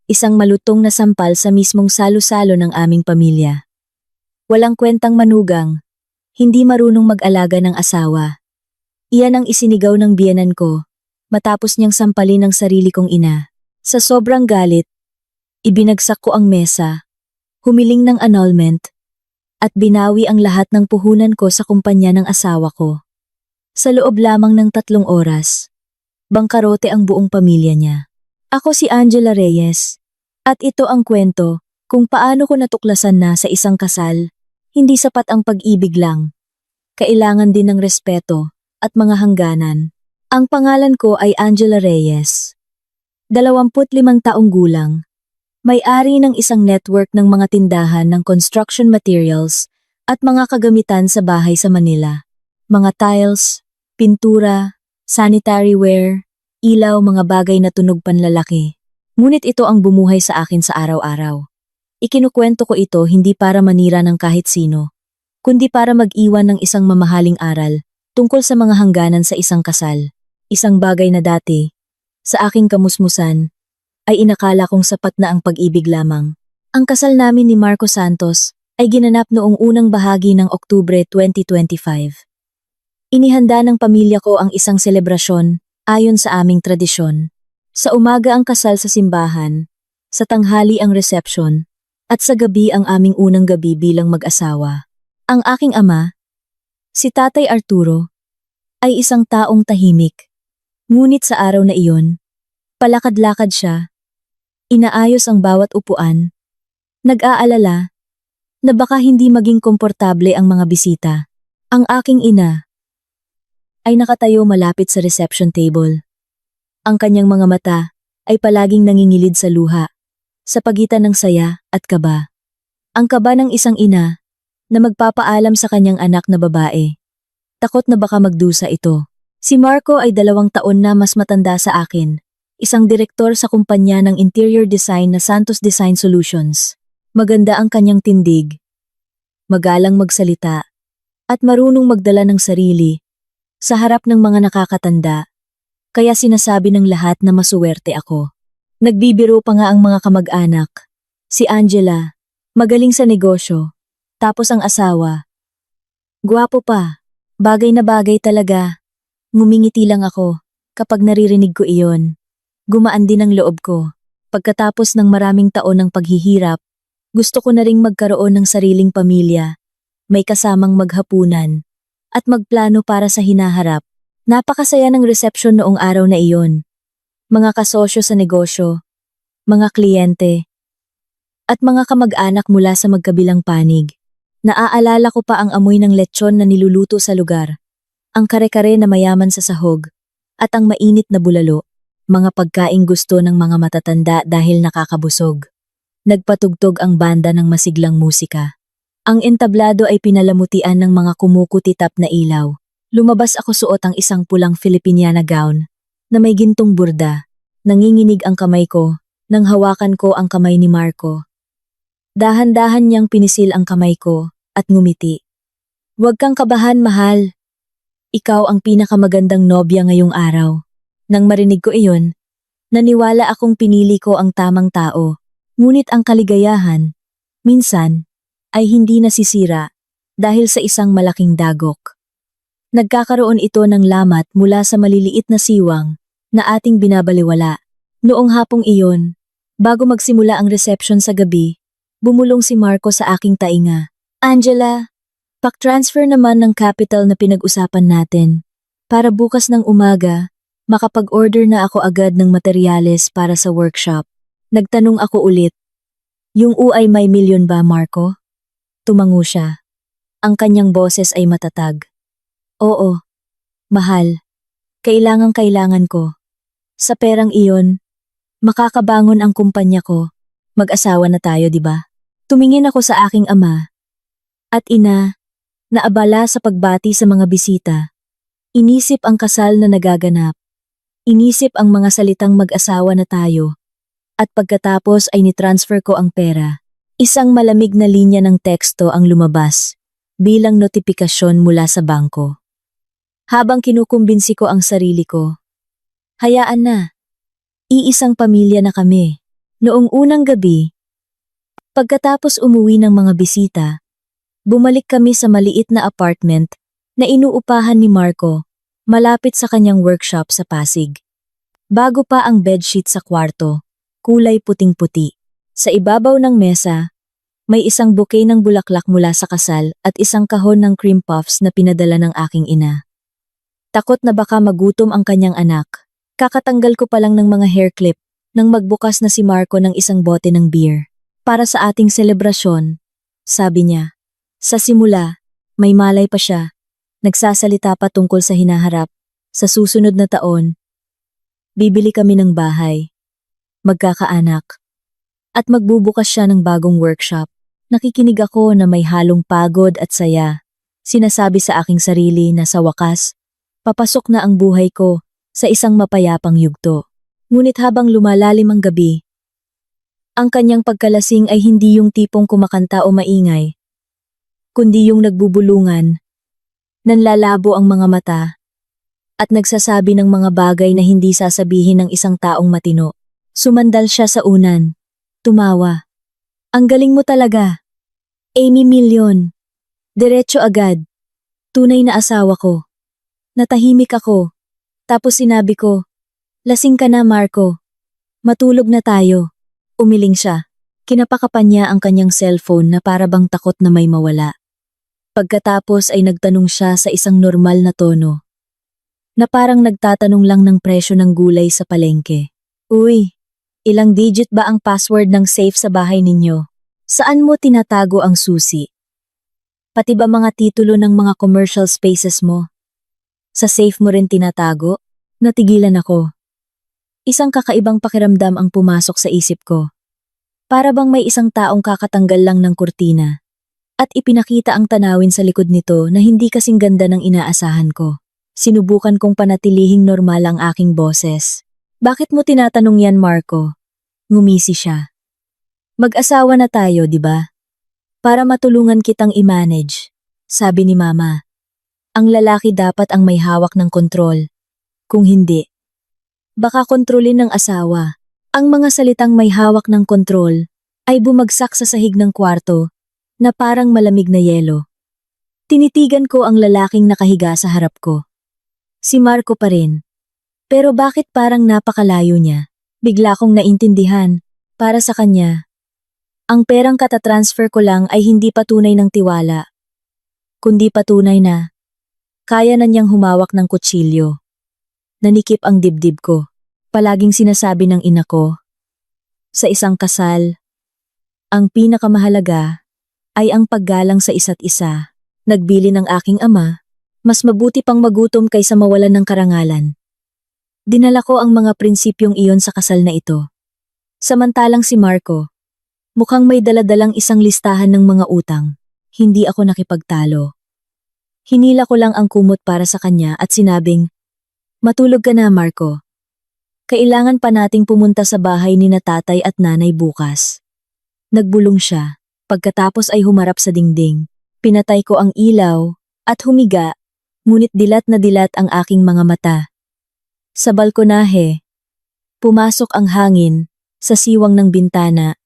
Isang malutong na sampal sa mismong salo-salo ng aming pamilya. Walang kwentang manugang, hindi marunong mag-alaga ng asawa. Iyan ang isinigaw ng biyenan ko, matapos niyang sampalin ang sarili kong ina. Sa sobrang galit, ibinagsak ko ang mesa, humiling ng annulment, at binawi ang lahat ng puhunan ko sa kumpanya ng asawa ko. Sa loob lamang ng 3 oras, bangkarote ang buong pamilya niya. Ako si Angela Reyes, at ito ang kwento kung paano ko natuklasan na sa isang kasal, hindi sapat ang pag-ibig lang. Kailangan din ng respeto at mga hangganan. Ang pangalan ko ay Angela Reyes. 25 taong gulang. May-ari ng isang network ng mga tindahan ng construction materials at mga kagamitan sa bahay sa Manila. Mga tiles, pintura, sanitary ware, ilaw, mga bagay na tunog panlalaki. Ngunit ito ang bumuhay sa akin sa araw-araw. Ikinukwento ko ito hindi para manira ng kahit sino, kundi para mag-iwan ng isang mamahaling aral tungkol sa mga hangganan sa isang kasal. Isang bagay na dati, sa aking kamusmusan, ay inakala kong sapat na ang pag-ibig lamang. Ang kasal namin ni Marco Santos ay ginanap noong unang bahagi ng Oktubre 2025. Inihanda ng pamilya ko ang isang selebrasyon ayon sa aming tradisyon. Sa umaga ang kasal sa simbahan, sa tanghali ang reception, at sa gabi ang aming unang gabi bilang mag-asawa. Ang aking ama, si Tatay Arturo, ay isang taong tahimik. Ngunit sa araw na iyon, palakad-lakad siya, inaayos ang bawat upuan, nag-aalala na baka hindi maging komportable ang mga bisita. Ang aking ina ay nakatayo malapit sa reception table. Ang kanyang mga mata ay palaging nangingilid sa luha, sa pagitan ng saya at kaba. Ang kaba ng isang ina na magpapaalam sa kanyang anak na babae. Takot na baka magdusa ito. Si Marco ay 2 taon na mas matanda sa akin, isang direktor sa kumpanya ng interior design na Santos Design Solutions. Maganda ang kanyang tindig, magalang magsalita, at marunong magdala ng sarili sa harap ng mga nakakatanda, kaya sinasabi ng lahat na masuwerte ako. Nagbibiro pa nga ang mga kamag-anak. Si Angela, magaling sa negosyo, tapos ang asawa. Gwapo pa, bagay na bagay talaga. Ngumingiti lang ako kapag naririnig ko iyon. Gumaan din ang loob ko. Pagkatapos ng maraming taon ng paghihirap, gusto ko na ring magkaroon ng sariling pamilya, may kasamang maghapunan, at magplano para sa hinaharap. Napakasaya ng resepsyon noong araw na iyon. Mga kasosyo sa negosyo, mga kliyente, at mga kamag-anak mula sa magkabilang panig. Naaalala ko pa ang amoy ng lechon na niluluto sa lugar, ang kare-kare na mayaman sa sahog, at ang mainit na bulalo, mga pagkaing gusto ng mga matatanda dahil nakakabusog. Nagpatugtog ang banda ng masiglang musika. Ang entablado ay pinalamutian ng mga kumukutitap na ilaw. Lumabas ako suot ang isang pulang Filipiniana gown na may gintong burda. Nanginginig ang kamay ko nang hawakan ko ang kamay ni Marco. Dahan-dahan niyang pinisil ang kamay ko at ngumiti. "Huwag kang kabahan, mahal. Ikaw ang pinakamagandang nobya ngayong araw." Nang marinig ko iyon, naniwala akong pinili ko ang tamang tao. Ngunit ang kaligayahan, minsan, ay hindi nasisira dahil sa isang malaking dagok. Nagkakaroon ito ng lamat mula sa maliliit na siwang na ating binabaliwala. Noong hapong iyon, bago magsimula ang reception sa gabi, bumulong si Marco sa aking tainga. "Angela, pak-transfer naman ng capital na pinag-usapan natin. Para bukas ng umaga, makapag-order na ako agad ng materyales para sa workshop." Nagtanong ako ulit. "Yung U ay may milyon ba, Marco?" Tumango siya. Ang kanyang boses ay matatag. "Oo, mahal. Kailangan ko. Sa perang iyon, makakabangon ang kumpanya ko. Mag-asawa na tayo, di ba?" Tumingin ako sa aking ama at ina na abala sa pagbati sa mga bisita. Inisip ang kasal na nagaganap. Inisip ang mga salitang mag-asawa na tayo. At pagkatapos ay nitransfer ko ang pera. Isang malamig na linya ng teksto ang lumabas bilang notifikasyon mula sa bangko. Habang kinukumbinsi ko ang sarili ko, hayaan na. Iisang pamilya na kami. Noong unang gabi, pagkatapos umuwi ng mga bisita, bumalik kami sa maliit na apartment na inuupahan ni Marco, malapit sa kanyang workshop sa Pasig. Bago pa ang bedsheet sa kwarto, kulay puting-puti. Sa ibabaw ng mesa, may isang bouquet ng bulaklak mula sa kasal at isang kahon ng cream puffs na pinadala ng aking ina. Takot na baka magutom ang kanyang anak, kakatanggal ko pa lang ng mga hair clip nang magbukas na si Marco ng isang bote ng beer. Para sa ating selebrasyon, sabi niya. Sa simula, may malay pa siya. Nagsasalita pa tungkol sa hinaharap. Sa susunod na taon, bibili kami ng bahay, magkakaanak, at magbubukas siya ng bagong workshop. Nakikinig ako na may halong pagod at saya. Sinasabi sa aking sarili na sa wakas, papasok na ang buhay ko sa isang mapayapang yugto. Ngunit habang lumalalim ang gabi, ang kanyang pagkalasing ay hindi yung tipong kumakanta o maingay, kundi yung nagbubulungan, nanlalabo ang mga mata, at nagsasabi ng mga bagay na hindi sasabihin ng isang taong matino. Sumandal siya sa unan. Tumawa. Ang galing mo talaga. Amy Million. Diretso agad. Tunay na asawa ko. Natahimik ako. Tapos sinabi ko, lasing ka na Marco. Matulog na tayo. Umiling siya. Kinapakapan niya ang kanyang cellphone na para bang takot na may mawala. Pagkatapos ay nagtanong siya sa isang normal na tono, na parang nagtatanong lang ng presyo ng gulay sa palengke. Uy, ilang digit ba ang password ng safe sa bahay ninyo? Saan mo tinatago ang susi? Pati ba mga titulo ng mga commercial spaces mo? Sa safe mo rin tinatago? Natigilan ako. Isang kakaibang pakiramdam ang pumasok sa isip ko. Para bang may isang taong kakatanggal lang ng kurtina at ipinakita ang tanawin sa likod nito na hindi kasing ganda ng inaasahan ko. Sinubukan kong panatilihing normal ang aking boses. Bakit mo tinatanong yan, Marco? Ngumisi siya. Mag-asawa na tayo, di ba? Para matulungan kitang i-manage, sabi ni Mama. Ang lalaki dapat ang may hawak ng kontrol. Kung hindi, baka kontrolin ng asawa. Ang mga salitang may hawak ng kontrol ay bumagsak sa sahig ng kwarto na parang malamig na yelo. Tinitigan ko ang lalaking nakahiga sa harap ko. Si Marco pa rin. Pero bakit parang napakalayo niya? Bigla kong naintindihan. Para sa kanya, ang perang katatransfer ko lang ay hindi patunay ng tiwala, kundi patunay na kaya na niyang humawak ng kutsilyo. Nanikip ang dibdib ko. Palaging sinasabi ng ina ko, sa isang kasal, ang pinakamahalaga ay ang paggalang sa isa't isa. Nagbili ng aking ama, mas mabuti pang magutom kaysa mawalan ng karangalan. Dinala ko ang mga prinsipyong iyon sa kasal na ito. Samantalang si Marco, mukhang may daladalang isang listahan ng mga utang. Hindi ako nakipagtalo. Hinila ko lang ang kumot para sa kanya at sinabing, matulog ka na Marco. Kailangan pa nating pumunta sa bahay ni na tatay at nanay bukas. Nagbulong siya, pagkatapos ay humarap sa dingding. Pinatay ko ang ilaw at humiga, ngunit dilat na dilat ang aking mga mata. Sa balkonahe, pumasok ang hangin sa siwang ng bintana.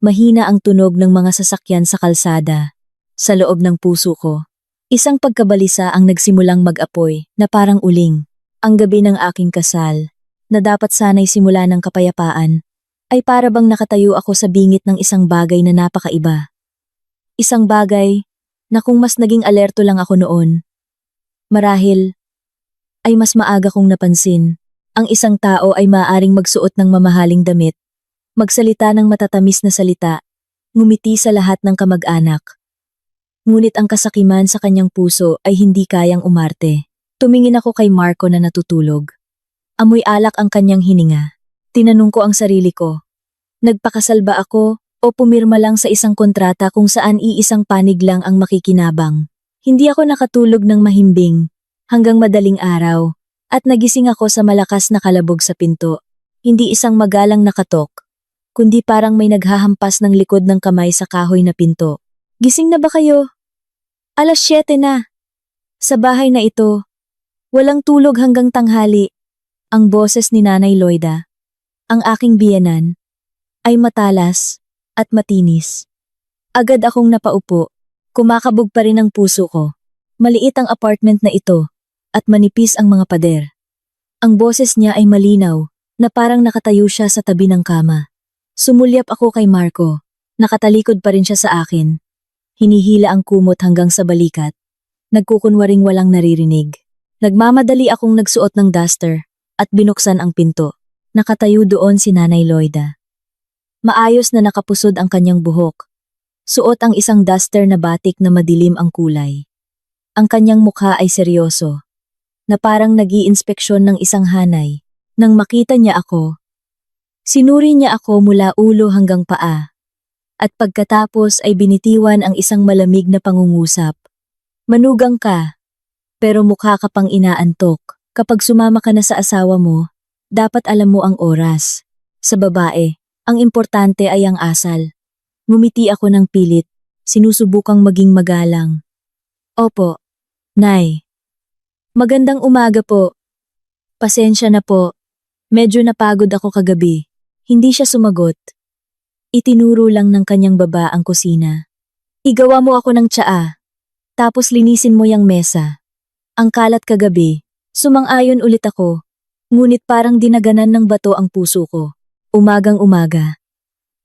Mahina ang tunog ng mga sasakyan sa kalsada. Sa loob ng puso ko, isang pagkabalisa ang nagsimulang mag-apoy na parang uling. Ang gabi ng aking kasal, na dapat sana'y simula ng kapayapaan, ay para bang nakatayo ako sa bingit ng isang bagay na napakaiba. Isang bagay na kung mas naging alerto lang ako noon, marahil ay mas maaga kong napansin. Ang isang tao ay maaaring magsuot ng mamahaling damit, magsalita ng matatamis na salita, ngumiti sa lahat ng kamag-anak. Ngunit ang kasakiman sa kanyang puso ay hindi kayang umarte. Tumingin ako kay Marco na natutulog. Amoy alak ang kanyang hininga. Tinanong ko ang sarili ko, nagpakasal ba ako o pumirma lang sa isang kontrata kung saan iisang panig lang ang makikinabang? Hindi ako nakatulog ng mahimbing hanggang madaling araw at nagising ako sa malakas na kalabog sa pinto. Hindi isang magalang nakatok, kundi parang may naghahampas ng likod ng kamay sa kahoy na pinto. Gising na ba kayo? 7:00 na. Sa bahay na ito, walang tulog hanggang tanghali. Ang boses ni Nanay Loida, ang aking biyenan, ay matalas at matinis. Agad akong napaupo, kumakabog pa rin ang puso ko. Maliit ang apartment na ito at manipis ang mga pader. Ang boses niya ay malinaw na parang nakatayo siya sa tabi ng kama. Sumulyap ako kay Marco, nakatalikod pa rin siya sa akin. Hinihila ang kumot hanggang sa balikat. Nagkukunwaring walang naririnig. Nagmamadali akong nagsuot ng duster at binuksan ang pinto. Nakatayo doon si Nanay Loida. Maayos na nakapusod ang kanyang buhok. Suot ang isang duster na batik na madilim ang kulay. Ang kanyang mukha ay seryoso, na parang nag-iinspeksyon ng isang hanay. Nang makita niya ako, sinuri niya ako mula ulo hanggang paa. At pagkatapos ay binitiwan ang isang malamig na pangungusap. Manugang ka, pero mukha ka pang inaantok. Kapag sumama ka na sa asawa mo, dapat alam mo ang oras. Sa babae, ang importante ay ang asal. Ngumiti ako ng pilit, sinusubukang maging magalang. Opo, Nay. Magandang umaga po. Pasensya na po. Medyo napagod ako kagabi. Hindi siya sumagot. Itinuro lang ng kanyang baba ang kusina. Igawa mo ako ng tsaa. Tapos linisin mo yung mesa. Ang kalat kagabi. Sumang-ayon ulit ako. Ngunit parang dinaganan ng bato ang puso ko. Umagang-umaga.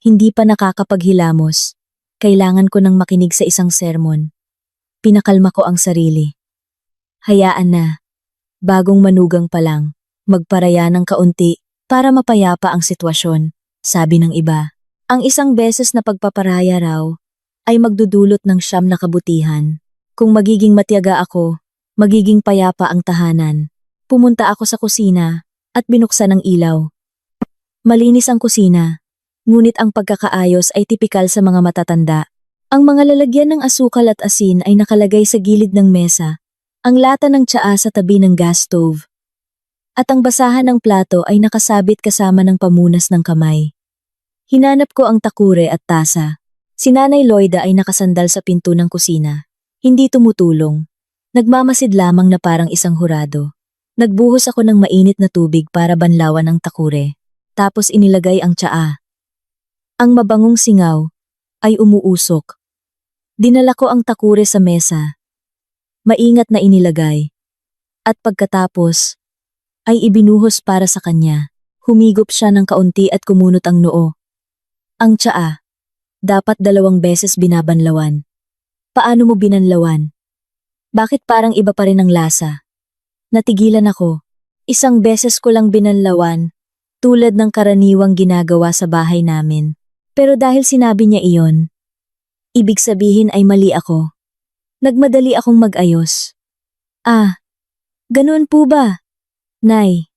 Hindi pa nakakapaghilamos. Kailangan ko nang makinig sa isang sermon. Pinakalma ko ang sarili. Hayaan na. Bagong manugang pa lang. Magparaya ng kaunti para mapayapa ang sitwasyon, sabi ng iba. Ang isang beses na pagpaparaya raw ay magdudulot ng siyam na kabutihan. Kung magiging matiyaga ako, magiging payapa ang tahanan. Pumunta ako sa kusina at binuksan ang ilaw. Malinis ang kusina, ngunit ang pagkakaayos ay tipikal sa mga matatanda. Ang mga lalagyan ng asukal at asin ay nakalagay sa gilid ng mesa, ang lata ng tsaa sa tabi ng gas stove. At ang basahan ng plato ay nakasabit kasama ng pamunas ng kamay. Hinanap ko ang takure at tasa. Si Nanay Loida ay nakasandal sa pinto ng kusina. Hindi tumutulong. Nagmamasid lamang na parang isang hurado. Nagbuhos ako ng mainit na tubig para banlawan ang takure. Tapos inilagay ang tsaa. Ang mabangong singaw ay umuusok. Dinala ko ang takure sa mesa. Maingat na inilagay. At pagkatapos, ay ibinuhos para sa kanya. Humigop siya ng kaunti at kumunot ang noo. Ang tsaa, dapat 2 beses binabanlawan. Paano mo binanlawan? Bakit parang iba pa rin ang lasa? Natigilan ako. 1 beses ko lang binanlawan, tulad ng karaniwang ginagawa sa bahay namin. Pero dahil sinabi niya iyon, ibig sabihin ay mali ako. Nagmadali akong mag-ayos. Ah, ganoon po ba? Nay,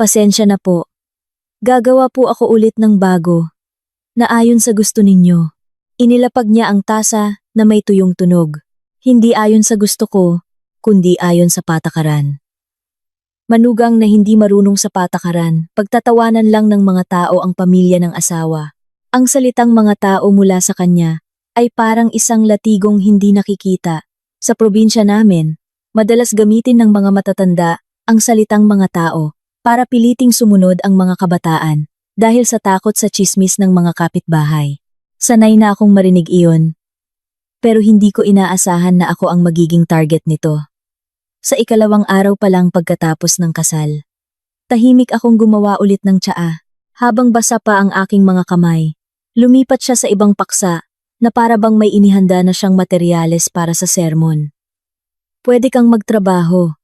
pasensya na po. Gagawa po ako ulit ng bago, na ayon sa gusto ninyo. Inilapag niya ang tasa na may tuyong tunog. Hindi ayon sa gusto ko, kundi ayon sa patakaran. Manugang na hindi marunong sa patakaran, pagtatawanan lang ng mga tao ang pamilya ng asawa. Ang salitang mga tao mula sa kanya ay parang isang latigong hindi nakikita. Sa probinsya namin, madalas gamitin ng mga matatanda ang salitang mga tao para piliting sumunod ang mga kabataan dahil sa takot sa tsismis ng mga kapitbahay. Sanay na akong marinig iyon. Pero hindi ko inaasahan na ako ang magiging target nito. Sa 2nd araw pa lang pagkatapos ng kasal, tahimik akong gumawa ulit ng tsaa. Habang basa pa ang aking mga kamay, lumipat siya sa ibang paksa na para bang may inihanda na siyang materyales para sa sermon. Pwede kang magtrabaho,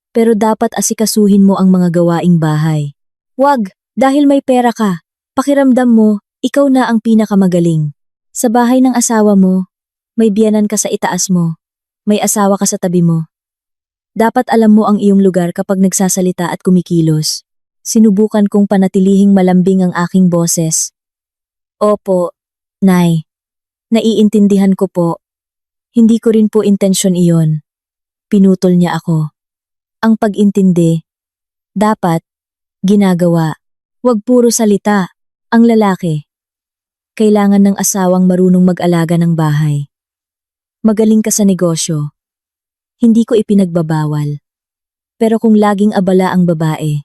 pero dapat asikasuhin mo ang mga gawaing bahay. Wag, dahil may pera ka. Pakiramdam mo, ikaw na ang pinakamagaling. Sa bahay ng asawa mo, may biyanan ka sa itaas mo. May asawa ka sa tabi mo. Dapat alam mo ang iyong lugar kapag nagsasalita at kumikilos. Sinubukan kong panatilihing malambing ang aking boses. Opo, Nay. Naiintindihan ko po. Hindi ko rin po intensyon iyon. Pinutol niya ako. Ang pag-intindi, dapat, ginagawa. Huwag puro salita. Ang lalaki, kailangan ng asawang marunong mag-alaga ng bahay. Magaling ka sa negosyo. Hindi ko ipinagbabawal. Pero kung laging abala ang babae,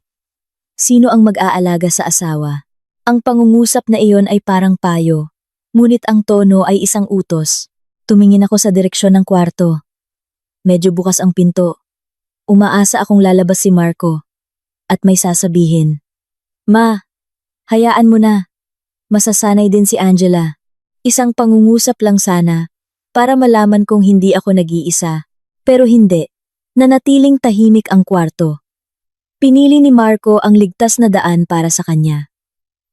sino ang mag-aalaga sa asawa? Ang pangungusap na iyon ay parang payo, ngunit ang tono ay isang utos. Tumingin ako sa direksyon ng kwarto. Medyo bukas ang pinto. Umaasa akong lalabas si Marco. At may sasabihin. Ma, hayaan mo na. Masasanay din si Angela. Isang pangungusap lang sana, para malaman kong hindi ako nag-iisa. Pero hindi. Nanatiling tahimik ang kwarto. Pinili ni Marco ang ligtas na daan para sa kanya.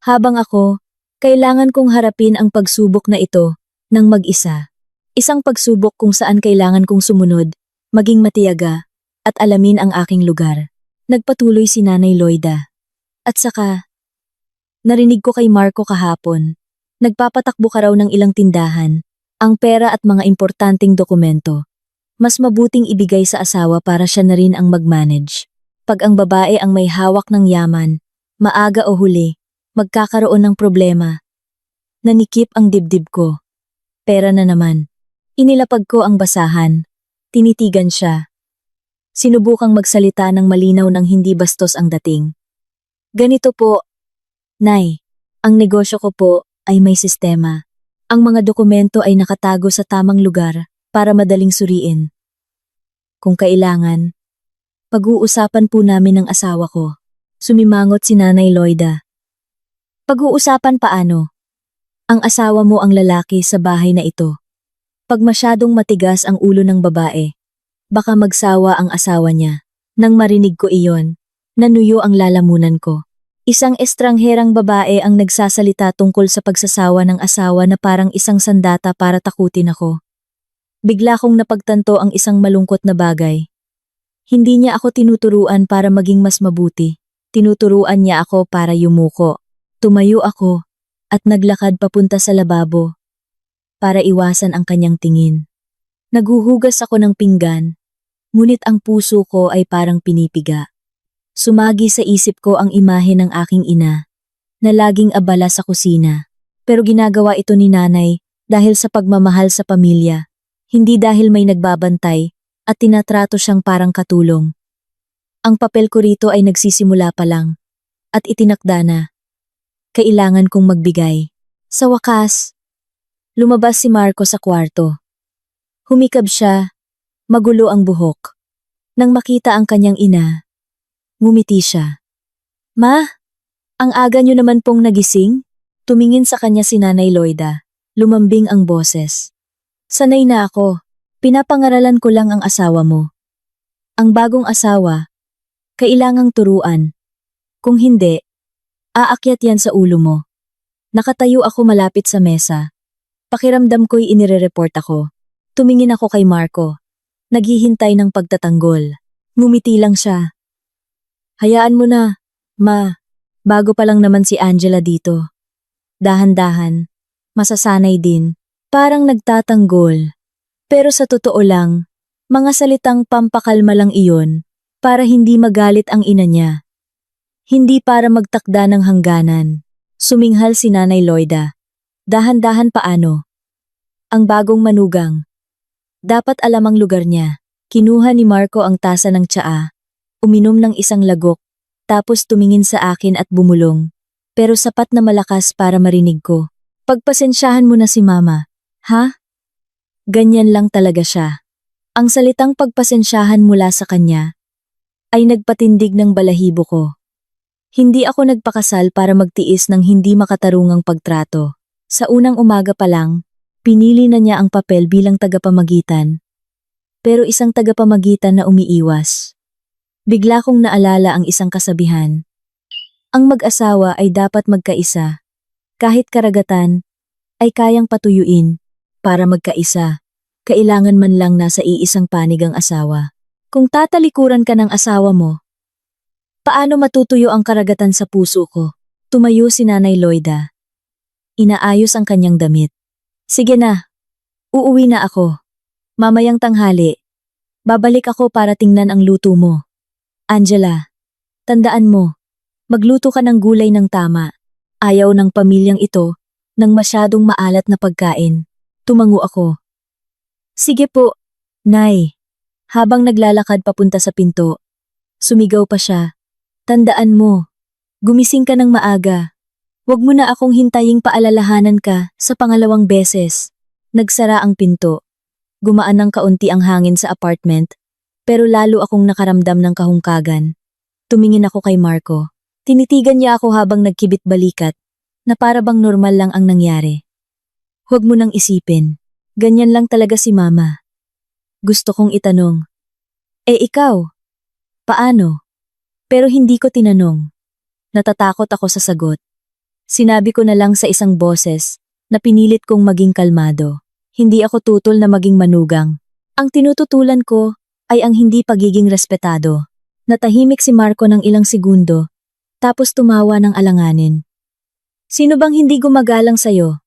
Habang ako, kailangan kong harapin ang pagsubok na ito ng mag-isa. Isang pagsubok kung saan kailangan kong sumunod, maging matiyaga, at alamin ang aking lugar. Nagpatuloy si Nanay Loida. At saka, narinig ko kay Marco kahapon, nagpapatakbo ka raw ng ilang tindahan, ang pera at mga importanteng dokumento. Mas mabuting ibigay sa asawa para siya na rin ang mag-manage. Pag ang babae ang may hawak ng yaman, maaga o huli, magkakaroon ng problema. Nanikip ang dibdib ko. Pera na naman. Inilapag ko ang basahan. Tinitigan siya. Sinubukang magsalita ng malinaw nang hindi bastos ang dating. Ganito po, Nay, ang negosyo ko po ay may sistema. Ang mga dokumento ay nakatago sa tamang lugar para madaling suriin. Kung kailangan, pag-uusapan po namin ng asawa ko. Sumimangot si Nanay Loida. Pag-uusapan paano? Ang asawa mo ang lalaki sa bahay na ito. Pag masyadong matigas ang ulo ng babae, baka magsawa ang asawa niya. Nang marinig ko iyon, nanuyo ang lalamunan ko. Isang estrangherang babae ang nagsasalita tungkol sa pagsasawa ng asawa na parang isang sandata para takutin ako. Bigla kong napagtanto ang isang malungkot na bagay. Hindi niya ako tinuturuan para maging mas mabuti. Tinuturuan niya ako para yumuko. Tumayo ako at naglakad papunta sa lababo para iwasan ang kanyang tingin. Naghuhugas ako ng pinggan, ngunit ang puso ko ay parang pinipiga. Sumagi sa isip ko ang imahe ng aking ina, na laging abala sa kusina. Pero ginagawa ito ni nanay dahil sa pagmamahal sa pamilya, hindi dahil may nagbabantay at tinatrato siyang parang katulong. Ang papel ko rito ay nagsisimula pa lang, at itinakda na. Kailangan kong magbigay. Sa wakas, lumabas si Marco sa kwarto. Humikab siya, magulo ang buhok. Nang makita ang kanyang ina, ngumiti siya. Ma, ang aga niyo naman pong nagising? Tumingin sa kanya si Nanay Loida. Lumambing ang boses. Sanay na ako. Pinapangaralan ko lang ang asawa mo. Ang bagong asawa, kailangang turuan. Kung hindi, aakyat yan sa ulo mo. Nakatayo ako malapit sa mesa. Pakiramdam ko'y inire-report ako. Tumingin ako kay Marco. Naghihintay ng pagtatanggol. Ngumiti lang siya. Hayaan mo na, Ma. Bago pa lang naman si Angela dito. Dahan-dahan. Masasanay din. Parang nagtatanggol. Pero sa totoo lang, mga salitang pampakalma lang iyon para hindi magalit ang ina niya. Hindi para magtakda ng hangganan. Suminghal si Nanay Loida. Dahan-dahan paano? Ang bagong manugang. Dapat alam ang lugar niya. Kinuha ni Marco ang tasa ng tsaa. Uminom ng isang lagok. Tapos tumingin sa akin at bumulong. Pero sapat na malakas para marinig ko. Pagpasensyahan mo na si Mama. Ha? Ganyan lang talaga siya. Ang salitang pagpasensyahan mula sa kanya ay nagpatindig ng balahibo ko. Hindi ako nagpakasal para magtiis ng hindi makatarungang pagtrato. Sa unang umaga pa lang, pinili na niya ang papel bilang tagapamagitan. Pero isang tagapamagitan na umiiwas. Bigla kong naalala ang isang kasabihan. Ang mag-asawa ay dapat magkaisa. Kahit karagatan, ay kayang patuyuin. Para magkaisa, kailangan man lang nasa iisang panig ang asawa. Kung tatalikuran ka ng asawa mo, paano matutuyo ang karagatan sa puso ko? Tumayo si Nanay Loida. Inaayos ang kanyang damit. Sige na, uuwi na ako. Mamayang tanghali, babalik ako para tingnan ang luto mo. Angela, tandaan mo, magluto ka ng gulay ng tama. Ayaw ng pamilyang ito ng masyadong maalat na pagkain. Tumango ako. Sige po, Nay. Habang naglalakad papunta sa pinto, sumigaw pa siya. Tandaan mo, gumising ka ng maaga. Huwag mo na akong hintaying paalalahanan ka sa pangalawang beses. Nagsara ang pinto. Gumaan ng kaunti ang hangin sa apartment, pero lalo akong nakaramdam ng kahungkagan. Tumingin ako kay Marco. Tinitigan niya ako habang nagkibit balikat, na para bang normal lang ang nangyari. Huwag mo nang isipin. Ganyan lang talaga si Mama. Gusto kong itanong. Ikaw? Paano? Pero hindi ko tinanong. Natatakot ako sa sagot. Sinabi ko na lang sa isang boses na pinilit kong maging kalmado. Hindi ako tutol na maging manugang. Ang tinututulan ko ay ang hindi pagiging respetado. Natahimik si Marco ng ilang segundo, tapos tumawa ng alanganin. Sino bang hindi gumagalang sa'yo?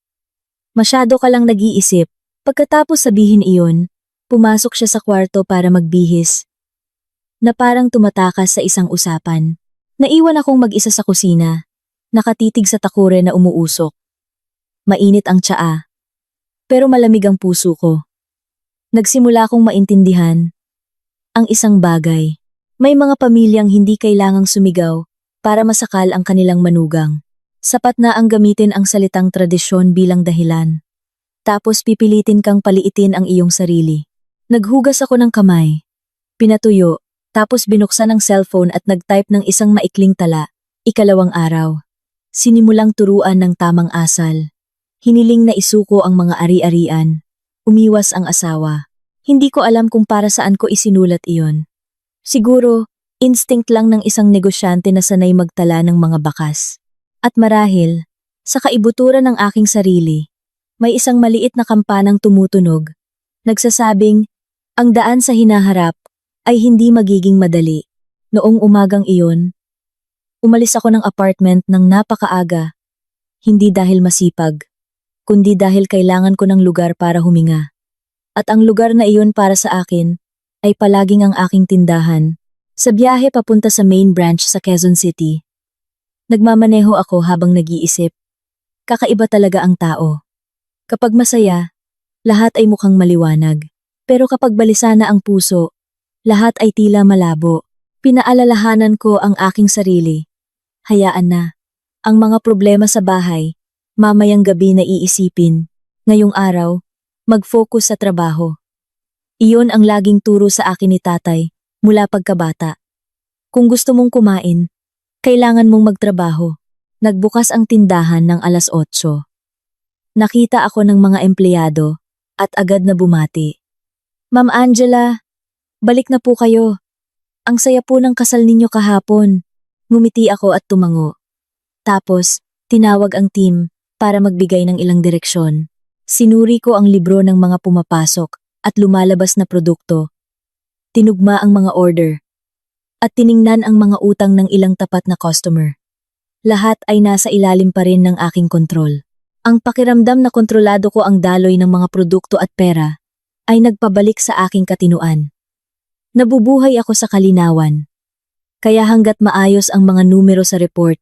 Masyado ka lang nag-iisip. Pagkatapos sabihin iyon, pumasok siya sa kwarto para magbihis. Na parang tumatakas sa isang usapan. Naiwan akong mag-isa sa kusina, nakatitig sa takure na umuusok. Mainit ang tsaa, pero malamig ang puso ko. Nagsimula akong maintindihan ang isang bagay. May mga pamilyang hindi kailangang sumigaw para masakal ang kanilang manugang. Sapat na ang gamitin ang salitang tradisyon bilang dahilan. Tapos pipilitin kang paliitin ang iyong sarili. Naghugas ako ng kamay. Pinatuyo, tapos binuksan ang cellphone at nag-type ng isang maikling tala. Ikalawang araw. Sinimulang turuan ng tamang asal. Hiniling na isuko ang mga ari-arian. Umiwas ang asawa. Hindi ko alam kung para saan ko isinulat iyon. Siguro, instinct lang ng isang negosyante na sanay magtala ng mga bakas. At marahil, sa kaibuturan ng aking sarili, may isang maliit na kampanang tumutunog, nagsasabing, ang daan sa hinaharap ay hindi magiging madali. Noong umagang iyon, umalis ako ng apartment ng napakaaga, hindi dahil masipag, kundi dahil kailangan ko ng lugar para huminga. At ang lugar na iyon para sa akin ay palaging ang aking tindahan, sa biyahe papunta sa main branch sa Quezon City. Nagmamaneho ako habang nag-iisip. Kakaiba talaga ang tao. Kapag masaya, lahat ay mukhang maliwanag. Pero kapag balisa na ang puso, lahat ay tila malabo. Pinaalalahanan ko ang aking sarili. Hayaan na. Ang mga problema sa bahay, mamayang gabi na iisipin. Ngayong araw, mag-focus sa trabaho. Iyon ang laging turo sa akin ni tatay mula pagkabata. Kung gusto mong kumain, kailangan mong magtrabaho. Nagbukas ang tindahan ng 8:00. Nakita ako ng mga empleyado at agad na bumati. Ma'am Angela, balik na po kayo. Ang saya po ng kasal ninyo kahapon. Ngumiti ako at tumango. Tapos, tinawag ang team para magbigay ng ilang direksyon. Sinuri ko ang libro ng mga pumapasok at lumalabas na produkto. Tinugma ang mga order. At tiningnan ang mga utang ng ilang tapat na customer. Lahat ay nasa ilalim pa rin ng aking kontrol. Ang pakiramdam na kontrolado ko ang daloy ng mga produkto at pera ay nagpabalik sa aking katinuan. Nabubuhay ako sa kalinawan. Kaya hanggat maayos ang mga numero sa report,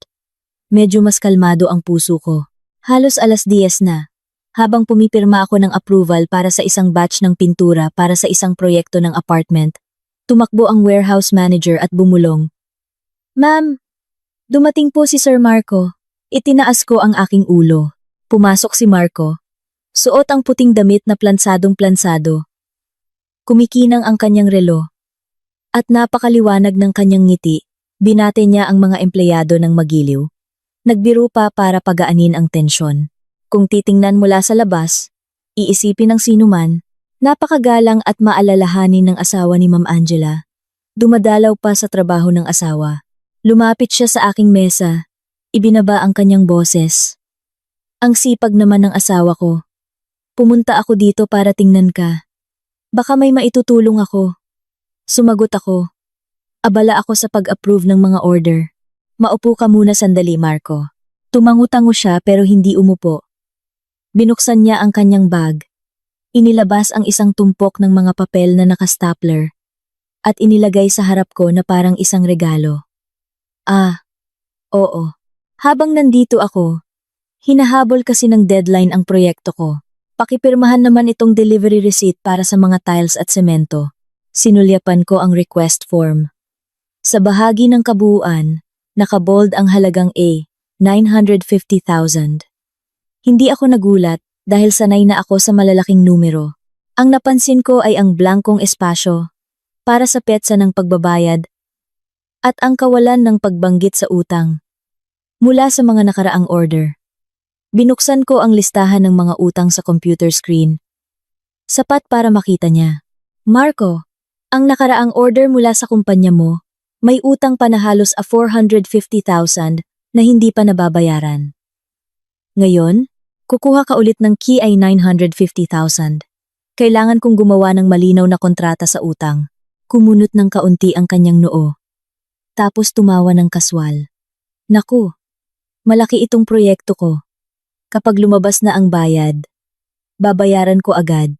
medyo mas kalmado ang puso ko. Halos 10:00 na, habang pumipirma ako ng approval para sa isang batch ng pintura para sa isang proyekto ng apartment, tumakbo ang warehouse manager at bumulong. Ma'am, dumating po si Sir Marco. Itinaas ko ang aking ulo. Pumasok si Marco. Suot ang puting damit na plansadong-plansado. Kumikinang ang kanyang relo. At napakaliwanag ng kanyang ngiti, binate niya ang mga empleyado ng magiliw. Nagbiro pa para pagaanin ang tensyon. Kung titingnan mula sa labas, iisipin ng sinuman, napakagalang at maalalahanin ng asawa ni Ma'am Angela. Dumadalaw pa sa trabaho ng asawa. Lumapit siya sa aking mesa. Ibinaba ang kanyang boses. Ang sipag naman ng asawa ko. Pumunta ako dito para tingnan ka. Baka may maitutulong ako. Sumagot ako. Abala ako sa pag-approve ng mga order. Maupo ka muna sandali, Marco. Tumango-tango siya pero hindi umupo. Binuksan niya ang kanyang bag. Inilabas ang isang tumpok ng mga papel na nakastapler at inilagay sa harap ko na parang isang regalo. Oo. Habang nandito ako, hinahabol kasi ng deadline ang proyekto ko. Pakipirmahan naman itong delivery receipt para sa mga tiles at semento. Sinulyapan ko ang request form. Sa bahagi ng kabuuan, nakabold ang halagang A, 950,000. Hindi ako nagulat dahil sanay na ako sa malalaking numero. Ang napansin ko ay ang blankong espasyo para sa petsa ng pagbabayad at ang kawalan ng pagbanggit sa utang. Mula sa mga nakaraang order, binuksan ko ang listahan ng mga utang sa computer screen. Sapat para makita niya. Marco, ang nakaraang order mula sa kumpanya mo, may utang pa na halos 450,000 na hindi pa nababayaran. Ngayon, kukuha ka ulit ng key ay 950,000. Kailangan kong gumawa ng malinaw na kontrata sa utang. Kumunot ng kaunti ang kanyang noo. Tapos tumawa ng kaswal. Naku, malaki itong proyekto ko. Kapag lumabas na ang bayad, babayaran ko agad.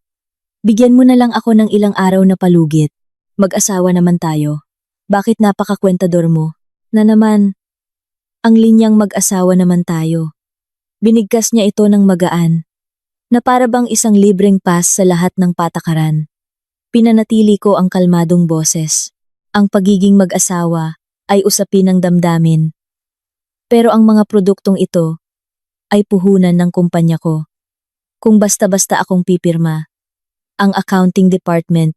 Bigyan mo na lang ako ng ilang araw na palugit. Mag-asawa naman tayo. Bakit napakakwentador mo? Na naman, ang linyang mag-asawa naman tayo. Binigkas niya ito ng magaan, na para bang isang libreng pass sa lahat ng patakaran. Pinanatili ko ang kalmadong boses. Ang pagiging mag-asawa ay usapin ng damdamin. Pero ang mga produktong ito ay puhunan ng kumpanya ko. Kung basta-basta akong pipirma, ang accounting department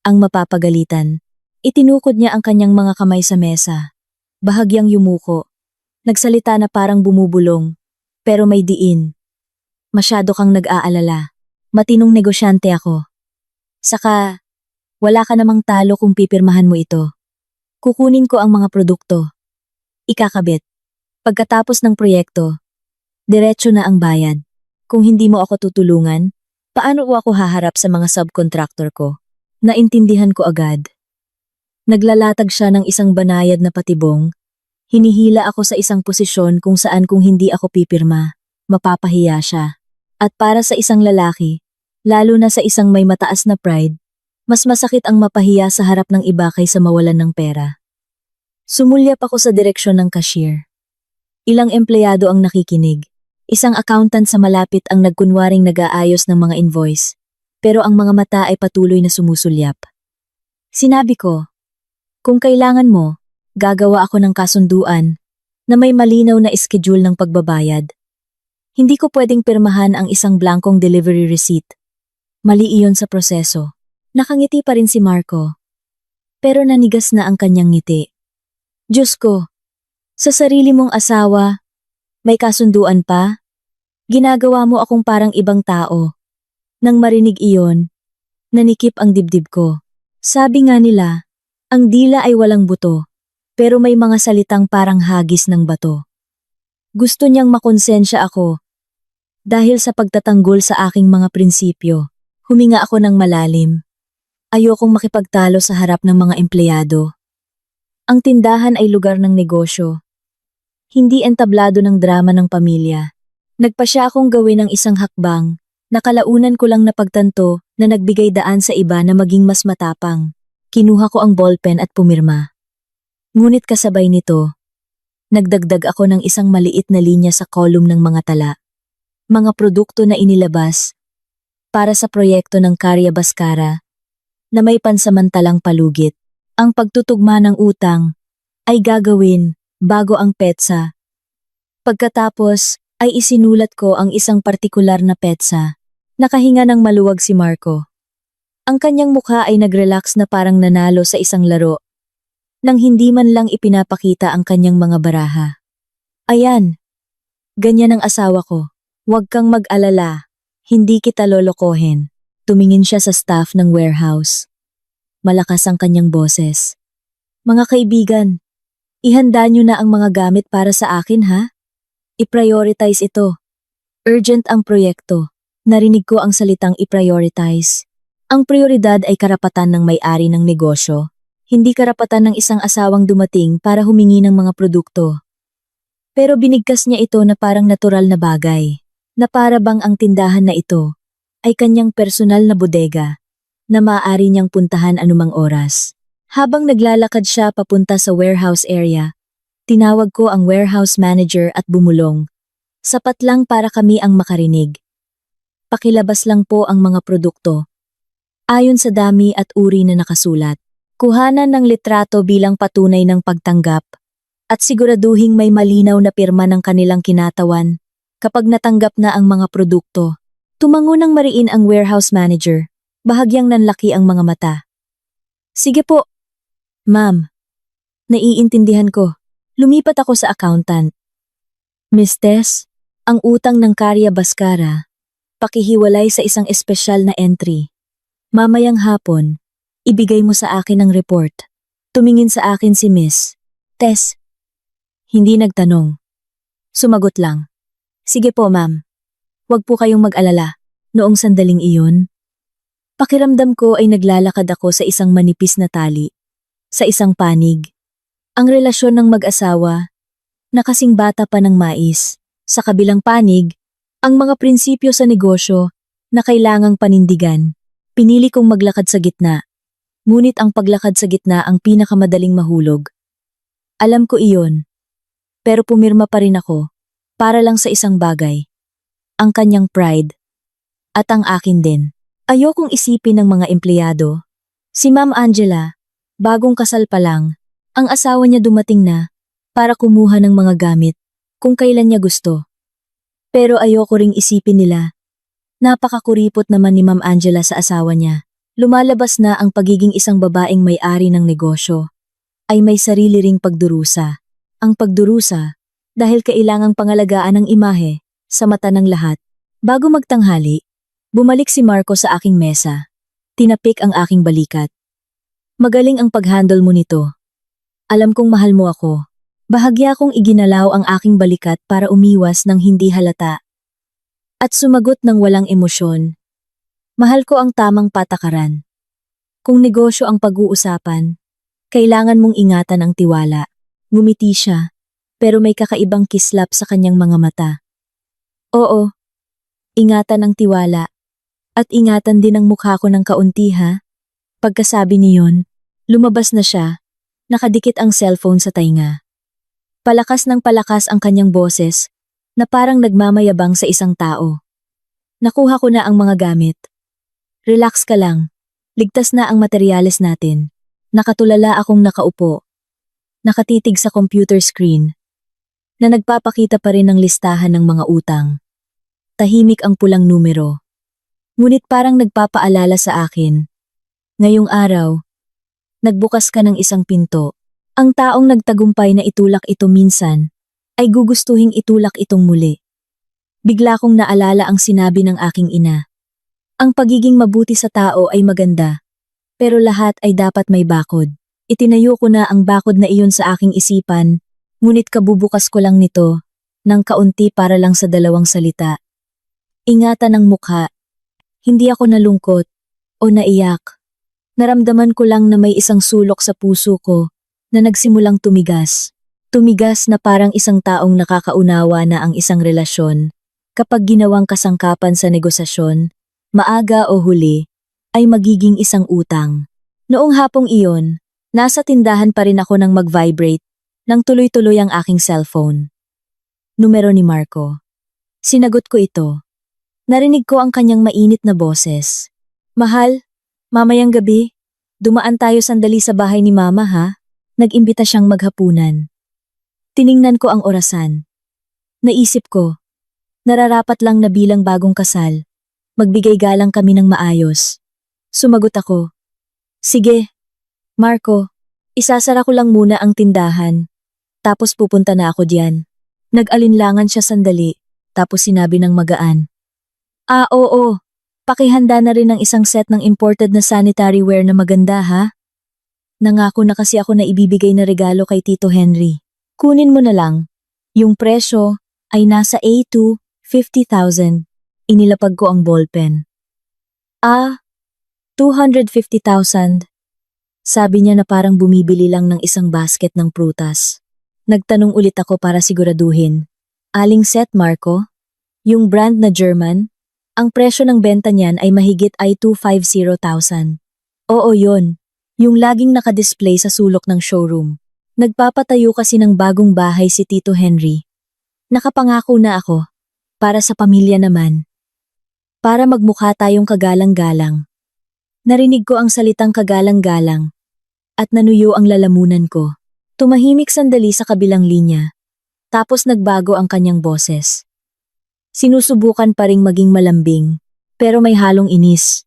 ang mapapagalitan. Itinukod niya ang kanyang mga kamay sa mesa. Bahagyang yumuko. Nagsalita na parang bumubulong. Pero may diin. Masyado kang nag-aalala. Matinong negosyante ako. Saka, wala ka namang talo kung pipirmahan mo ito. Kukunin ko ang mga produkto. Ikakabit. Pagkatapos ng proyekto, diretso na ang bayad. Kung hindi mo ako tutulungan, paano ako haharap sa mga subcontractor ko? Naintindihan ko agad. Naglalatag siya ng isang banayad na patibong. Hinihila ako sa isang posisyon kung saan kung hindi ako pipirma, mapapahiya siya. At para sa isang lalaki, lalo na sa isang may mataas na pride, mas masakit ang mapahiya sa harap ng iba kaysa mawalan ng pera. Sumulyap ako sa direksyon ng cashier. Ilang empleyado ang nakikinig. Isang accountant sa malapit ang nagkunwaring nag-aayos ng mga invoice, pero ang mga mata ay patuloy na sumusulyap. Sinabi ko, kung kailangan mo, gagawa ako ng kasunduan na may malinaw na schedule ng pagbabayad. Hindi ko pwedeng pirmahan ang isang blankong delivery receipt. Mali iyon sa proseso. Nakangiti pa rin si Marco. Pero nanigas na ang kanyang ngiti. Diyos ko, sa sarili mong asawa, may kasunduan pa? Ginagawa mo akong parang ibang tao. Nang marinig iyon, nanikip ang dibdib ko. Sabi nga nila, ang dila ay walang buto. Pero may mga salitang parang hagis ng bato. Gusto niyang makonsensya ako. Dahil sa pagtatanggol sa aking mga prinsipyo, huminga ako ng malalim. Ayokong makipagtalo sa harap ng mga empleyado. Ang tindahan ay lugar ng negosyo. Hindi entablado ng drama ng pamilya. Nagpasya akong gawin ng isang hakbang, nakalaunan ko lang napagtanto na nagbigay daan sa iba na maging mas matapang. Kinuha ko ang ballpen at pumirma. Ngunit kasabay nito, nagdagdag ako ng isang maliit na linya sa column ng mga tala. Mga produkto na inilabas para sa proyekto ng Karya Baskara na may pansamantalang palugit. Ang pagtutugma ng utang ay gagawin bago ang petsa. Pagkatapos ay isinulat ko ang isang partikular na petsa. Nakahinga ng maluwag si Marco. Ang kanyang mukha ay nagrelax na parang nanalo sa isang laro. Nang hindi man lang ipinapakita ang kanyang mga baraha. Ayan, ganyan ang asawa ko. Huwag kang mag-alala, hindi kita lolokohin. Tumingin siya sa staff ng warehouse. Malakas ang kanyang boses. Mga kaibigan, ihanda niyo na ang mga gamit para sa akin ha? I-prioritize ito. Urgent ang proyekto. Narinig ko ang salitang i-prioritize. Ang prioridad ay karapatan ng may-ari ng negosyo. Hindi karapatan ng isang asawang dumating para humingi ng mga produkto. Pero binigkas niya ito na parang natural na bagay, na para bang ang tindahan na ito ay kanyang personal na bodega na maaari niyang puntahan anumang oras. Habang naglalakad siya papunta sa warehouse area, tinawag ko ang warehouse manager at bumulong. Sapat lang para kami ang makarinig. Pakilabas lang po ang mga produkto. Ayon sa dami at uri na nakasulat. Kuhanan ng litrato bilang patunay ng pagtanggap at siguraduhing may malinaw na pirma ng kanilang kinatawan kapag natanggap na ang mga produkto. Tumango ng mariin ang warehouse manager, bahagyang nanlaki ang mga mata. Sige po, ma'am. Naiintindihan ko. Lumipat ako sa accountant. Miss Tess, ang utang ng Karya Baskara, pakihiwalay sa isang espesyal na entry. Mamayang hapon, ibigay mo sa akin ang report. Tumingin sa akin si Miss Tess. Hindi nagtanong. Sumagot lang. Sige po, ma'am. Huwag po kayong mag-alala. Noong sandaling iyon, pakiramdam ko ay naglalakad ako sa isang manipis na tali, sa isang panig. Ang relasyon ng mag-asawa, na kasing bata pa ng mais. Sa kabilang panig, ang mga prinsipyo sa negosyo na kailangang panindigan. Pinili kong maglakad sa gitna. Ngunit ang paglakad sa gitna ang pinakamadaling mahulog. Alam ko iyon. Pero pumirma pa rin ako para lang sa isang bagay. Ang kanyang pride. At ang akin din. Ayokong isipin ng mga empleyado. Si Ma'am Angela, bagong kasal pa lang, ang asawa niya dumating na para kumuha ng mga gamit kung kailan niya gusto. Pero ayoko ring isipin nila. Napakakuripot naman ni Ma'am Angela sa asawa niya. Lumalabas na ang pagiging isang babaeng may-ari ng negosyo ay may sarili ring pagdurusa. Ang pagdurusa dahil kailangang pangalagaan ng imahe sa mata ng lahat. Bago magtanghali, bumalik si Marco sa aking mesa. Tinapik ang aking balikat. Magaling ang pag-handle mo nito. Alam kong mahal mo ako. Bahagya kong iginalaw ang aking balikat para umiwas ng hindi halata. At sumagot ng walang emosyon. Mahal ko ang tamang patakaran. Kung negosyo ang pag-uusapan, kailangan mong ingatan ang tiwala. Ngumiti siya, pero may kakaibang kislap sa kanyang mga mata. Oo, ingatan ang tiwala. At ingatan din ang mukha ko ng kaunti ha. Pagkasabi niyon, lumabas na siya, nakadikit ang cellphone sa tainga. Palakas ng palakas ang kanyang boses, na parang nagmamayabang sa isang tao. Nakuha ko na ang mga gamit. Relax ka lang, ligtas na ang materyales natin. Nakatulala akong nakaupo. Nakatitig sa computer screen, na nagpapakita pa rin ng listahan ng mga utang. Tahimik ang pulang numero. Ngunit parang nagpapaalala sa akin. Ngayong araw, nagbukas ka ng isang pinto. Ang taong nagtagumpay na itulak ito minsan, ay gugustuhing itulak itong muli. Bigla kong naalala ang sinabi ng aking ina. Ang pagiging mabuti sa tao ay maganda, pero lahat ay dapat may bakod. Itinayo ko na ang bakod na iyon sa aking isipan, ngunit kabubukas ko lang nito, ng kaunti para lang sa dalawang salita. Ingatan ang mukha. Hindi ako nalungkot o naiyak. Naramdaman ko lang na may isang sulok sa puso ko na nagsimulang tumigas. Tumigas na parang isang taong nakakaunawa na ang isang relasyon. Kapag ginawang kasangkapan sa negosasyon, maaga o huli, ay magiging isang utang. Noong hapong iyon, nasa tindahan pa rin ako nang mag-vibrate, nang tuloy-tuloy ang aking cellphone. Numero ni Marco. Sinagot ko ito. Narinig ko ang kanyang mainit na boses. Mahal, mamayang gabi, dumaan tayo sandali sa bahay ni Mama ha? Nag-imbita siyang maghapunan. Tiningnan ko ang orasan. Naisip ko, nararapat lang na bilang bagong kasal, magbigay galang kami ng maayos. Sumagot ako. Sige, Marco, isasara ko lang muna ang tindahan, tapos pupunta na ako diyan. Nag-alinlangan siya sandali, tapos sinabi ng magaan. Oo, pakihanda na rin ng isang set ng imported na sanitary ware na maganda ha? Nangako na kasi ako na ibibigay na regalo kay Tito Henry. Kunin mo na lang. Yung presyo ay nasa A2, 50,000. Inilapag ko ang ballpen. 250,000. Sabi niya na parang bumibili lang ng isang basket ng prutas. Nagtanong ulit ako para siguraduhin. Aling set, Marco? Yung brand na German? Ang presyo ng benta niyan ay mahigit ay 250,000. Oo yon, yung laging nakadisplay sa sulok ng showroom. Nagpapatayo kasi ng bagong bahay si Tito Henry. Nakapangako na ako, para sa pamilya naman. Para magmukha tayong kagalang-galang. Narinig ko ang salitang kagalang-galang, at nanuyo ang lalamunan ko. Tumahimik sandali sa kabilang linya, tapos nagbago ang kanyang boses. Sinusubukan pa ring maging malambing, pero may halong inis.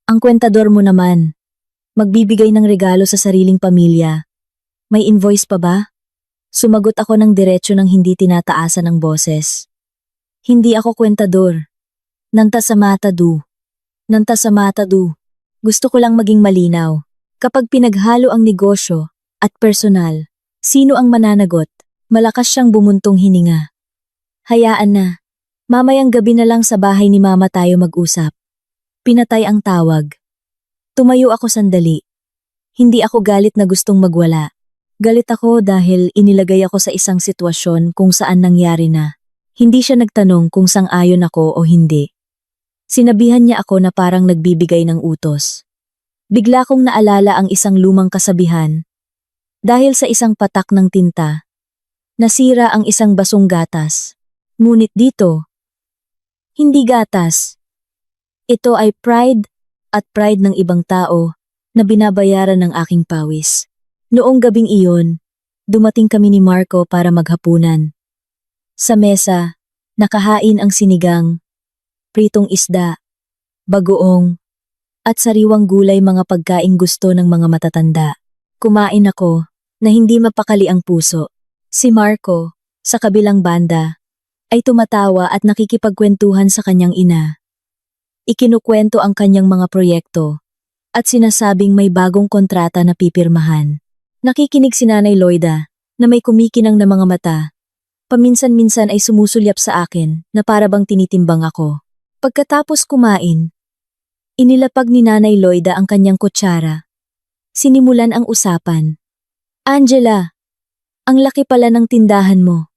Ang kwentador mo naman, magbibigay ng regalo sa sariling pamilya. May invoice pa ba? Sumagot ako ng diretsyo ng hindi tinataasan ng boses. Hindi ako kwentador. Nantasamatadu. Nantasamatadu. Gusto ko lang maging malinaw. Kapag pinaghalo ang negosyo at personal, sino ang mananagot? Malakas siyang bumuntong hininga. Hayaan na. Mamayang gabi na lang sa bahay ni Mama tayo mag-usap. Pinatay ang tawag. Tumayo ako sandali. Hindi ako galit na gustong magwala. Galit ako dahil inilagay ako sa isang sitwasyon kung saan nangyari na. Hindi siya nagtanong kung sang-ayon ako o hindi. Sinabihan niya ako na parang nagbibigay ng utos. Bigla kong naalala ang isang lumang kasabihan. Dahil sa isang patak ng tinta, nasira ang isang basong gatas. Ngunit dito, hindi gatas. Ito ay pride at pride ng ibang tao na binabayaran ng aking pawis. Noong gabing iyon, dumating kami ni Marco para maghapunan. Sa mesa, nakahain ang sinigang, pritong isda, bagoong, at sariwang gulay, mga pagkaing gusto ng mga matatanda. Kumain ako na hindi mapakali ang puso. Si Marco, sa kabilang banda, ay tumatawa at nakikipagkwentuhan sa kanyang ina. Ikinukwento ang kanyang mga proyekto at sinasabing may bagong kontrata na pipirmahan. Nakikinig si Nanay Loida na may kumikinang na mga mata. Paminsan-minsan ay sumusulyap sa akin na para bang tinitimbang ako. Pagkatapos kumain, inilapag ni Nanay Loida ang kanyang kutsara. Sinimulan ang usapan. Angela, ang laki pala ng tindahan mo.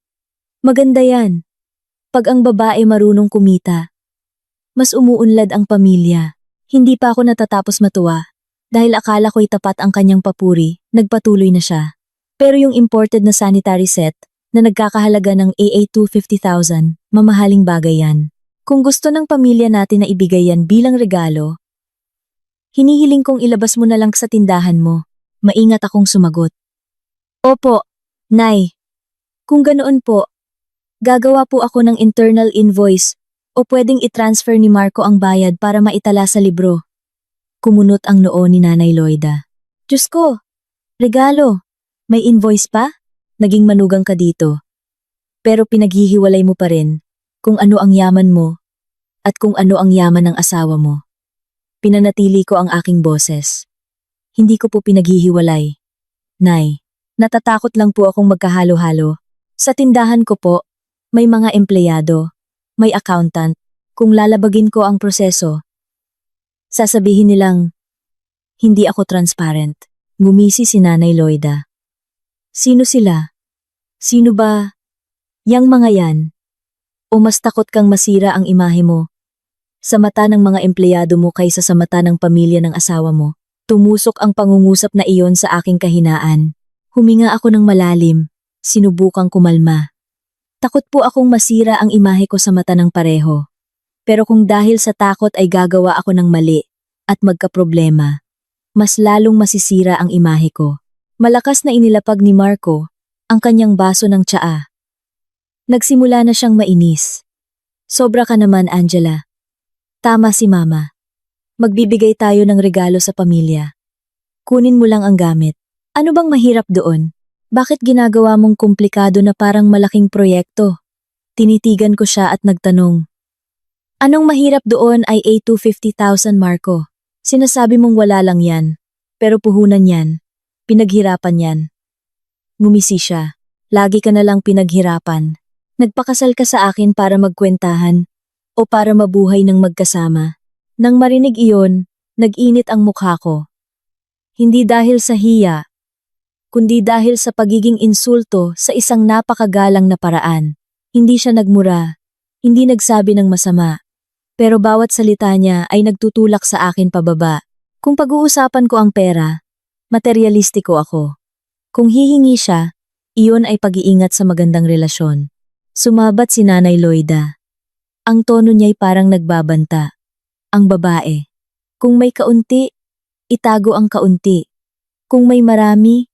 Maganda yan. Pag ang babae marunong kumita, mas umuunlad ang pamilya. Hindi pa ako natatapos matuwa dahil akala ko'y tapat ang kanyang papuri, nagpatuloy na siya. Pero yung imported na sanitary set na nagkakahalaga ng AA250,000, mamahaling bagay yan. Kung gusto ng pamilya natin na ibigay yan bilang regalo, hinihiling kong ilabas mo na lang sa tindahan mo. Maingat akong sumagot. Opo, Nay. Kung ganoon po, gagawa po ako ng internal invoice o pwedeng i-transfer ni Marco ang bayad para maitala sa libro. Kumunot ang noo ni Nanay Loida. Diyos ko, regalo, may invoice pa? Naging manugang ka dito. Pero pinaghihiwalay mo pa rin kung ano ang yaman mo at kung ano ang yaman ng asawa mo. Pinanatili ko ang aking boses. Hindi ko po pinaghihiwalay. Nay, natatakot lang po akong magkahalo-halo. Sa tindahan ko po, may mga empleyado, may accountant. Kung lalabagin ko ang proseso, sasabihin nilang, hindi ako transparent. Ngumisi si Nanay Loida. Sino sila? Sino ba? Yang mga yan? O mas takot kang masira ang imahe mo sa mata ng mga empleyado mo kaysa sa mata ng pamilya ng asawa mo? Tumusok ang pangungusap na iyon sa aking kahinaan. Huminga ako ng malalim, sinubukang kumalma. Takot po akong masira ang imahe ko sa mata ng pareho. Pero kung dahil sa takot ay gagawa ako ng mali at magkaproblema, mas lalong masisira ang imahe ko. Malakas na inilapag ni Marco ang kanyang baso ng tsaa. Nagsimula na siyang mainis. Sobra ka naman, Angela. Tama si Mama. Magbibigay tayo ng regalo sa pamilya. Kunin mo lang ang gamit. Ano bang mahirap doon? Bakit ginagawa mong komplikado na parang malaking proyekto? Tinitigan ko siya at nagtanong. Anong mahirap doon ay A250,000, Marco? Sinasabi mong wala lang yan. Pero puhunan yan. Pinaghirapan yan. Ngumisi siya. Lagi ka na lang pinaghirapan. Nagpakasal ka sa akin para magkwentahan o para mabuhay ng magkasama. Nang marinig iyon, nag-init ang mukha ko. Hindi dahil sa hiya, kundi dahil sa pagiging insulto sa isang napakagalang na paraan. Hindi siya nagmura, hindi nagsabi ng masama, pero bawat salita niya ay nagtutulak sa akin pababa. Kung pag-uusapan ko ang pera, materyalistiko ako. Kung hihingi siya, iyon ay pag-iingat sa magandang relasyon. Sumabat si Nanay Loida. Ang tono niya'y parang nagbabanta. Ang babae. Kung may kaunti, itago ang kaunti. Kung may marami,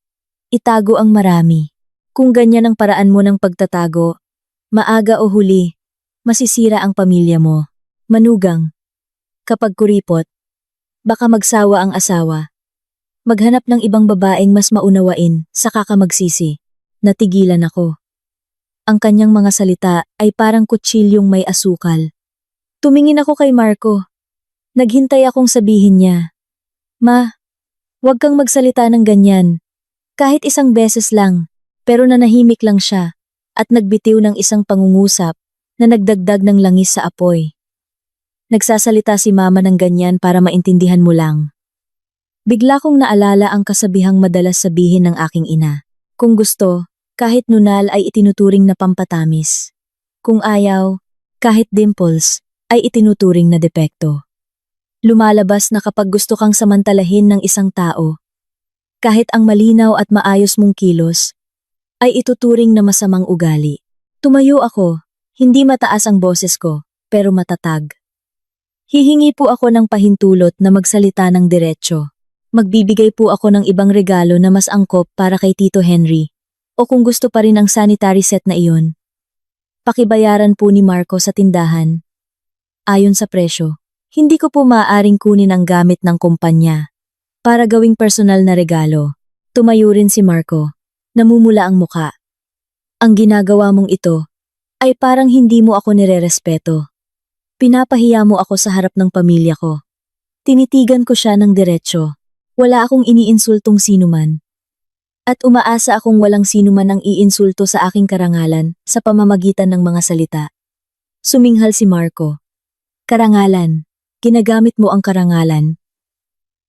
Itago ang marami. Kung ganyan ang paraan mo ng pagtatago, maaga o huli, masisira ang pamilya mo. Manugang, kapag kuripot, baka magsawa ang asawa. Maghanap ng ibang babaeng mas maunawain, saka ka magsisi. Natigilan ako. Ang kanyang mga salita ay parang kutsilyong may asukal. Tumingin ako kay Marco. Naghintay akong sabihin niya, "Ma, huwag kang magsalita ng ganyan." Kahit isang beses lang, pero nanahimik lang siya at nagbitiw ng isang pangungusap na nagdagdag ng langis sa apoy. Nagsasalita si Mama ng ganyan para maintindihan mo lang. Bigla kong naalala ang kasabihang madalas sabihin ng aking ina. Kung gusto, kahit nunal ay itinuturing na pampatamis. Kung ayaw, kahit dimples, ay itinuturing na depekto. Lumalabas na kapag gusto kang samantalahin ng isang tao, kahit ang malinaw at maayos mong kilos, ay ituturing na masamang ugali. Tumayo ako, hindi mataas ang boses ko, pero matatag. Hihingi po ako ng pahintulot na magsalita ng diretsyo. Magbibigay po ako ng ibang regalo na mas angkop para kay Tito Henry. O kung gusto pa rin ang sanitary set na iyon. Pakibayaran po ni Marco sa tindahan. Ayon sa presyo, hindi ko po maaaring kunin ang gamit ng kumpanya. Para gawing personal na regalo, tumayo rin si Marco. Namumula ang muka. Ang ginagawa mong ito ay parang hindi mo ako nirerespeto. Pinapahiya mo ako sa harap ng pamilya ko. Tinitigan ko siya ng diretsyo. Wala akong iniinsultong sinuman. At umaasa akong walang sinuman ang iinsulto sa aking karangalan sa pamamagitan ng mga salita. Suminghal si Marco. Karangalan. Ginagamit mo ang karangalan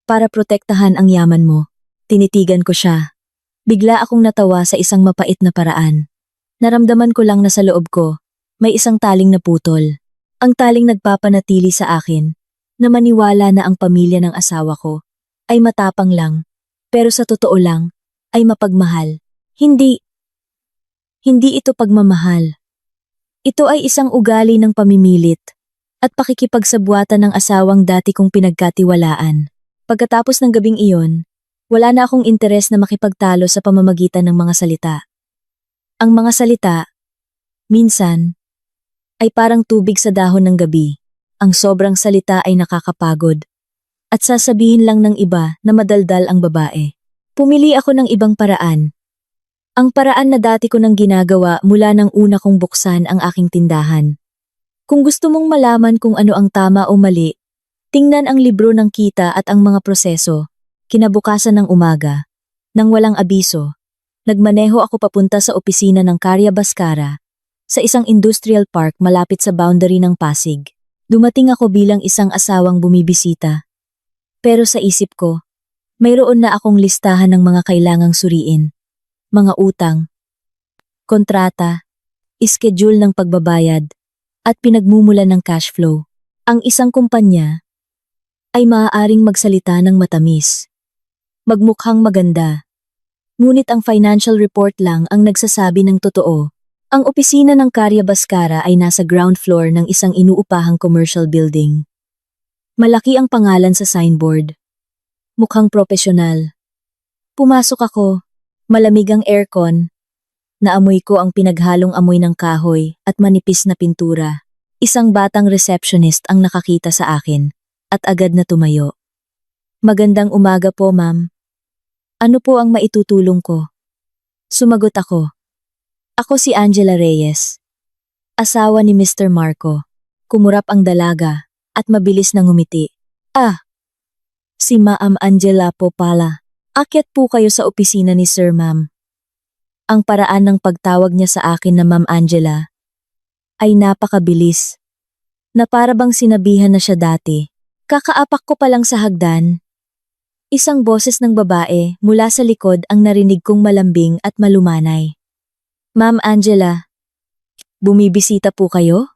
para protektahan ang yaman mo. Tinitigan ko siya. Bigla akong natawa sa isang mapait na paraan. Naramdaman ko lang na sa loob ko, may isang taling naputol. Ang taling nagpapanatili sa akin, na maniwala na ang pamilya ng asawa ko, ay matapang lang, pero sa totoo lang, ay mapagmahal. Hindi ito pagmamahal. Ito ay isang ugali ng pamimilit, at pakikipagsabuatan ng asawang dati kong pinagkatiwalaan. Pagkatapos ng gabing iyon, wala na akong interes na makipagtalo sa pamamagitan ng mga salita. Ang mga salita, minsan, ay parang tubig sa dahon ng gabi. Ang sobrang salita ay nakakapagod. At sasabihin lang ng iba na madaldal ang babae. Pumili ako ng ibang paraan. Ang paraan na dati ko nang ginagawa mula nang una kong buksan ang aking tindahan. Kung gusto mong malaman kung ano ang tama o mali, tingnan ang libro ng kita at ang mga proseso. Kinabukasan ng umaga, nang walang abiso, nagmaneho ako papunta sa opisina ng Karya Bascara, sa isang industrial park malapit sa boundary ng Pasig. Dumating ako bilang isang asawang bumibisita. Pero sa isip ko, mayroon na akong listahan ng mga kailangang suriin. Mga utang, kontrata, iskediul ng pagbabayad, at pinagmumulan ng cash flow. Ang isang kumpanya ay maaaring magsalita ng matamis, magmukhang maganda. Ngunit ang financial report lang ang nagsasabi ng totoo. Ang opisina ng Karya Bascara ay nasa ground floor ng isang inuupahang commercial building. Malaki ang pangalan sa signboard. Mukhang propesyonal. Pumasok ako, malamig ang aircon. Naamoy ko ang pinaghalong amoy ng kahoy at manipis na pintura. Isang batang receptionist ang nakakita sa akin at agad na tumayo. Magandang umaga po, ma'am. Ano po ang maitutulong ko? Sumagot ako. Ako si Angela Reyes, asawa ni Mr. Marco. Kumurap ang dalaga at mabilis na ngumiti. Ah, si Ma'am Angela po pala. Akyat po kayo sa opisina ni Sir Ma'am. Ang paraan ng pagtawag niya sa akin na Ma'am Angela ay napakabilis, na para bang sinabihan na siya dati. Kakaapak ko pa lang sa hagdan. Isang boses ng babae mula sa likod ang narinig kong malambing at malumanay. Ma'am Angela, bumibisita po kayo?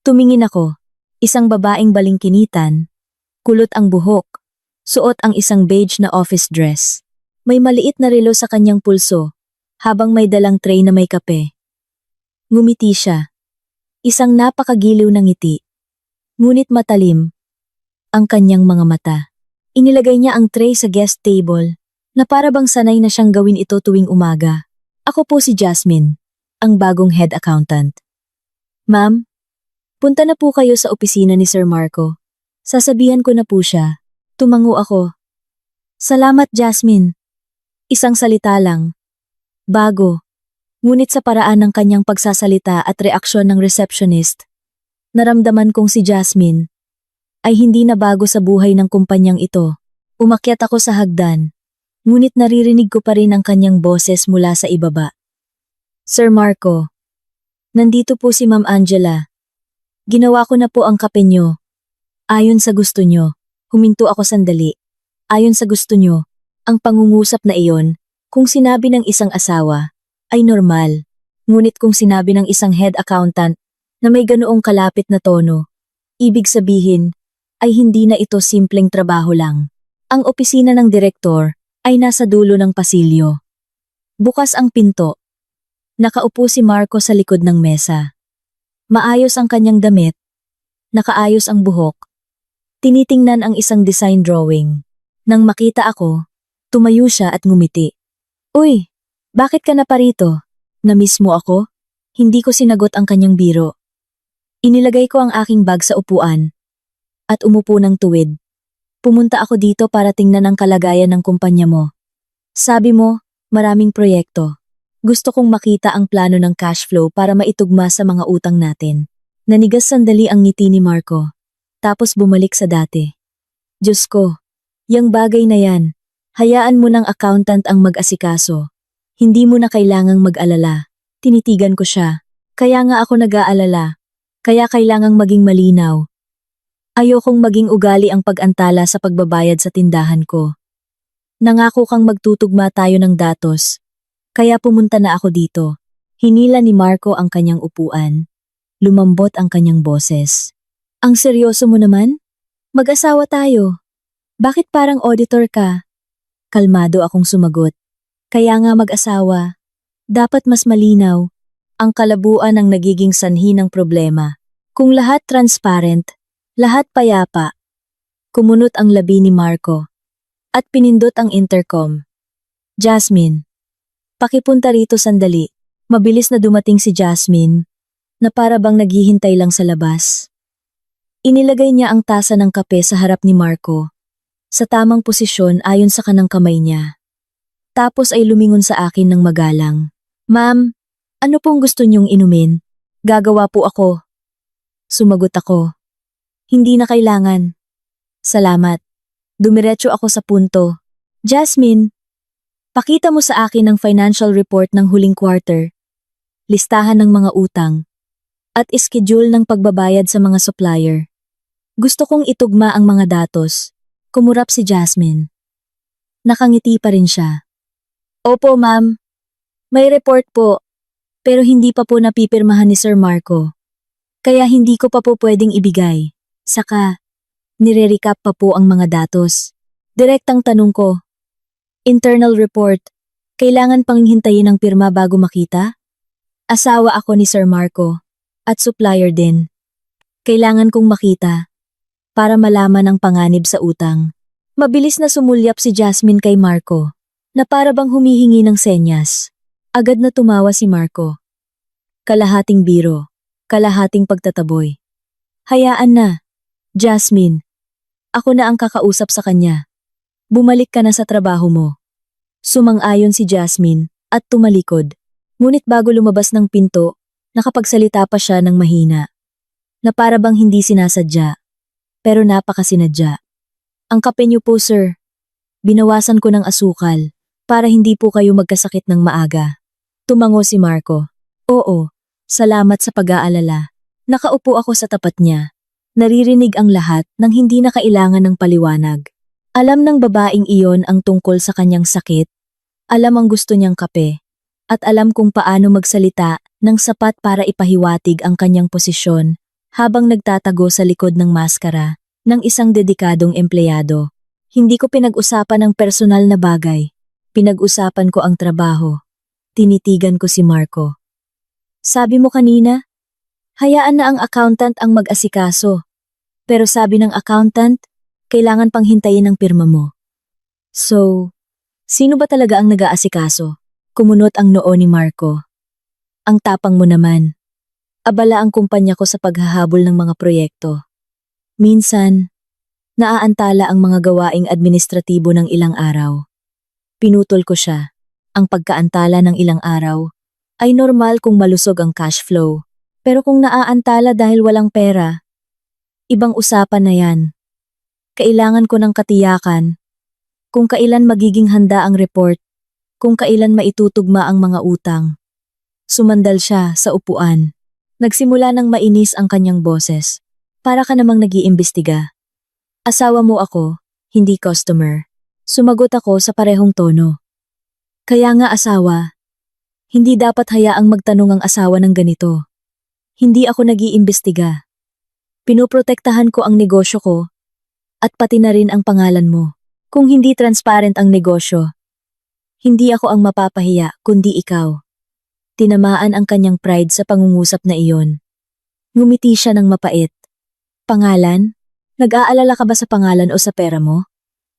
Tumingin ako. Isang babaeng balingkinitan, kulot ang buhok, suot ang isang beige na office dress. May maliit na relo sa kanyang pulso, habang may dalang tray na may kape. Ngumiti siya. Isang napakagiliw na ngiti. Ngunit matalim ang kanyang mga mata. Inilagay niya ang tray sa guest table, na para bang sanay na siyang gawin ito tuwing umaga. Ako po si Jasmine, ang bagong head accountant. Ma'am, punta na po kayo sa opisina ni Sir Marco. Sasabihan ko na po siya. Tumango ako. Salamat, Jasmine. Isang salita lang. Bago. Ngunit sa paraan ng kanyang pagsasalita at reaksyon ng receptionist, naramdaman kong si Jasmine ay hindi na bago sa buhay ng kumpanyang ito. Umakyat ako sa hagdan, ngunit naririnig ko pa rin ang kanyang boses mula sa ibaba. Sir Marco, nandito po si Ma'am Angela. Ginawa ko na po ang kape nyo. Ayon sa gusto nyo, huminto ako sandali. Ayon sa gusto nyo, ang pangungusap na iyon, kung sinabi ng isang asawa, ay normal. Ngunit kung sinabi ng isang head accountant na may ganoong kalapit na tono, ibig sabihin ay hindi na ito simpleng trabaho lang. Ang opisina ng direktor ay nasa dulo ng pasilyo. Bukas ang pinto. Nakaupo si Marco sa likod ng mesa. Maayos ang kanyang damit. Nakaayos ang buhok. Tinitingnan ang isang design drawing. Nang makita ako, tumayo siya at ngumiti. Uy! Bakit ka na parito? Na-miss mo ako? Hindi ko sinagot ang kanyang biro. Inilagay ko ang aking bag sa upuan at umupo ng tuwid. Pumunta ako dito para tingnan ang kalagayan ng kumpanya mo. Sabi mo, maraming proyekto. Gusto kong makita ang plano ng cash flow para maitugma sa mga utang natin. Nanigas sandali ang ngiti ni Marco, tapos bumalik sa dati. Diyos ko, yang bagay na yan, hayaan mo ng accountant ang mag-asikaso. Hindi mo na kailangang mag-alala. Tinitigan ko siya. Kaya nga ako nag-aalala. Kaya kailangang maging malinaw. Ayokong maging ugali ang pag-antala sa pagbabayad sa tindahan ko. Nangako kang magtutugma tayo ng datos. Kaya pumunta na ako dito. Hinila ni Marco ang kanyang upuan. Lumambot ang kanyang boses. Ang seryoso mo naman? Mag-asawa tayo. Bakit parang auditor ka? Kalmado akong sumagot. Kaya nga mag-asawa, dapat mas malinaw ang kalabuan ng nagiging sanhi ng problema. Kung lahat transparent, lahat payapa. Kumunot ang labi ni Marco at pinindot ang intercom. Jasmine, pakipunta rito sandali. Mabilis na dumating si Jasmine na para bang naghihintay lang sa labas. Inilagay niya ang tasa ng kape sa harap ni Marco, sa tamang posisyon ayon sa kanang kamay niya. Tapos ay lumingon sa akin ng magalang. Ma'am, ano pong gusto niyong inumin? Gagawa po ako. Sumagot ako. Hindi na kailangan. Salamat. Dumiretso ako sa punto. Jasmine, pakita mo sa akin ang financial report ng huling quarter, listahan ng mga utang, at schedule ng pagbabayad sa mga supplier. Gusto kong itugma ang mga datos. Kumurap si Jasmine. Nakangiti pa rin siya. Opo, ma'am. May report po, pero hindi pa po napipirmahan ni Sir Marco. Kaya hindi ko pa po pwedeng ibigay. Saka, nire-recap pa po ang mga datos. Direktang tanong ko. Internal report, kailangan pang hintayin ang pirma bago makita? Asawa ako ni Sir Marco, at supplier din. Kailangan kong makita, para malaman ang panganib sa utang. Mabilis na sumulyap si Jasmine kay Marco, na para bang humihingi ng senyas. Agad na tumawa si Marco. Kalahating biro, kalahating pagtataboy. Hayaan na, Jasmine. Ako na ang kakausap sa kanya. Bumalik ka na sa trabaho mo. Sumang-ayon si Jasmine at tumalikod. Ngunit bago lumabas ng pinto, nakapagsalita pa siya ng mahina. Na para bang hindi sinasadya, pero napakasinadya. Ang kape niyo po, sir. Binawasan ko ng asukal para hindi po kayo magkasakit ng maaga. Tumango si Marco. Oo, salamat sa pag-aalala. Nakaupo ako sa tapat niya. Naririnig ang lahat nang hindi na kailangan ng paliwanag. Alam ng babaeng iyon ang tungkol sa kanyang sakit. Alam ang gusto niyang kape. At alam kung paano magsalita ng sapat para ipahiwatig ang kanyang posisyon habang nagtatago sa likod ng maskara ng isang dedikadong empleyado. Hindi ko pinag-usapan ang personal na bagay. Pinag-usapan ko ang trabaho. Tinitigan ko si Marco. Sabi mo kanina, hayaan na ang accountant ang mag-asikaso. Pero sabi ng accountant, kailangan pang hintayin ang pirma mo. So, Sino ba talaga ang nag-aasikaso? Kumunot ang noo ni Marco. Ang tapang mo naman. Abala ang kumpanya ko sa paghahabol ng mga proyekto. Minsan, naaantala ang mga gawaing administratibo ng ilang araw. Pinutol ko siya. Ang pagkaantala ng ilang araw ay normal kung malusog ang cash flow. Pero kung naaantala dahil walang pera, ibang usapan na yan. Kailangan ko ng katiyakan kung kailan magiging handa ang report, kung kailan maitutugma ang mga utang. Sumandal siya sa upuan. Nagsimula ng mainis ang kanyang boses. Para ka namang nag-iimbestiga. Asawa mo ako, hindi customer. Sumagot ako sa parehong tono. Kaya nga asawa, hindi dapat hayaang magtanong ang asawa ng ganito. Hindi ako nag-iimbestiga. Pinoprotektahan ko ang negosyo ko at pati na rin ang pangalan mo. Kung hindi transparent ang negosyo, hindi ako ang mapapahiya kundi ikaw. Tinamaan ang kanyang pride sa pangungusap na iyon. Ngumiti siya ng mapait. Pangalan? Nag-aalala ka ba sa pangalan o sa pera mo?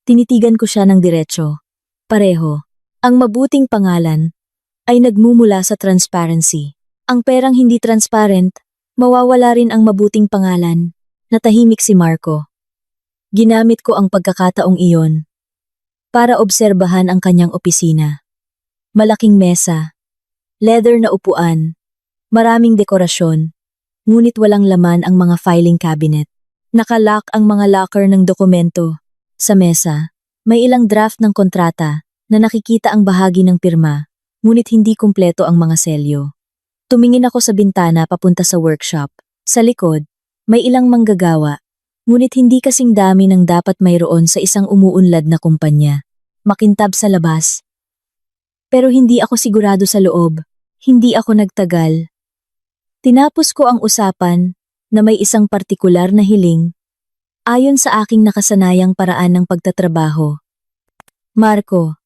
Tinitigan ko siya ng diretso. Pareho. Ang mabuting pangalan ay nagmumula sa transparency. Ang perang hindi transparent, mawawala rin ang mabuting pangalan. Natahimik si Marco. Ginamit ko ang pagkakataong iyon para obserbahan ang kanyang opisina. Malaking mesa, leather na upuan, maraming dekorasyon, ngunit walang laman ang mga filing cabinet. Nakalock ang mga locker ng dokumento. Sa mesa, may ilang draft ng kontrata na nakikita ang bahagi ng pirma, ngunit hindi kumpleto ang mga selyo. Tumingin ako sa bintana papunta sa workshop. Sa likod, may ilang manggagawa. Ngunit hindi kasing dami ng dapat mayroon sa isang umuunlad na kumpanya. Makintab sa labas. Pero hindi ako sigurado sa loob. Hindi ako nagtagal. Tinapos ko ang usapan na may isang partikular na hiling ayon sa aking nakasanayang paraan ng pagtatrabaho. Marco,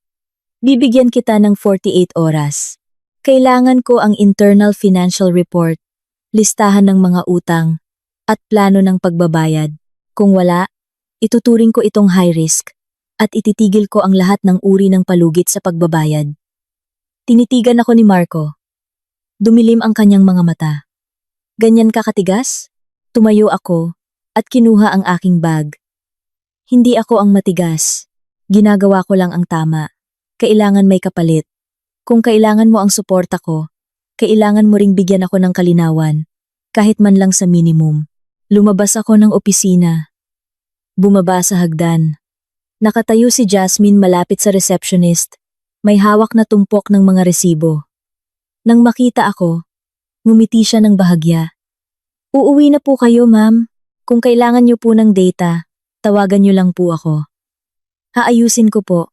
bibigyan kita ng 48 oras. Kailangan ko ang internal financial report, listahan ng mga utang, at plano ng pagbabayad. Kung wala, ituturing ko itong high risk at ititigil ko ang lahat ng uri ng palugit sa pagbabayad. Tinitigan ako ni Marco. Dumilim ang kanyang mga mata. Ganyan ka katigas? Tumayo ako at kinuha ang aking bag. Hindi ako ang matigas. Ginagawa ko lang ang tama. Kailangan may kapalit. Kung kailangan mo ang suporta ko, kailangan mo ring bigyan ako ng kalinawan, kahit man lang sa minimum. Lumabas ako ng opisina. Bumaba sa hagdan. Nakatayo si Jasmine malapit sa receptionist. May hawak na tumpok ng mga resibo. Nang makita ako, ngumiti siya ng bahagya. Uuwi na po kayo, ma'am. Kung kailangan niyo po ng data, tawagan niyo lang po ako. Haayusin ko po.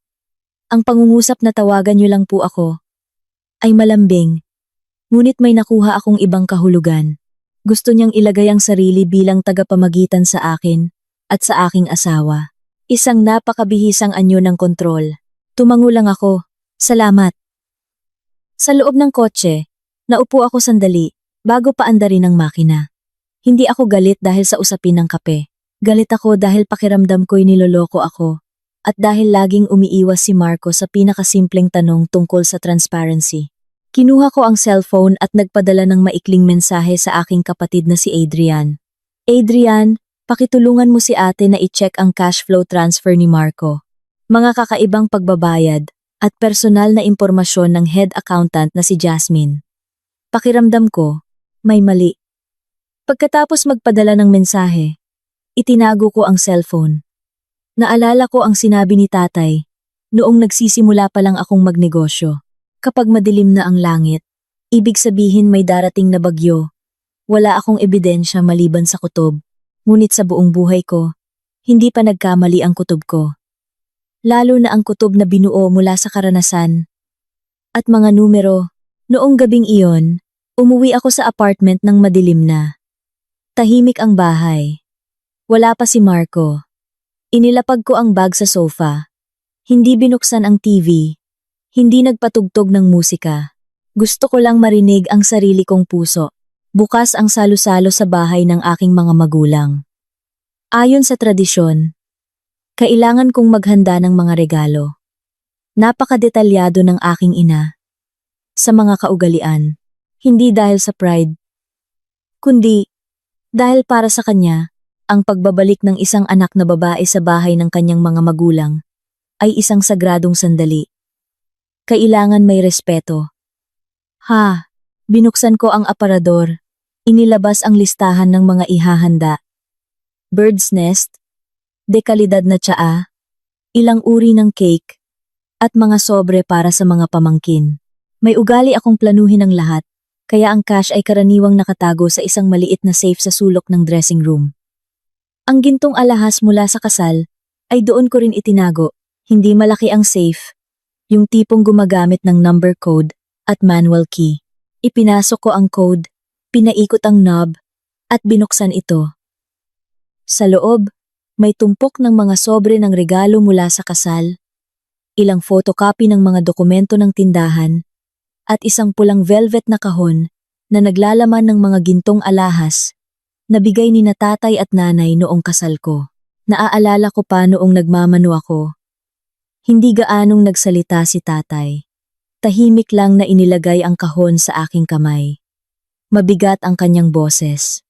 Ang pangungusap na tawagan niyo lang po ako ay malambing. Ngunit may nakuha akong ibang kahulugan. Gusto niyang ilagay ang sarili bilang tagapamagitan sa akin at sa aking asawa. Isang napakabihisang anyo ng kontrol. Tumango lang ako. Salamat. Sa loob ng kotse, naupo ako sandali bago paandarin ang makina. Hindi ako galit dahil sa usapin ng kape. Galit ako dahil pakiramdam ko'y niloloko ako at dahil laging umiiwas si Marco sa pinakasimpleng tanong tungkol sa transparency. Kinuha ko ang cellphone at nagpadala ng maikling mensahe sa aking kapatid na si Adrian. Adrian, pakitulungan mo si ate na i-check ang cash flow transfer ni Marco. Mga kakaibang pagbabayad at personal na impormasyon ng head accountant na si Jasmine. Pakiramdam ko, may mali. Pagkatapos magpadala ng mensahe, itinago ko ang cellphone. Naalala ko ang sinabi ni tatay noong nagsisimula pa lang akong magnegosyo. Kapag madilim na ang langit, ibig sabihin may darating na bagyo. Wala akong ebidensya maliban sa kutob, ngunit sa buong buhay ko, hindi pa nagkamali ang kutob ko. Lalo na ang kutob na binuo mula sa karanasan. At mga numero, noong gabing iyon, umuwi ako sa apartment ng madilim na. Tahimik ang bahay. Wala pa si Marco. Inilapag ko ang bag sa sofa. Hindi binuksan ang TV. Hindi nagpatugtog ng musika. Gusto ko lang marinig ang sarili kong puso. Bukas ang salo-salo sa bahay ng aking mga magulang. Ayon sa tradisyon, kailangan kong maghanda ng mga regalo. Napakadetalyado ng aking ina. Sa mga kaugalian. Hindi dahil sa pride. Kundi, dahil para sa kanya, ang pagbabalik ng isang anak na babae sa bahay ng kanyang mga magulang ay isang sagradong sandali. Kailangan may respeto. Binuksan ko ang aparador. Inilabas ang listahan ng mga ihahanda. Bird's nest, dekalidad na tsaa, ilang uri ng cake, at mga sobre para sa mga pamangkin. May ugali akong planuhin ang lahat, kaya ang cash ay karaniwang nakatago sa isang maliit na safe sa sulok ng dressing room. Ang gintong alahas mula sa kasal ay doon ko rin itinago. Hindi malaki ang safe, yung tipong gumagamit ng number code at manual key. Ipinasok ko ang code, pinaikot ang knob, at binuksan ito. Sa loob, may tumpok ng mga sobre ng regalo mula sa kasal, ilang photocopy ng mga dokumento ng tindahan, at isang pulang velvet na kahon na naglalaman ng mga gintong alahas na bigay ni na tatay at nanay noong kasal ko. Naaalala ko pa noong nagmamano ako. Hindi gaanong nagsalita si tatay. Tahimik lang na inilagay ang kahon sa aking kamay. Mabigat ang kanyang boses.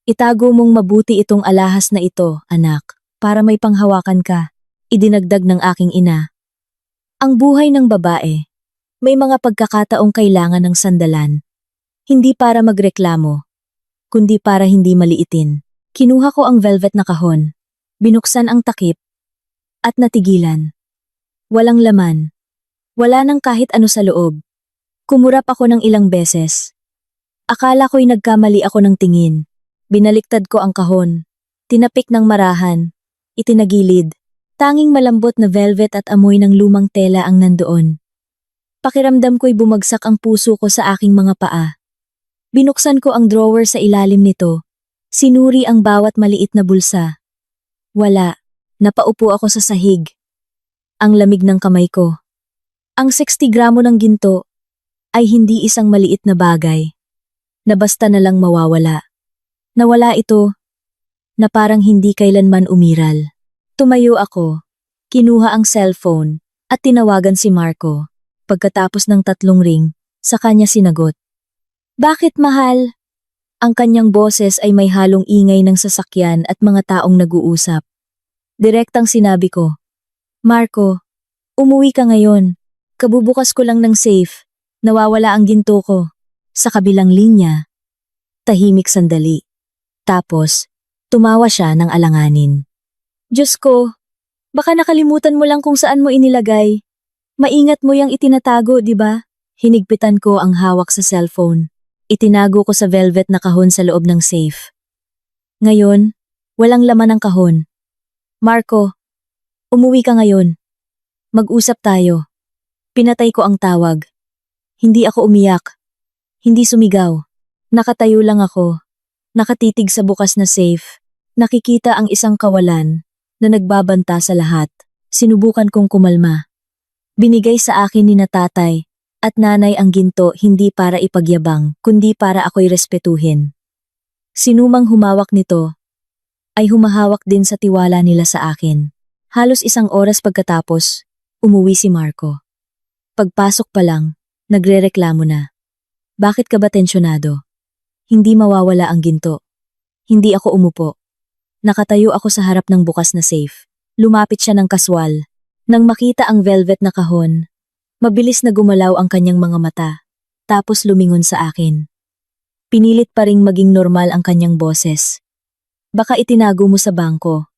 Itago mong mabuti itong alahas na ito, anak, para may panghawakan ka, idinagdag ng aking ina. Ang buhay ng babae, may mga pagkakataong kailangan ng sandalan. Hindi para magreklamo, kundi para hindi maliitin. Kinuha ko ang velvet na kahon, binuksan ang takip, at natigilan. Walang laman. Wala nang kahit ano sa loob. Kumurap ako ng ilang beses. Akala ko'y nagkamali ako ng tingin. Binaliktad ko ang kahon. Tinapik ng marahan. Itinagilid. Tanging malambot na velvet at amoy ng lumang tela ang nandoon. Pakiramdam ko'y bumagsak ang puso ko sa aking mga paa. Binuksan ko ang drawer sa ilalim nito. Sinuri ang bawat maliit na bulsa. Wala. Napaupo ako sa sahig. Ang lamig ng kamay ko. Ang 60 gramo ng ginto ay hindi isang maliit na bagay na basta na lang mawawala. Nawala ito na parang hindi kailanman umiral. Tumayo ako, kinuha ang cellphone at tinawagan si Marco. Pagkatapos ng 3 ring, sa kanya sinagot. Bakit mahal? Ang kanyang boses ay may halong ingay ng sasakyan at mga taong nag-uusap. Direktang sinabi ko, Marco, umuwi ka ngayon. Kabubukas ko lang ng safe. Nawawala ang ginto ko. Sa kabilang linya. Tahimik sandali. Tapos, tumawa siya ng alanganin. Diyos ko, baka nakalimutan mo lang kung saan mo inilagay. Maingat mo yang itinatago, di ba? Hinigpitan ko ang hawak sa cellphone. Itinago ko sa velvet na kahon sa loob ng safe. Ngayon, walang laman ang kahon. Marco, umuwi ka ngayon. Mag-usap tayo. Pinatay ko ang tawag. Hindi ako umiyak. Hindi sumigaw. Nakatayo lang ako. Nakatitig sa bukas na safe. Nakikita ang isang kawalan na nagbabanta sa lahat. Sinubukan kong kumalma. Binigay sa akin ni na tatay at nanay ang ginto hindi para ipagyabang, kundi para ako'y respetuhin. Sinumang humawak nito ay humahawak din sa tiwala nila sa akin. Halos 1 oras pagkatapos, umuwi si Marco. Pagpasok pa lang, nagrereklamo na. Bakit ka ba tensyonado? Hindi mawawala ang ginto. Hindi ako umupo. Nakatayo ako sa harap ng bukas na safe. Lumapit siya ng kaswal. Nang makita ang velvet na kahon, mabilis na gumalaw ang kanyang mga mata, tapos lumingon sa akin. Pinilit pa ring maging normal ang kanyang boses. Baka itinago mo sa bangko.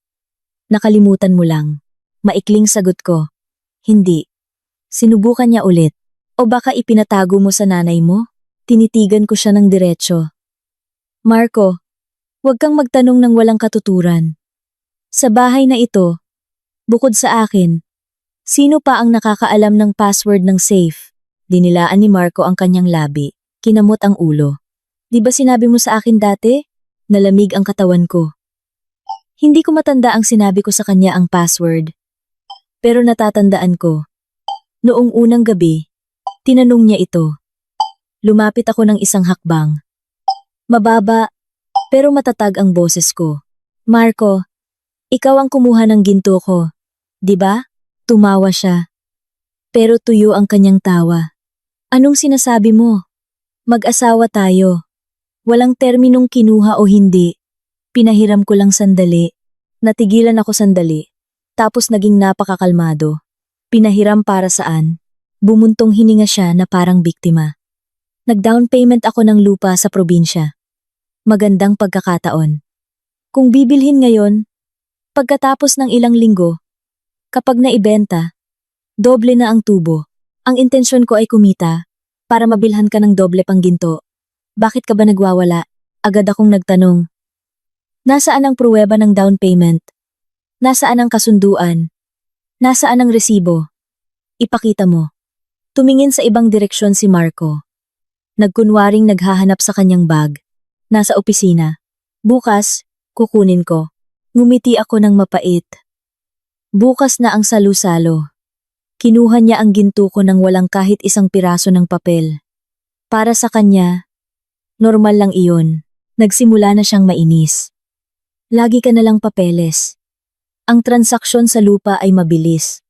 Nakalimutan mo lang. Maikling sagot ko. Hindi. Sinubukan niya ulit. O baka ipinatago mo sa nanay mo? Tinitigan ko siya ng diretsyo. Marco, huwag kang magtanong ng walang katuturan. Sa bahay na ito, bukod sa akin, sino pa ang nakakaalam ng password ng safe? Dinilaan ni Marco ang kanyang labi. Kinamot ang ulo. Di ba sinabi mo sa akin dati? Nalamig ang katawan ko. Hindi ko matanda ang sinabi ko sa kanya ang password. Pero natatandaan ko. Noong unang gabi, tinanong niya ito. Lumapit ako ng isang hakbang. Mababa, pero matatag ang boses ko. Marco, ikaw ang kumuha ng ginto ko. Di ba? Tumawa siya. Pero tuyo ang kanyang tawa. Anong sinasabi mo? Mag-asawa tayo. Walang terminong kinuha o hindi. Pinahiram ko lang sandali. Natigilan ako sandali. Tapos naging napakakalmado. Pinahiram para saan? Bumuntong hininga siya na parang biktima. Nag-down payment ako ng lupa sa probinsya. Magandang pagkakataon. Kung bibilhin ngayon, pagkatapos ng ilang linggo, kapag naibenta, doble na ang tubo. Ang intensyon ko ay kumita para mabilhan ka ng doble pang ginto. Bakit ka ba nagwawala? Agad akong nagtanong. Nasaan ang pruweba ng down payment? Nasaan ang kasunduan? Nasaan ang resibo? Ipakita mo. Tumingin sa ibang direksyon si Marco. Nagkunwaring naghahanap sa kanyang bag. Nasa opisina. Bukas, kukunin ko. Ngumiti ako ng mapait. Bukas na ang salu-salo. Kinuha niya ang ginto ko nang walang kahit isang piraso ng papel. Para sa kanya, normal lang iyon. Nagsimula na siyang mainis. Lagi ka nalang papeles. Ang transaksyon sa lupa ay mabilis.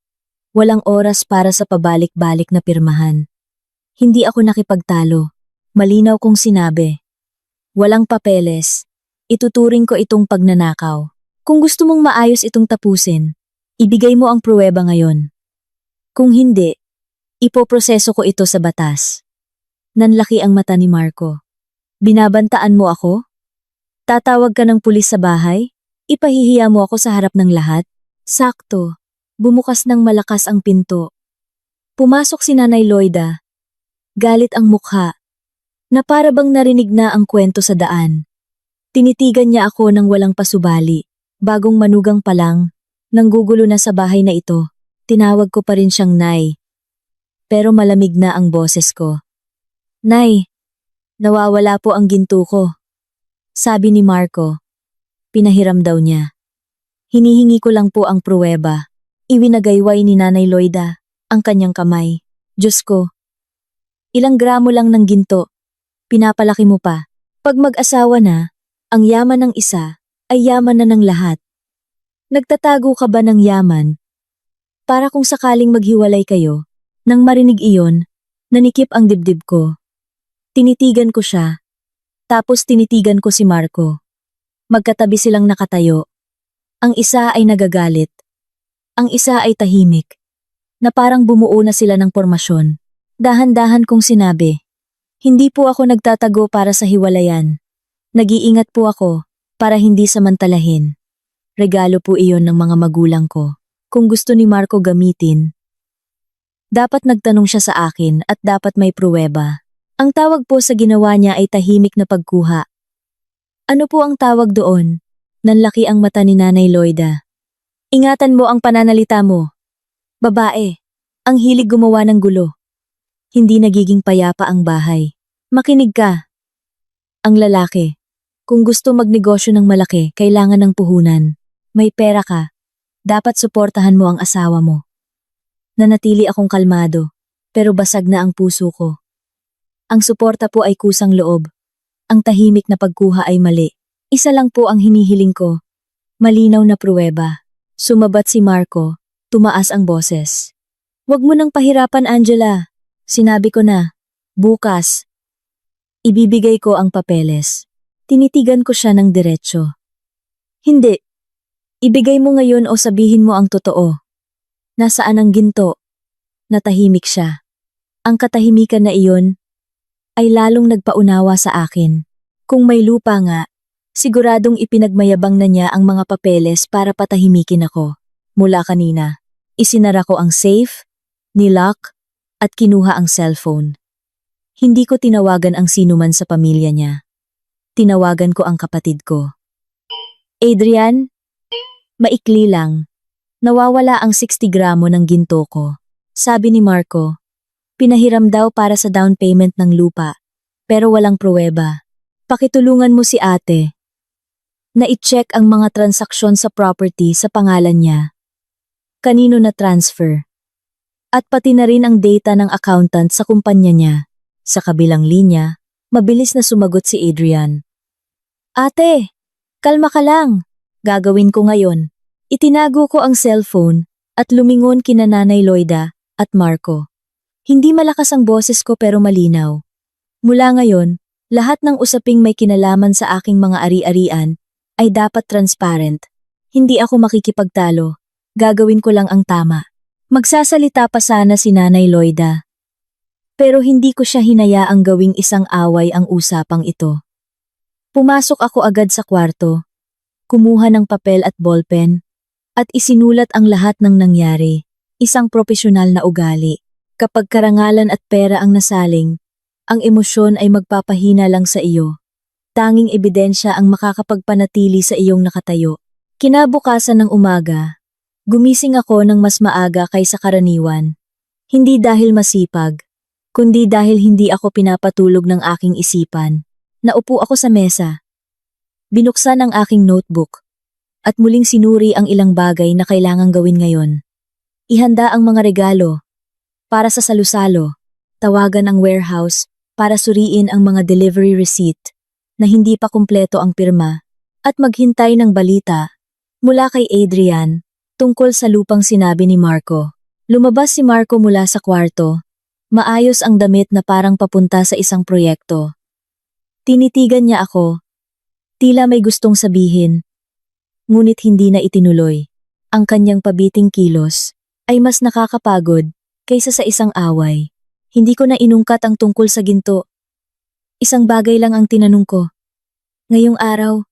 Walang oras para sa pabalik-balik na pirmahan. Hindi ako nakipagtalo. Malinaw kong sinabi. Walang papeles. Ituturing ko itong pagnanakaw. Kung gusto mong maayos itong tapusin, ibigay mo ang pruweba ngayon. Kung hindi, ipoproseso ko ito sa batas. Nanlaki ang mata ni Marco. Binabantaan mo ako? Tatawag ka ng pulis sa bahay? Ipahihiya mo ako sa harap ng lahat? Sakto. Bumukas ng malakas ang pinto. Pumasok si Nanay Loida. Galit ang mukha. Na para bang narinig na ang kwento sa daan. Tinitigan niya ako ng walang pasubali. Bagong manugang pa lang, nanggugulo na sa bahay na ito. Tinawag ko pa rin siyang Nay. Pero malamig na ang boses ko. Nay, nawawala po ang ginto ko. Sabi ni Marco. Pinahiram daw niya. Hinihingi ko lang po ang pruweba. Iwinagayway ni Nanay Loida ang kanyang kamay. Diyos ko. Ilang gramo lang ng ginto. Pinapalaki mo pa. Pag mag-asawa na, ang yaman ng isa ay yaman na ng lahat. Nagtatago ka ba ng yaman? Para kung sakaling maghiwalay kayo, nang marinig iyon, nanikip ang dibdib ko. Tinitigan ko siya. Tapos tinitigan ko si Marco. Magkatabi silang nakatayo. Ang isa ay nagagalit. Ang isa ay tahimik. Na parang bumuo na sila ng pormasyon. Dahan-dahan kong sinabi. Hindi po ako nagtatago para sa hiwalayan. Nag-iingat po ako para hindi samantalahin. Regalo po iyon ng mga magulang ko. Kung gusto ni Marco gamitin, dapat nagtanong siya sa akin at dapat may pruweba. Ang tawag po sa ginawa niya ay tahimik na pagkuha. Ano po ang tawag doon? Nanlaki ang mata ni Nanay Loida. Ingatan mo ang pananalita mo. Babae, ang hilig gumawa ng gulo. Hindi nagiging payapa ang bahay. Makinig ka. Ang lalaki, kung gusto magnegosyo ng malaki, kailangan ng puhunan. May pera ka. Dapat suportahan mo ang asawa mo. Nanatili akong kalmado, pero basag na ang puso ko. Ang suporta po ay kusang loob. Ang tahimik na pagkuha ay mali. Isa lang po ang hinihiling ko. Malinaw na pruweba. Sumabat si Marco, tumaas ang boses. Huwag mo nang pahirapan, Angela. Sinabi ko na. Bukas. Ibibigay ko ang papeles. Tinitigan ko siya ng diretsyo. Hindi. Ibigay mo ngayon o sabihin mo ang totoo. Nasaan ang ginto? Natahimik siya. Ang katahimikan na iyon ay lalong nagpaunawa sa akin. Kung may lupa nga, siguradong ipinagmayabang na niya ang mga papeles para patahimikin ako. Mula kanina, isinara ko ang safe, nilock, at kinuha ang cellphone. Hindi ko tinawagan ang sinuman sa pamilya niya. Tinawagan ko ang kapatid ko. Adrian? Maikli lang. Nawawala ang 60 gramo ng ginto ko. Sabi ni Marco, pinahiram daw para sa down payment ng lupa, pero walang pruweba. Pakitulungan mo si ate. Na i-check ang mga transaksyon sa property sa pangalan niya. Kanino na transfer. At pati na rin ang data ng accountant sa kumpanya niya. Sa kabilang linya, mabilis na sumagot si Adrian. Ate, kalma ka lang. Gagawin ko ngayon. Itinago ko ang cellphone at lumingon kina Nanay Loida at Marco. Hindi malakas ang boses ko pero malinaw. Mula ngayon, lahat ng usaping may kinalaman sa aking mga ari-arian ay dapat transparent. Hindi ako makikipagtalo. Gagawin ko lang ang tama. Magsasalita pa sana si Nanay Loida. Pero hindi ko siya hinayaang gawing isang away ang usapang ito. Pumasok ako agad sa kwarto, kumuha ng papel at ballpen, at isinulat ang lahat ng nangyari, isang profesional na ugali. Kapag karangalan at pera ang nasaling, ang emosyon ay magpapahina lang sa iyo. Tanging ebidensya ang makakapagpanatili sa iyong nakatayo. Kinabukasan ng umaga, gumising ako ng mas maaga kaysa karaniwan. Hindi dahil masipag, kundi dahil hindi ako pinapatulog ng aking isipan. Naupo ako sa mesa. Binuksan ang aking notebook at muling sinuri ang ilang bagay na kailangang gawin ngayon. Ihanda ang mga regalo para sa salusalo, tawagan ang warehouse para suriin ang mga delivery receipt na hindi pa kumpleto ang pirma, at maghintay ng balita mula kay Adrian tungkol sa lupang sinabi ni Marco. Lumabas si Marco mula sa kwarto, maayos ang damit na parang papunta sa isang proyekto. Tinitigan niya ako, tila may gustong sabihin, ngunit hindi na itinuloy. Ang kanyang pabiting kilos ay mas nakakapagod kaysa sa isang away. Hindi ko na inungkat ang tungkol sa ginto. Isang bagay lang ang tinanong ko. Ngayong araw,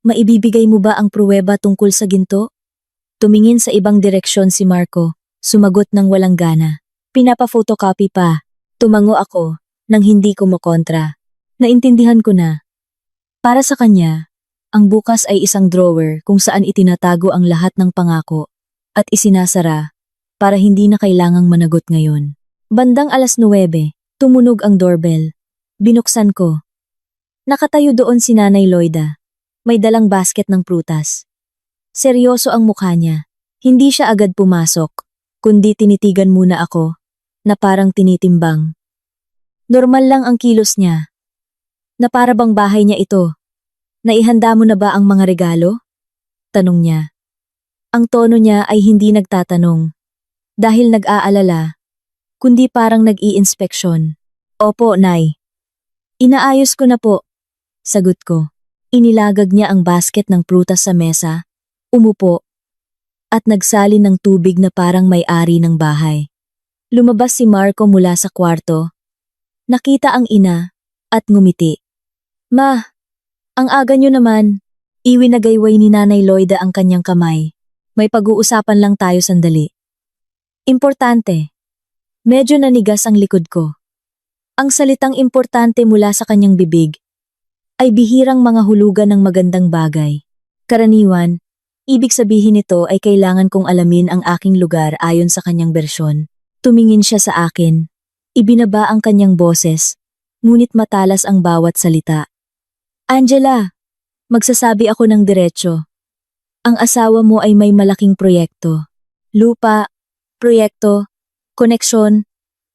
maibibigay mo ba ang pruweba tungkol sa ginto? Tumingin sa ibang direksyon si Marco, sumagot ng walang gana. Pinapa-photocopy pa. Tumango ako nang hindi kumokontra. Naintindihan ko na. Para sa kanya, ang bukas ay isang drawer kung saan itinatago ang lahat ng pangako at isinasara para hindi na kailangang managot ngayon. Bandang 9:00, tumunog ang doorbell. Binuksan ko. Nakatayo doon si Nanay Loida. May dalang basket ng prutas. Seryoso ang mukha niya. Hindi siya agad pumasok, kundi tinitigan muna ako, na parang tinitimbang. Normal lang ang kilos niya. Na para bang bahay niya ito. Naihanda mo na ba ang mga regalo? Tanong niya. Ang tono niya ay hindi nagtatanong. Dahil nag-aalala, kundi parang nag-i-inspeksyon. Opo, Nay. Inaayos ko na po. Sagot ko. Inilagag niya ang basket ng prutas sa mesa, umupo, at nagsalin ng tubig na parang may-ari ng bahay. Lumabas si Marco mula sa kwarto. Nakita ang ina, at ngumiti. Ma, ang aga niyo naman. Iwinagayway ni Nanay Loida ang kanyang kamay. May pag-uusapan lang tayo sandali. Importante. Medyo nanigas ang likod ko. Ang salitang importante mula sa kanyang bibig ay bihirang mga hulugan ng magandang bagay. Karaniwan, ibig sabihin nito ay kailangan kong alamin ang aking lugar ayon sa kanyang bersyon. Tumingin siya sa akin. Ibinaba ang kanyang boses, ngunit matalas ang bawat salita. Angela, magsasabi ako ng diretsyo. Ang asawa mo ay may malaking proyekto. Lupa, proyekto, koneksyon,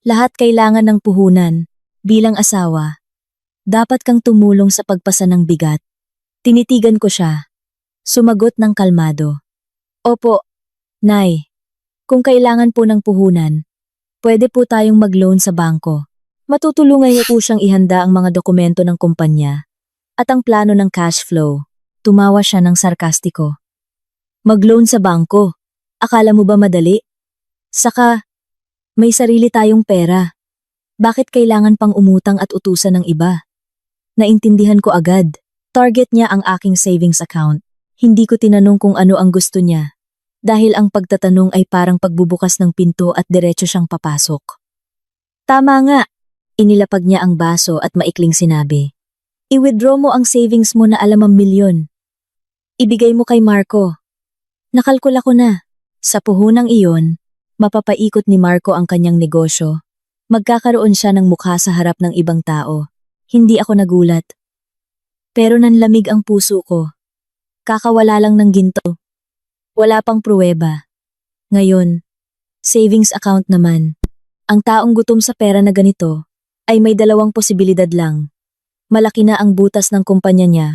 lahat kailangan ng puhunan. Bilang asawa, dapat kang tumulong sa pagpasa ng bigat. Tinitigan ko siya. Sumagot ng kalmado. Opo, Nay. Kung kailangan po ng puhunan, pwede po tayong mag-loan sa bangko. Matutulungan niyo po siyang ihanda ang mga dokumento ng kumpanya at ang plano ng cash flow. Tumawa siya ng sarkastiko. Mag-loan sa bangko? Akala mo ba madali? Saka, may sarili tayong pera. Bakit kailangan pang umutang at utusan ng iba? Naintindihan ko agad. Target niya ang aking savings account. Hindi ko tinanong kung ano ang gusto niya. Dahil ang pagtatanong ay parang pagbubukas ng pinto at diretso siyang papasok. Tama nga. Inilapag niya ang baso at maikling sinabi. I-withdraw mo ang savings mo na 5,000,000. Ibigay mo kay Marco. Nakalkula ko na. Sa puhunang iyon, mapapaikot ni Marco ang kanyang negosyo. Magkakaroon siya ng mukha sa harap ng ibang tao. Hindi ako nagulat. Pero nanlamig ang puso ko. Kakawala lang ng ginto. Wala pang pruweba. Ngayon, savings account naman. Ang taong gutom sa pera na ganito ay may dalawang posibilidad lang. Malaki na ang butas ng kumpanya niya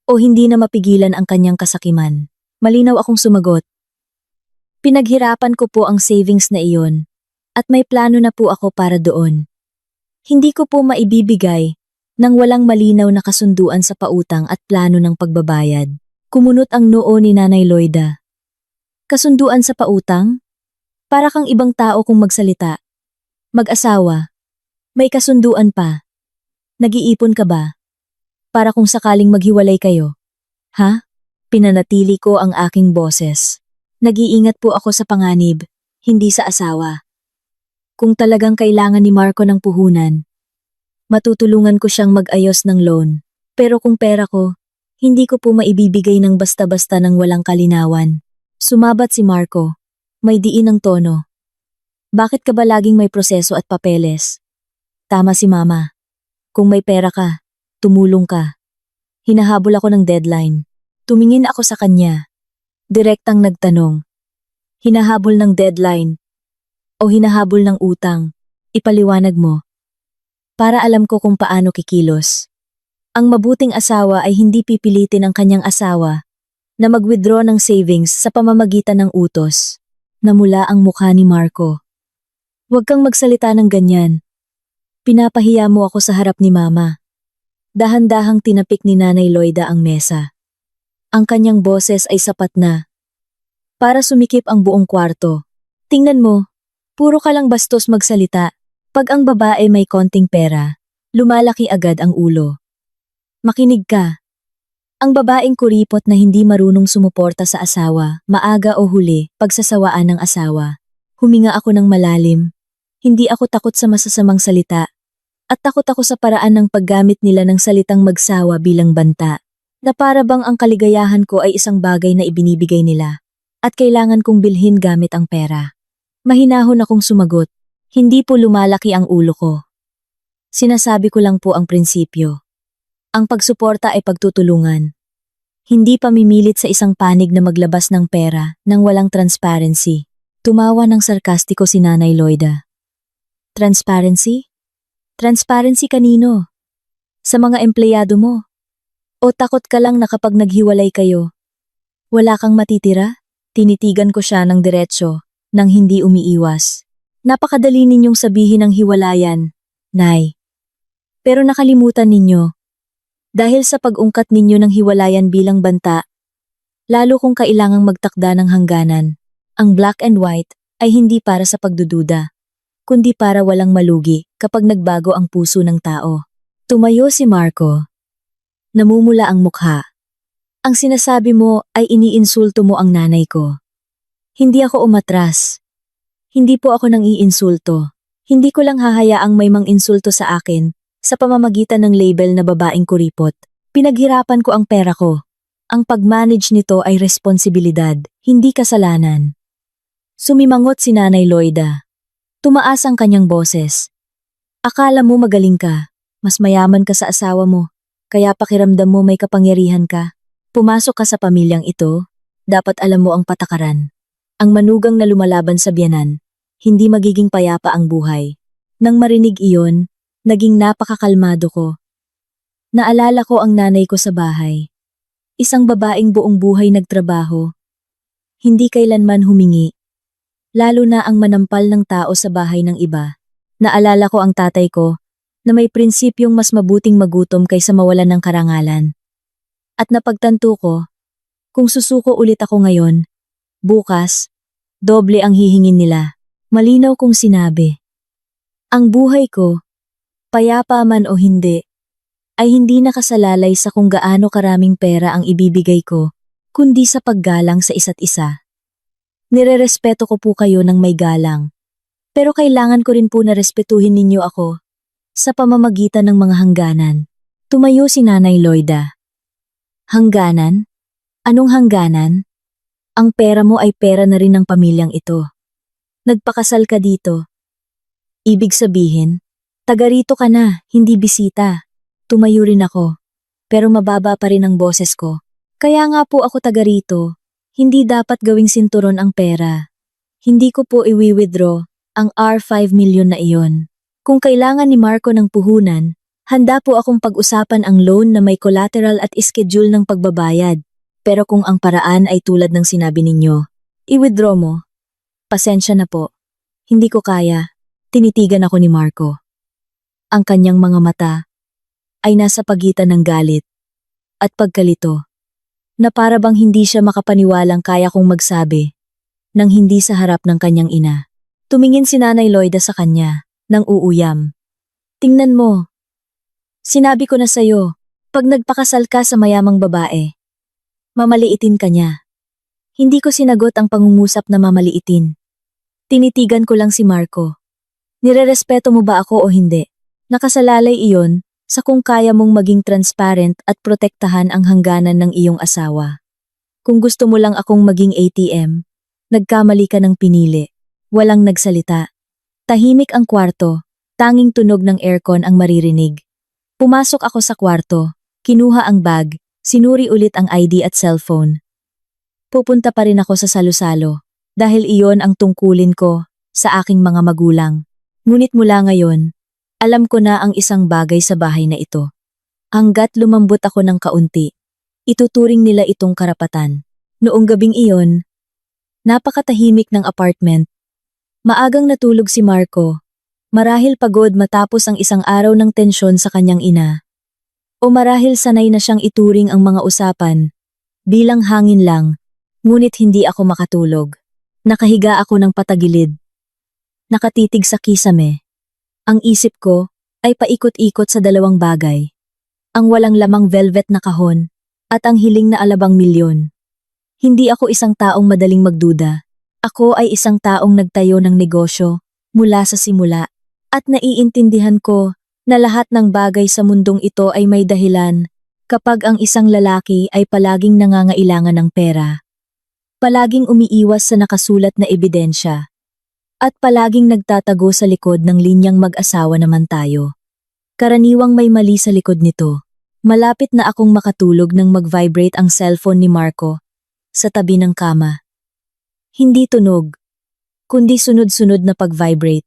o hindi na mapigilan ang kanyang kasakiman. Malinaw akong sumagot. Pinaghirapan ko po ang savings na iyon At may plano na po ako para doon. Hindi ko po maibibigay nang walang malinaw na kasunduan sa pautang at plano ng pagbabayad. Kumunot ang noo ni Nanay Loida. Kasunduan sa pautang? Para kang ibang tao kung magsalita. Mag-asawa. May kasunduan pa. Nag-iipon ka ba? Para kung sakaling maghiwalay kayo. Ha? Pinanatili ko ang aking boses. Nag-iingat po ako sa panganib, hindi sa asawa. Kung talagang kailangan ni Marco ng puhunan, matutulungan ko siyang mag-ayos ng loan. Pero kung pera ko, hindi ko po maibibigay ng basta-basta ng walang kalinawan. Sumabat si Marco. May diin ang tono. Bakit ka ba laging may proseso at papeles? Tama si Mama. Kung may pera ka, tumulong ka. Hinahabol ako ng deadline. Tumingin ako sa kanya. Direktang nagtanong. Hinahabol ng deadline o hinahabol ng utang? Ipaliwanag mo. Para alam ko kung paano kikilos. Ang mabuting asawa ay hindi pipilitin ang kanyang asawa na mag-withdraw ng savings sa pamamagitan ng utos. Namula ang mukha ni Marco. Huwag kang magsalita ng ganyan. Pinapahiya mo ako sa harap ni Mama. Dahan-dahang tinapik ni Nanay Loida ang mesa. Ang kanyang boses ay sapat na para sumikip ang buong kwarto. Tingnan mo, puro ka lang bastos magsalita. Pag ang babae may konting pera, lumalaki agad ang ulo. Makinig ka. Ang babaeng kuripot na hindi marunong sumuporta sa asawa, maaga o huli, pagsasawaan ng asawa. Huminga ako ng malalim. Hindi ako takot sa masasamang salita. At takot ako sa paraan ng paggamit nila ng salitang magsawa bilang banta. Na para bang ang kaligayahan ko ay isang bagay na ibinibigay nila. At kailangan kong bilhin gamit ang pera. Mahinahon akong sumagot. Hindi po lumalaki ang ulo ko. Sinasabi ko lang po ang prinsipyo. Ang pagsuporta ay pagtutulungan. Hindi pamimilit sa isang panig na maglabas ng pera nang walang transparency. Tumawa ng sarkastiko si Nanay Loida. Transparency? Transparency kanino? Sa mga empleyado mo? O takot ka lang na kapag naghiwalay kayo, wala kang matitira? Tinitigan ko siya ng diretsyo, nang hindi umiiwas. Napakadali ninyong sabihin ang hiwalayan, Nay. Pero nakalimutan ninyo. Dahil sa pag-ungkat ninyo ng hiwalayan bilang banta, lalo kung kailangang magtakda ng hangganan, ang black and white ay hindi para sa pagdududa, kundi para walang malugi kapag nagbago ang puso ng tao. Tumayo si Marco. Namumula ang mukha. Ang sinasabi mo ay iniinsulto mo ang nanay ko. Hindi ako umatras. Hindi po ako nang iinsulto. Hindi ko lang hahayaang may mang-insulto sa akin sa pamamagitan ng label na babaeng kuripot. Pinaghirapan ko ang pera ko. Ang pag-manage nito ay responsibilidad, hindi kasalanan. Sumimangot si Nanay Loida. Tumaas ang kanyang boses. Akala mo magaling ka, mas mayaman ka sa asawa mo, kaya pakiramdam mo may kapangyarihan ka. Pumasok ka sa pamilyang ito, dapat alam mo ang patakaran. Ang manugang na lumalaban sa biyanan, hindi magiging payapa ang buhay. Nang marinig iyon, naging napakakalmado ko. Naalala ko ang nanay ko sa bahay. Isang babaeng buong buhay nagtrabaho. Hindi kailanman humingi. Lalo na ang manampal ng tao sa bahay ng iba. Naalala ko ang tatay ko, na may prinsipyong mas mabuting magutom kaysa mawalan ng karangalan. At napagtanto ko, kung susuko ulit ako ngayon, bukas, doble ang hihingin nila. Malinaw kong sinabi. Ang buhay ko, payapa man o hindi, ay hindi nakasalalay sa kung gaano karaming pera ang ibibigay ko, kundi sa paggalang sa isa't isa. Nirerespeto ko po kayo ng may galang, pero kailangan ko rin po na respetuhin ninyo ako sa pamamagitan ng mga hangganan. Tumayo si Nanay Loida. Hangganan? Anong hangganan? Ang pera mo ay pera na rin ng pamilyang ito. Nagpakasal ka dito. Ibig sabihin, taga rito ka na, hindi bisita. Tumayo rin ako, pero mababa pa rin ang boses ko. Kaya nga po ako taga rito, hindi dapat gawing sinturon ang pera. Hindi ko po iwi-withdraw ang R5 million na iyon. Kung kailangan ni Marco ng puhunan, handa po akong pag-usapan ang loan na may collateral at schedule ng pagbabayad. Pero kung ang paraan ay tulad ng sinabi ninyo, i-withdraw mo. Pasensya na po. Hindi ko kaya. Tinitigan ako ni Marco. Ang kanyang mga mata ay nasa pagitan ng galit at pagkalito, na para bang hindi siya makapaniwalang kaya kong magsabi nang hindi sa harap ng kanyang ina. Tumingin si Nanay Loida sa kanya nang uuyam. Tingnan mo. Sinabi ko na sa'yo, pag nagpakasal ka sa mayamang babae, mamaliitin ka niya. Hindi ko sinagot ang pangungusap na mamaliitin. Tinitigan ko lang si Marco. Nirerespeto mo ba ako o hindi? Nakasalalay iyon sa kung kaya mong maging transparent at protektahan ang hangganan ng iyong asawa. Kung gusto mo lang akong maging ATM, nagkamali ka ng pinili. Walang nagsalita. Tahimik ang kwarto, tanging tunog ng aircon ang maririnig. Pumasok ako sa kwarto, kinuha ang bag, sinuri ulit ang ID at cellphone. Pupunta pa rin ako sa salo-salo, dahil iyon ang tungkulin ko sa aking mga magulang. Ngunit mula ngayon, alam ko na ang isang bagay sa bahay na ito. Hanggat lumambot ako ng kaunti, ituturing nila itong karapatan. Noong gabing iyon, napakatahimik ng apartment. Maagang natulog si Marco, marahil pagod matapos ang isang araw ng tensyon sa kanyang ina. O marahil sanay na siyang ituring ang mga usapan bilang hangin lang, ngunit hindi ako makatulog. Nakahiga ako ng patagilid. Nakatitig sa kisame. Ang isip ko ay paikot-ikot sa dalawang bagay. Ang walang lamang velvet na kahon at ang hiling na alabang milyon. Hindi ako isang taong madaling magduda. Ako ay isang taong nagtayo ng negosyo mula sa simula at naiintindihan ko na lahat ng bagay sa mundong ito ay may dahilan kapag ang isang lalaki ay palaging nangangailangan ng pera. Palaging umiiwas sa nakasulat na ebidensya. At palaging nagtatago sa likod ng linyang mag-asawa naman tayo. Karaniwang may mali sa likod nito. Malapit na akong makatulog nang mag-vibrate ang cellphone ni Marco sa tabi ng kama. Hindi tunog, kundi sunod-sunod na pag-vibrate.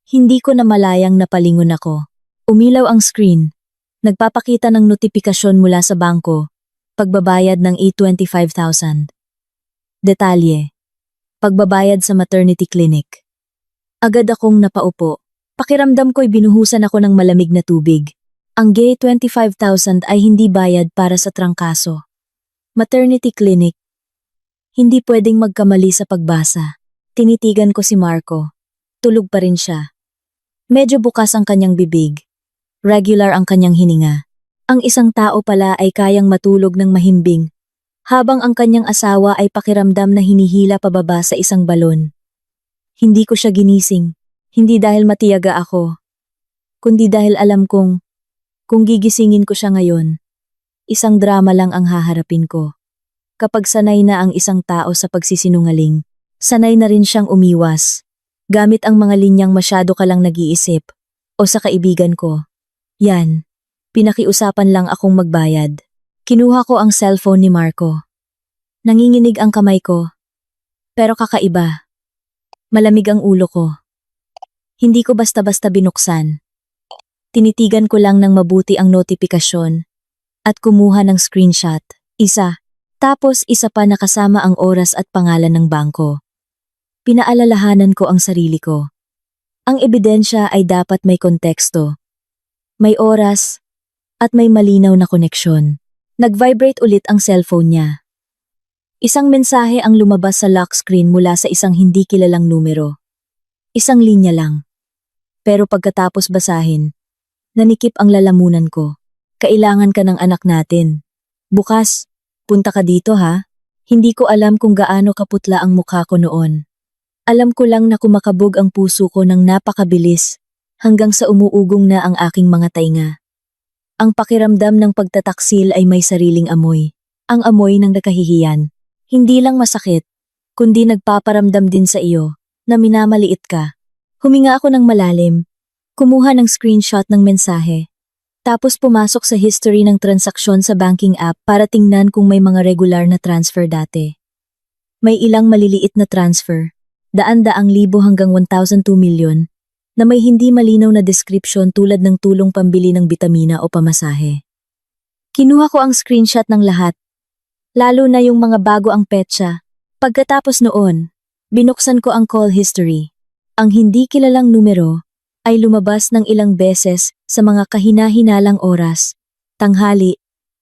Hindi ko namalayang napalingon ako. Umilaw ang screen. Nagpapakita ng notifikasyon mula sa bangko. Pagbabayad ng E25,000. Detalye. Pagbabayad sa maternity clinic. Agad akong napaupo. Pakiramdam ko'y binuhusan ako ng malamig na tubig. Ang E25,000 ay hindi bayad para sa trangkaso. Maternity clinic. Hindi pwedeng magkamali sa pagbasa. Tinitigan ko si Marco. Tulog pa rin siya. Medyo bukas ang kanyang bibig. Regular ang kanyang hininga. Ang isang tao pala ay kayang matulog ng mahimbing, habang ang kanyang asawa ay pakiramdam na hinihila pababa sa isang balon. Hindi ko siya ginising, hindi dahil matiyaga ako, kundi dahil alam kung gigisingin ko siya ngayon, isang drama lang ang haharapin ko. Kapag sanay na ang isang tao sa pagsisinungaling, sanay na rin siyang umiwas, gamit ang mga linyang masyado ka lang nag-iisip, o sa kaibigan ko. Yan, pinakiusapan lang akong magbayad. Kinuha ko ang cellphone ni Marco. Nanginginig ang kamay ko. Pero kakaiba. Malamig ang ulo ko. Hindi ko basta-basta binuksan. Tinitigan ko lang ng mabuti ang notifikasyon at kumuha ng screenshot. Isa. Tapos isa pa nakasama ang oras at pangalan ng bangko. Pinaalalahanan ko ang sarili ko. Ang ebidensya ay dapat may konteksto. May oras at may malinaw na koneksyon. Nag-vibrate ulit ang cellphone niya. Isang mensahe ang lumabas sa lock screen mula sa isang hindi kilalang numero. Isang linya lang. Pero pagkatapos basahin, nanikip ang lalamunan ko. Kailangan ka ng anak natin. Bukas, punta ka dito ha. Hindi ko alam kung gaano kaputla ang mukha ko noon. Alam ko lang na kumakabog ang puso ko ng napakabilis hanggang sa umuugong na ang aking mga tainga. Ang pakiramdam ng pagtataksil ay may sariling amoy. Ang amoy ng nakahihiyan. Hindi lang masakit, kundi nagpaparamdam din sa iyo na minamaliit ka. Huminga ako ng malalim, kumuha ng screenshot ng mensahe, tapos pumasok sa history ng transaksyon sa banking app para tingnan kung may mga regular na transfer dati. May ilang maliliit na transfer, daan-daang libo hanggang 1,002 milyon, na may hindi malinaw na description tulad ng tulong pambili ng bitamina o pamasahe. Kinuha ko ang screenshot ng lahat, lalo na yung mga bago ang petsa. Pagkatapos noon, binuksan ko ang call history. Ang hindi kilalang numero ay lumabas ng ilang beses sa mga kahina-hinalang oras, tanghali,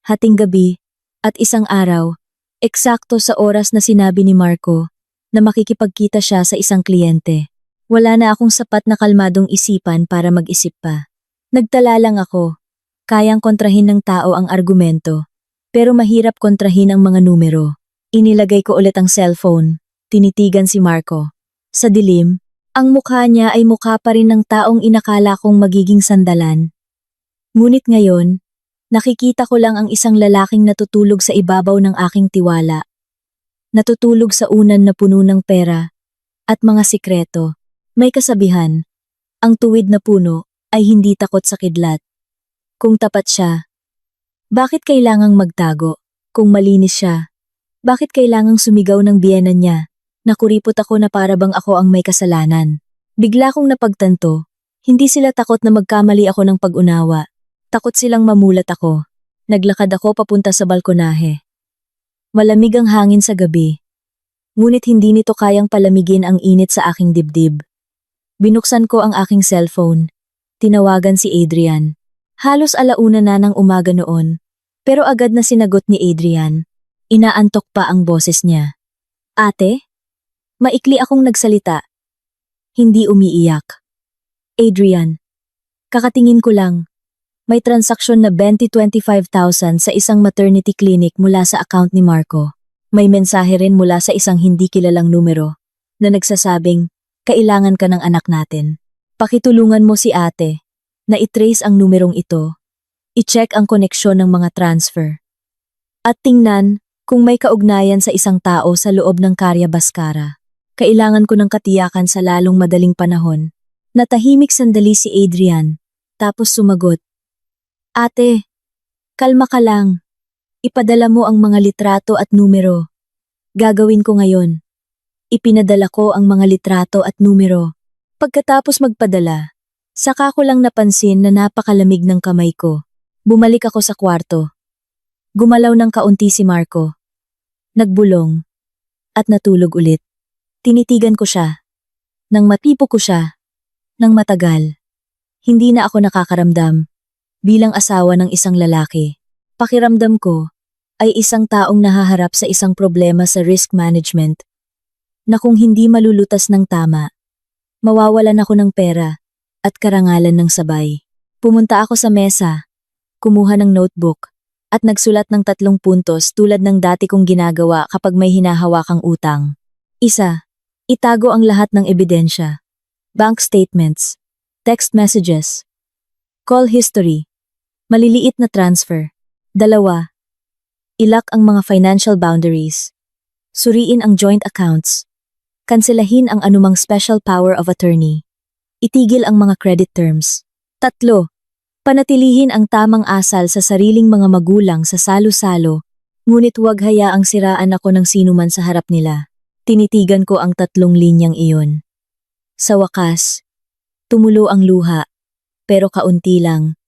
hating gabi, at isang araw, eksakto sa oras na sinabi ni Marco na makikipagkita siya sa isang kliyente. Wala na akong sapat na kalmadong isipan para mag-isip pa. Nagtala lang ako. Kayang kontrahin ng tao ang argumento, pero mahirap kontrahin ang mga numero. Inilagay ko ulit ang cellphone. Tinitigan si Marco. Sa dilim, ang mukha niya ay mukha pa rin ng taong inakala kong magiging sandalan. Ngunit ngayon, nakikita ko lang ang isang lalaking natutulog sa ibabaw ng aking tiwala. Natutulog sa unan na puno ng pera at mga sikreto. May kasabihan, ang tuwid na puno ay hindi takot sa kidlat. Kung tapat siya, bakit kailangang magtago? Kung malinis siya, bakit kailangang sumigaw ng biyenan niya? Nakuripot ako na para bang ako ang may kasalanan. Bigla kong napagtanto, hindi sila takot na magkamali ako ng pag-unawa. Takot silang mamulat ako. Naglakad ako papunta sa balkonahe. Malamig ang hangin sa gabi. Ngunit hindi nito kayang palamigin ang init sa aking dibdib. Binuksan ko ang aking cellphone. Tinawagan si Adrian. Halos alauna na ng umaga noon, pero agad na sinagot ni Adrian. Inaantok pa ang boses niya. Ate? Maikli akong nagsalita. Hindi umiiyak. Adrian, kakatingin ko lang. May transaksyon na 25,000 sa isang maternity clinic mula sa account ni Marco. May mensahe rin mula sa isang hindi kilalang numero na nagsasabing, kailangan ka ng anak natin. Pakitulungan mo si ate na i-trace ang numerong ito, i-check ang koneksyon ng mga transfer, at tingnan kung may kaugnayan sa isang tao sa loob ng Karya Baskara. Kailangan ko ng katiyakan sa lalong madaling panahon. Natahimik sandali si Adrian, tapos sumagot. Ate, kalma ka lang. Ipadala mo ang mga litrato at numero. Gagawin ko ngayon. Ipinadala ko ang mga litrato at numero. Pagkatapos magpadala, saka ko lang napansin na napakalamig ng kamay ko. Bumalik ako sa kwarto. Gumalaw ng kaunti si Marco. Nagbulong. At natulog ulit. Tinitigan ko siya. Nang matipo ko siya. Nang matagal. Hindi na ako nakakaramdam. Bilang asawa ng isang lalaki. Pakiramdam ko ay isang taong nahaharap sa isang problema sa risk management. Na kung hindi malulutas ng tama, mawawalan ako ng pera at karangalan ng sabay. Pumunta ako sa mesa, kumuha ng notebook, at nagsulat ng 3 puntos tulad ng dati kong ginagawa kapag may hinahawakang utang. 1. Itago ang lahat ng ebidensya. Bank statements, text messages, call history, maliliit na transfer. 2. Ilak ang mga financial boundaries. Suriin ang joint accounts. Kanselahin ang anumang special power of attorney. Itigil ang mga credit terms. 3. Panatilihin ang tamang asal sa sariling mga magulang sa salo-salo, ngunit huwag hayaang siraan ako ng sinuman sa harap nila. Tinitigan ko ang 3 linyang iyon. Sa wakas, tumulo ang luha, pero kaunti lang,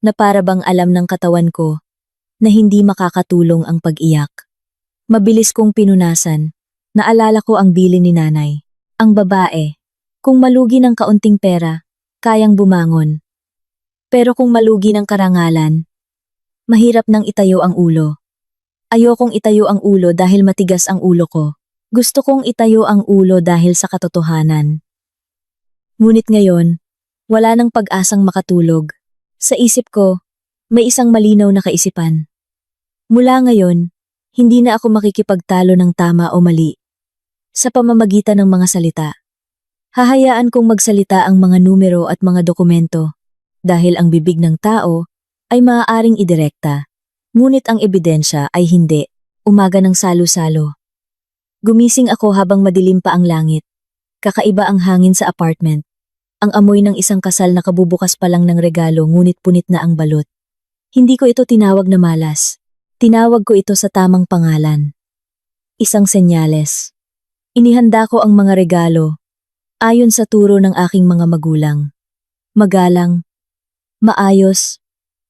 na para bang alam ng katawan ko na hindi makakatulong ang pag-iyak. Mabilis kong pinunasan, naalala ko ang bilin ni nanay. Ang babae, kung malugi ng kaunting pera, kayang bumangon. Pero kung malugi ng karangalan, mahirap nang itayo ang ulo. Ayokong itayo ang ulo dahil matigas ang ulo ko. Gusto kong itayo ang ulo dahil sa katotohanan. Ngunit ngayon, wala nang pag-asang makatulog. Sa isip ko, may isang malinaw na kaisipan. Mula ngayon, hindi na ako makikipagtalo ng tama o mali. Sa pamamagitan ng mga salita. Hahayaan kong magsalita ang mga numero at mga dokumento dahil ang bibig ng tao ay maaaring idirekta, ngunit ang ebidensya ay hindi. Umaga ng salo-salo. Gumising ako habang madilim pa ang langit. Kakaiba ang hangin sa apartment. Ang amoy ng isang kasal na kabubukas pa lang ng regalo ngunit punit na ang balot. Hindi ko ito tinawag na malas. Tinawag ko ito sa tamang pangalan. Isang senyales. Inihanda ko ang mga regalo ayon sa turo ng aking mga magulang. Magalang, maayos,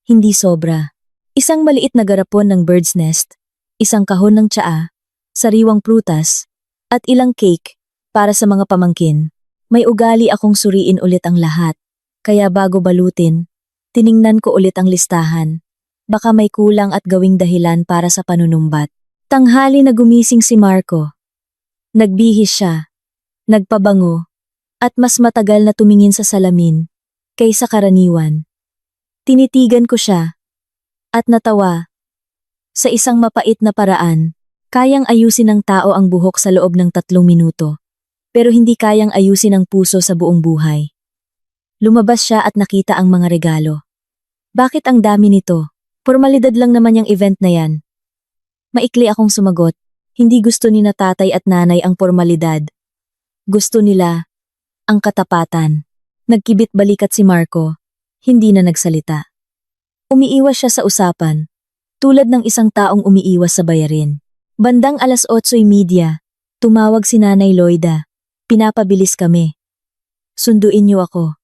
hindi sobra. Isang maliit na garapon ng bird's nest, isang kahon ng tsaa, sariwang prutas, at ilang cake para sa mga pamangkin. May ugali akong suriin ulit ang lahat. Kaya bago balutin, tiningnan ko ulit ang listahan. Baka may kulang at gawing dahilan para sa panunumbat. Tanghali na gumising si Marco. Nagbihis siya, nagpabango, at mas matagal na tumingin sa salamin kaysa karaniwan. Tinitigan ko siya at natawa. Sa isang mapait na paraan, kayang ayusin ng tao ang buhok sa loob ng 3 minuto, pero hindi kayang ayusin ang puso sa buong buhay. Lumabas siya at nakita ang mga regalo. Bakit ang dami nito? Formalidad lang naman yung event na yan. Maikli akong sumagot. Hindi gusto ni na tatay at nanay ang formalidad. Gusto nila ang katapatan. Nagkibit balikat si Marco. Hindi na nagsalita. Umiiwas siya sa usapan. Tulad ng isang taong umiiwas sa bayarin. Bandang 8:30, tumawag si Nanay Loida. Pinapabilis kami. Sunduin niyo ako.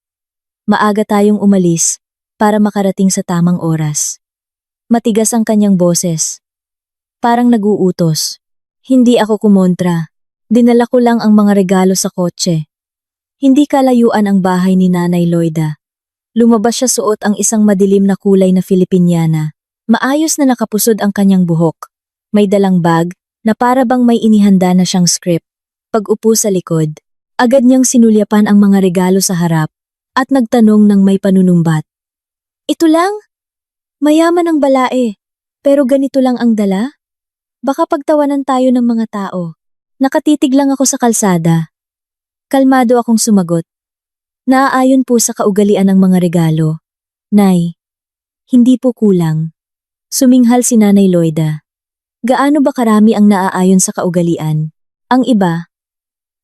Maaga tayong umalis para makarating sa tamang oras. Matigas ang kanyang boses. Parang nag-uutos. Hindi ako kumontra. Dinala ko lang ang mga regalo sa kotse. Hindi kalayuan ang bahay ni Nanay Loida. Lumabas siya suot ang isang madilim na kulay na Filipiniana. Maayos na nakapusod ang kanyang buhok. May dalang bag na para bang may inihanda na siyang script. Pag-upo sa likod, agad niyang sinulyapan ang mga regalo sa harap at nagtanong ng may panunumbat. Ito lang? Mayaman ang balae, pero ganito lang ang dala? Baka pagtawanan tayo ng mga tao. Nakatitig lang ako sa kalsada. Kalmado akong sumagot. Naaayon po sa kaugalian ng mga regalo. Nay, hindi po kulang. Suminghal si Nanay Loida. Gaano ba karami ang naaayon sa kaugalian? Ang iba,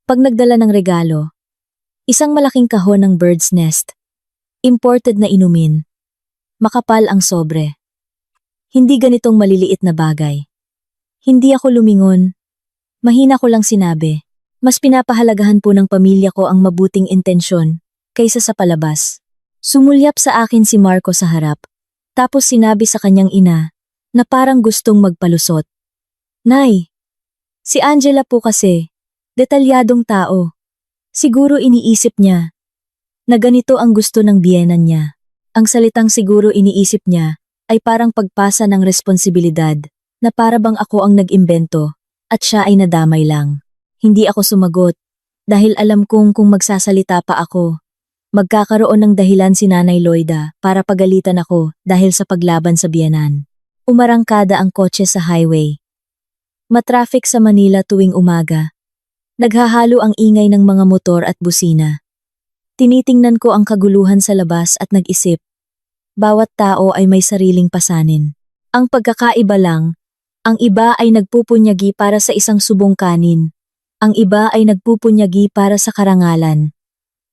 pag nagdala ng regalo, isang malaking kahon ng bird's nest. Imported na inumin. Makapal ang sobre. Hindi ganitong maliliit na bagay. Hindi ako lumingon. Mahina ko lang sinabi. Mas pinapahalagahan po ng pamilya ko ang mabuting intensyon kaysa sa palabas. Sumulyap sa akin si Marco sa harap. Tapos sinabi sa kanyang ina na parang gustong magpalusot. Nay, si Angela po kasi, detalyadong tao. Siguro iniisip niya na ganito ang gusto ng biyenan niya. Ang salitang siguro iniisip niya ay parang pagpasa ng responsibilidad na para bang ako ang nag-imbento at siya ay nadamay lang. Hindi ako sumagot dahil alam kong kung magsasalita pa ako, magkakaroon ng dahilan si Nanay Loida para pagalitan ako dahil sa paglaban sa biyenan. Umarangkada ang kotse sa highway. Matraffic sa Manila tuwing umaga. Naghahalo ang ingay ng mga motor at busina. Tinitingnan ko ang kaguluhan sa labas at nag-isip. Bawat tao ay may sariling pasanin. Ang pagkakaiba lang, ang iba ay nagpupunyagi para sa isang subong kanin. Ang iba ay nagpupunyagi para sa karangalan.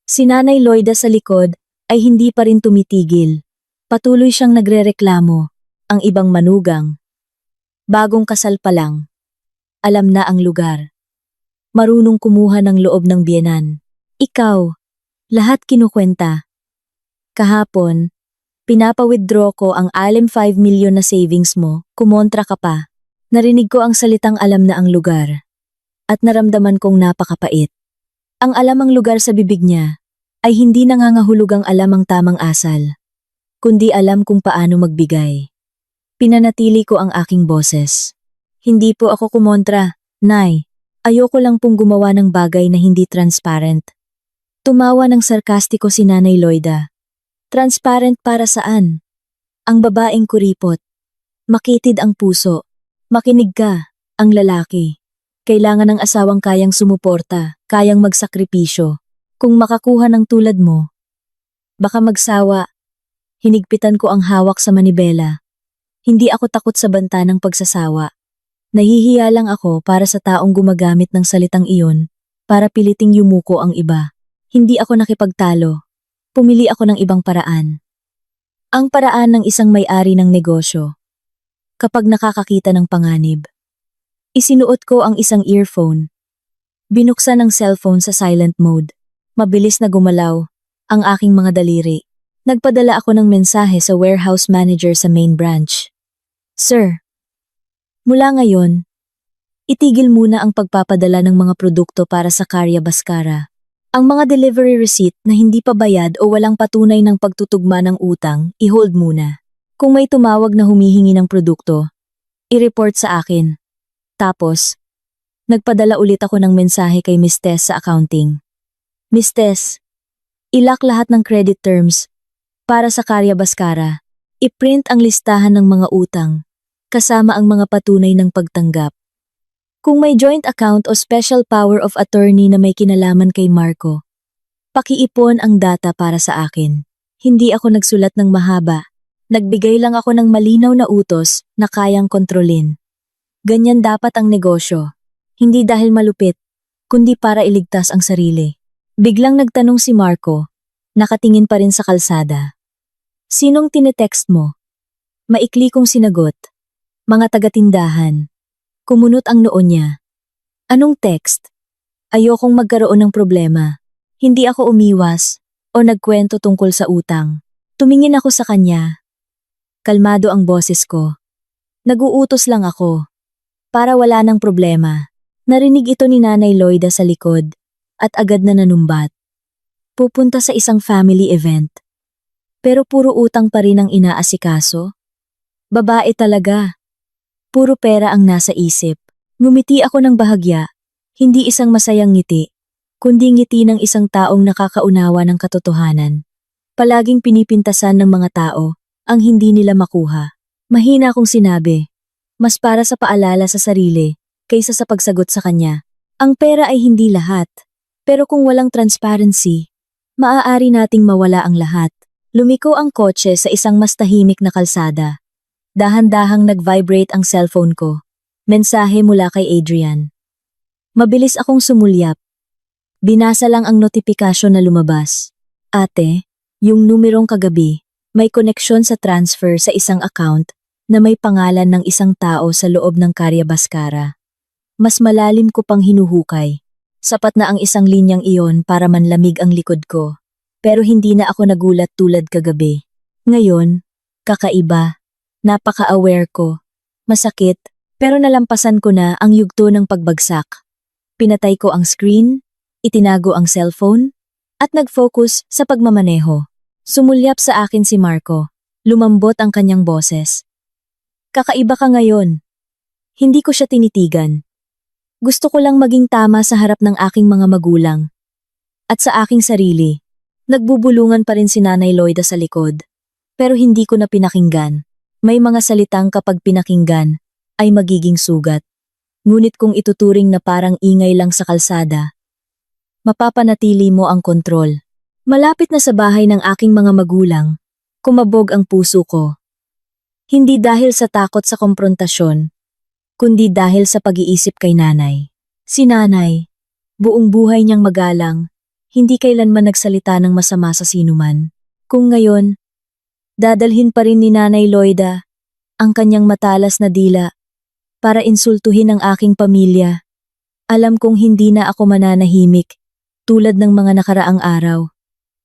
Si Nanay Loida sa likod ay hindi pa rin tumitigil. Patuloy siyang nagrereklamo. Ang ibang manugang. Bagong kasal pa lang. Alam na ang lugar. Marunong kumuha ng loob ng biyenan. Ikaw, lahat kinukwenta. Kahapon, pinapa-withdraw ko ang 5 milyon na savings mo, kumontra ka pa. Narinig ko ang salitang alam na ang lugar. At naramdaman kong napakapait. Ang alam ang lugar sa bibig niya ay hindi nangangahulugang alam ang tamang asal, kundi alam kung paano magbigay. Pinanatili ko ang aking boses. Hindi po ako kumontra, Nay. Ayoko lang pong gumawa ng bagay na hindi transparent. Tumawa ng sarkastiko si Nanay Loida. Transparent para saan? Ang babaeng kuripot. Makitid ang puso. Makinig ka, ang lalaki. Kailangan ng asawang kayang sumuporta, kayang magsakripisyo. Kung makakuha ng tulad mo, baka magsawa. Hinigpitan ko ang hawak sa manibela. Hindi ako takot sa banta ng pagsasawa. Nahihiya lang ako para sa taong gumagamit ng salitang iyon para piliting yumuko ang iba. Hindi ako nakipagtalo. Pumili ako ng ibang paraan. Ang paraan ng isang may-ari ng negosyo. Kapag nakakakita ng panganib. Isinuot ko ang isang earphone. Binuksan ang cellphone sa silent mode. Mabilis na gumalaw ang aking mga daliri. Nagpadala ako ng mensahe sa warehouse manager sa main branch. Sir, mula ngayon, itigil muna ang pagpapadala ng mga produkto para sa Karya Baskara. Ang mga delivery receipt na hindi pa bayad o walang patunay ng pagtutugma ng utang, i-hold muna. Kung may tumawag na humihingi ng produkto, i-report sa akin. Tapos, nagpadala ulit ako ng mensahe kay Miss Tess sa accounting. Miss Tess, ilak lahat ng credit terms para sa Karya Baskara. I-print ang listahan ng mga utang, kasama ang mga patunay ng pagtanggap. Kung may joint account o special power of attorney na may kinalaman kay Marco, pakiipon ang data para sa akin. Hindi ako nagsulat ng mahaba. Nagbigay lang ako ng malinaw na utos na kayang kontrolin. Ganyan dapat ang negosyo. Hindi dahil malupit, kundi para iligtas ang sarili. Biglang nagtanong si Marco, nakatingin pa rin sa kalsada. Sinong tinetext mo? Maikli kong sinagot. Mga taga-tindahan. Kumunot ang noo niya. Anong text? Ayokong magkaroon ng problema. Hindi ako umiwas o nagkwento tungkol sa utang. Tumingin ako sa kanya. Kalmado ang boses ko. Nag-uutos lang ako. Para wala ng problema. Narinig ito ni Nanay Loida sa likod at agad na nanumbat. Pupunta sa isang family event. Pero puro utang pa rin ang inaasikaso. Babae talaga. Puro pera ang nasa isip. Ngumiti ako ng bahagya, hindi isang masayang ngiti, kundi ngiti ng isang taong nakakaunawa ng katotohanan. Palaging pinipintasan ng mga tao ang hindi nila makuha. Mahina akong sinabi, mas para sa paalala sa sarili kaysa sa pagsagot sa kanya. Ang pera ay hindi lahat, pero kung walang transparency, maaari nating mawala ang lahat. Lumiko ang kotse sa isang mas tahimik na kalsada. Dahan-dahang nag-vibrate ang cellphone ko. Mensahe mula kay Adrian. Mabilis akong sumulyap. Binasa lang ang notifikasyon na lumabas. Ate, yung numerong kagabi, may koneksyon sa transfer sa isang account na may pangalan ng isang tao sa loob ng Karya Baskara. Mas malalim ko pang hinuhukay. Sapat na ang isang linyang iyon para manlamig ang likod ko. Pero hindi na ako nagulat tulad kagabi. Ngayon, kakaiba. Napaka-aware ko. Masakit, pero nalampasan ko na ang yugto ng pagbagsak. Pinatay ko ang screen, itinago ang cellphone, at nag-focus sa pagmamaneho. Sumulyap sa akin si Marco. Lumambot ang kanyang boses. Kakaiba ka ngayon. Hindi ko siya tinitigan. Gusto ko lang maging tama sa harap ng aking mga magulang. At sa aking sarili. Nagbubulungan pa rin si Nanay Loida sa likod. Pero hindi ko na pinakinggan. May mga salitang kapag pinakinggan, ay magiging sugat. Ngunit kung ituturing na parang ingay lang sa kalsada, mapapanatili mo ang kontrol. Malapit na sa bahay ng aking mga magulang, kumabog ang puso ko. Hindi dahil sa takot sa komprontasyon, kundi dahil sa pag-iisip kay nanay. Si nanay, buong buhay niyang magalang, hindi kailanman nagsalita ng masama sa sinuman. Kung ngayon, dadalhin pa rin ni Nanay Loida ang kanyang matalas na dila para insultuhin ang aking pamilya. Alam kong hindi na ako mananahimik tulad ng mga nakaraang araw.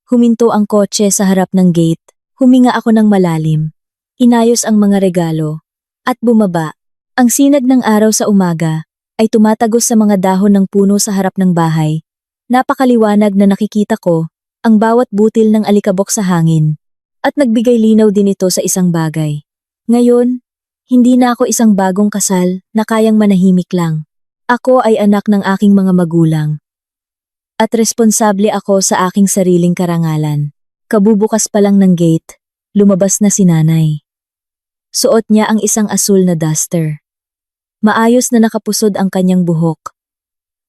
Huminto ang kotse sa harap ng gate, huminga ako ng malalim, inayos ang mga regalo, at bumaba. Ang sinag ng araw sa umaga ay tumatagos sa mga dahon ng puno sa harap ng bahay. Napakaliwanag na nakikita ko ang bawat butil ng alikabok sa hangin at nagbigay linaw din ito sa isang bagay. Ngayon, hindi na ako isang bagong kasal na kayang manahimik lang. Ako ay anak ng aking mga magulang. At responsable ako sa aking sariling karangalan. Kabubukas pa lang ng gate, lumabas na si nanay. Suot niya ang isang asul na duster. Maayos na nakapusod ang kanyang buhok.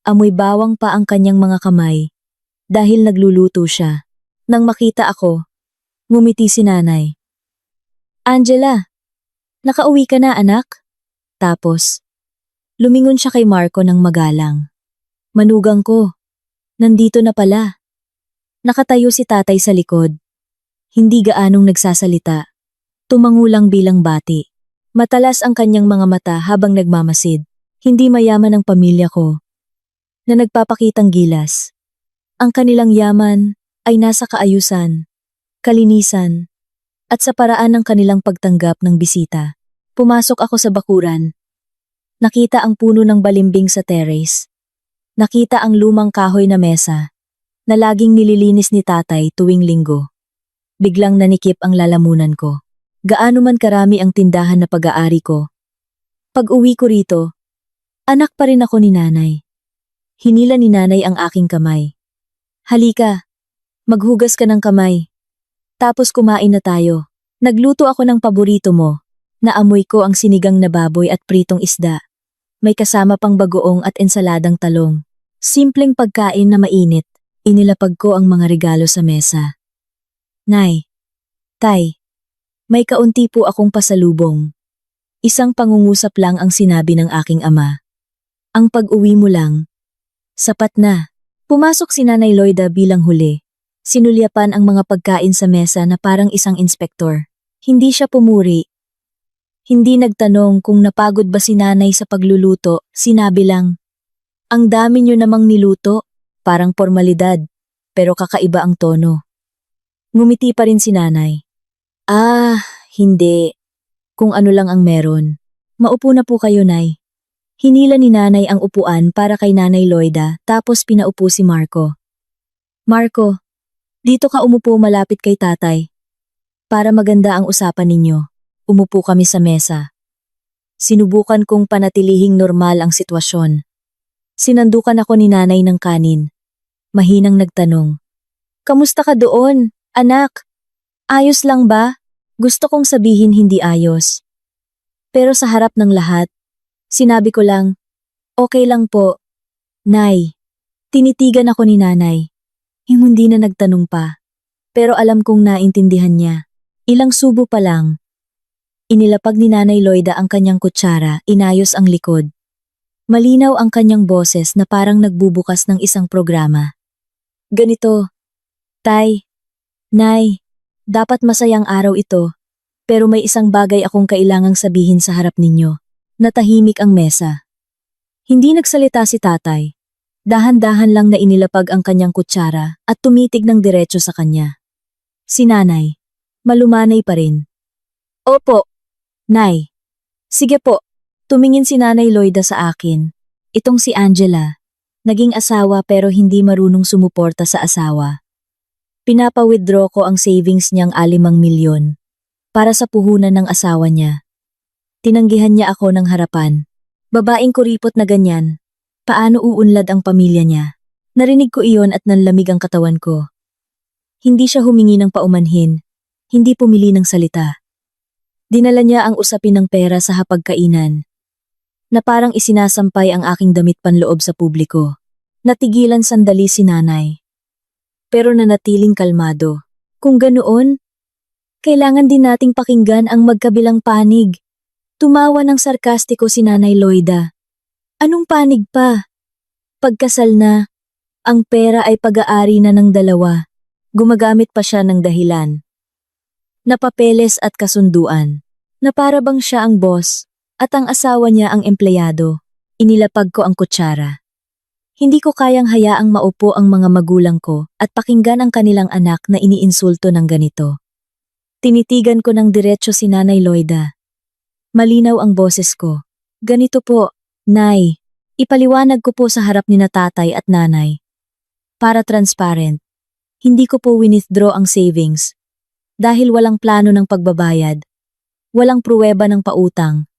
Amoy bawang pa ang kanyang mga kamay dahil nagluluto siya. Nang makita ako, ngumiti si nanay. Angela, nakauwi ka na anak? Tapos, lumingon siya kay Marco ng magalang. Manugang ko, nandito na pala. Nakatayo si tatay sa likod. Hindi gaanong nagsasalita. Tumangulang bilang bati. Matalas ang kanyang mga mata habang nagmamasid. Hindi mayaman ang pamilya ko na nagpapakitang gilas. Ang kanilang yaman ay nasa kaayusan, kalinisan, at sa paraan ng kanilang pagtanggap ng bisita. Pumasok ako sa bakuran. Nakita ang puno ng balimbing sa terrace. Nakita ang lumang kahoy na mesa. na laging nililinis ni tatay tuwing linggo. Biglang nanikip ang lalamunan ko. Gaano man karami ang tindahan na pag-aari ko. Pag-uwi ko rito, anak pa rin ako ni nanay. Hinila ni nanay ang aking kamay. Halika, maghugas ka ng kamay. Tapos kumain na tayo. Nagluto ako ng paborito mo. Naamoy ko ang sinigang na baboy at pritong isda. May kasama pang bagoong at ensaladang talong. Simpleng pagkain na mainit. Inilapag ko ang mga regalo sa mesa. Nay, tay, may kaunti po akong pasalubong. Isang pangungusap lang ang sinabi ng aking ama. Ang pag-uwi mo lang. Sapat na. Pumasok si Nanay Loida bilang huli. Sinulyapan ang mga pagkain sa mesa na parang isang inspektor. Hindi siya pumuri. Hindi nagtanong kung napagod ba si nanay sa pagluluto, sinabi lang, "Ang dami niyo namang niluto, parang formalidad, pero kakaiba ang tono." Ngumiti pa rin si nanay. "Ah, hindi. Kung ano lang ang meron. Maupo na po kayo, nay." Hinila ni nanay ang upuan para kay Nanay Loida tapos pinaupo si Marco. "Marco, dito ka umupo malapit kay tatay. Para maganda ang usapan ninyo." Umupo kami sa mesa. Sinubukan kong panatilihing normal ang sitwasyon. Sinandukan ako ni nanay ng kanin. Mahinang nagtanong, "Kamusta ka doon, anak? Ayos lang ba?" Gusto kong sabihin hindi ayos. Pero sa harap ng lahat, sinabi ko lang, "Okay lang po, Nay." Tinitigan ako ni nanay. Hindi na nagtanong pa. Pero alam kong naintindihan niya. Ilang subo pa lang. Inilapag ni Nanay Loida ang kanyang kutsara, inayos ang likod. Malinaw ang kanyang boses na parang nagbubukas ng isang programa. "Ganito, Tay, Nay, dapat masayang araw ito, pero may isang bagay akong kailangang sabihin sa harap ninyo." Natahimik ang mesa. Hindi nagsalita si tatay. Dahan-dahan lang na inilapag ang kanyang kutsara at tumitig ng diretso sa kanya. Si nanay, malumanay pa rin. "Opo, Nay." "Sige po." Tumingin si Nanay Loida sa akin. Itong si Angela. Naging asawa pero hindi marunong sumuporta sa asawa. Pinapa-withdraw ko ang savings niyang 5 milyon para sa puhunan ng asawa niya. Tinanggihan niya ako ng harapan. Babaeng kuripot na ganyan. Paano uunlad ang pamilya niya? Narinig ko iyon at nanlamig ang katawan ko. Hindi siya humingi ng paumanhin. Hindi pumili ng salita. Dinala niya ang usapin ng pera sa hapagkainan, na parang isinasampay ang aking damit panloob sa publiko. Natigilan sandali si nanay. Pero nanatiling kalmado. Kung ganoon, kailangan din nating pakinggan ang magkabilang panig. Tumawa ng sarkastiko si Nanay Loida. "Anong panig pa? Pagkasal na, ang pera ay pag-aari na ng dalawa." Gumagamit pa siya ng dahilan. Napapeles at kasunduan, na para bang siya ang boss at ang asawa niya ang empleyado. Inilapag ko ang kutsara. Hindi ko kayang hayaang maupo ang mga magulang ko at pakinggan ang kanilang anak na iniinsulto ng ganito. Tinitigan ko ng diretso si Nanay Loida. Malinaw ang boses ko. "Ganito po, Nay. Ipaliwanag ko po sa harap ni na tatay at nanay. Para transparent, hindi ko po withdraw ang savings. Dahil walang plano ng pagbabayad, walang pruweba ng pautang,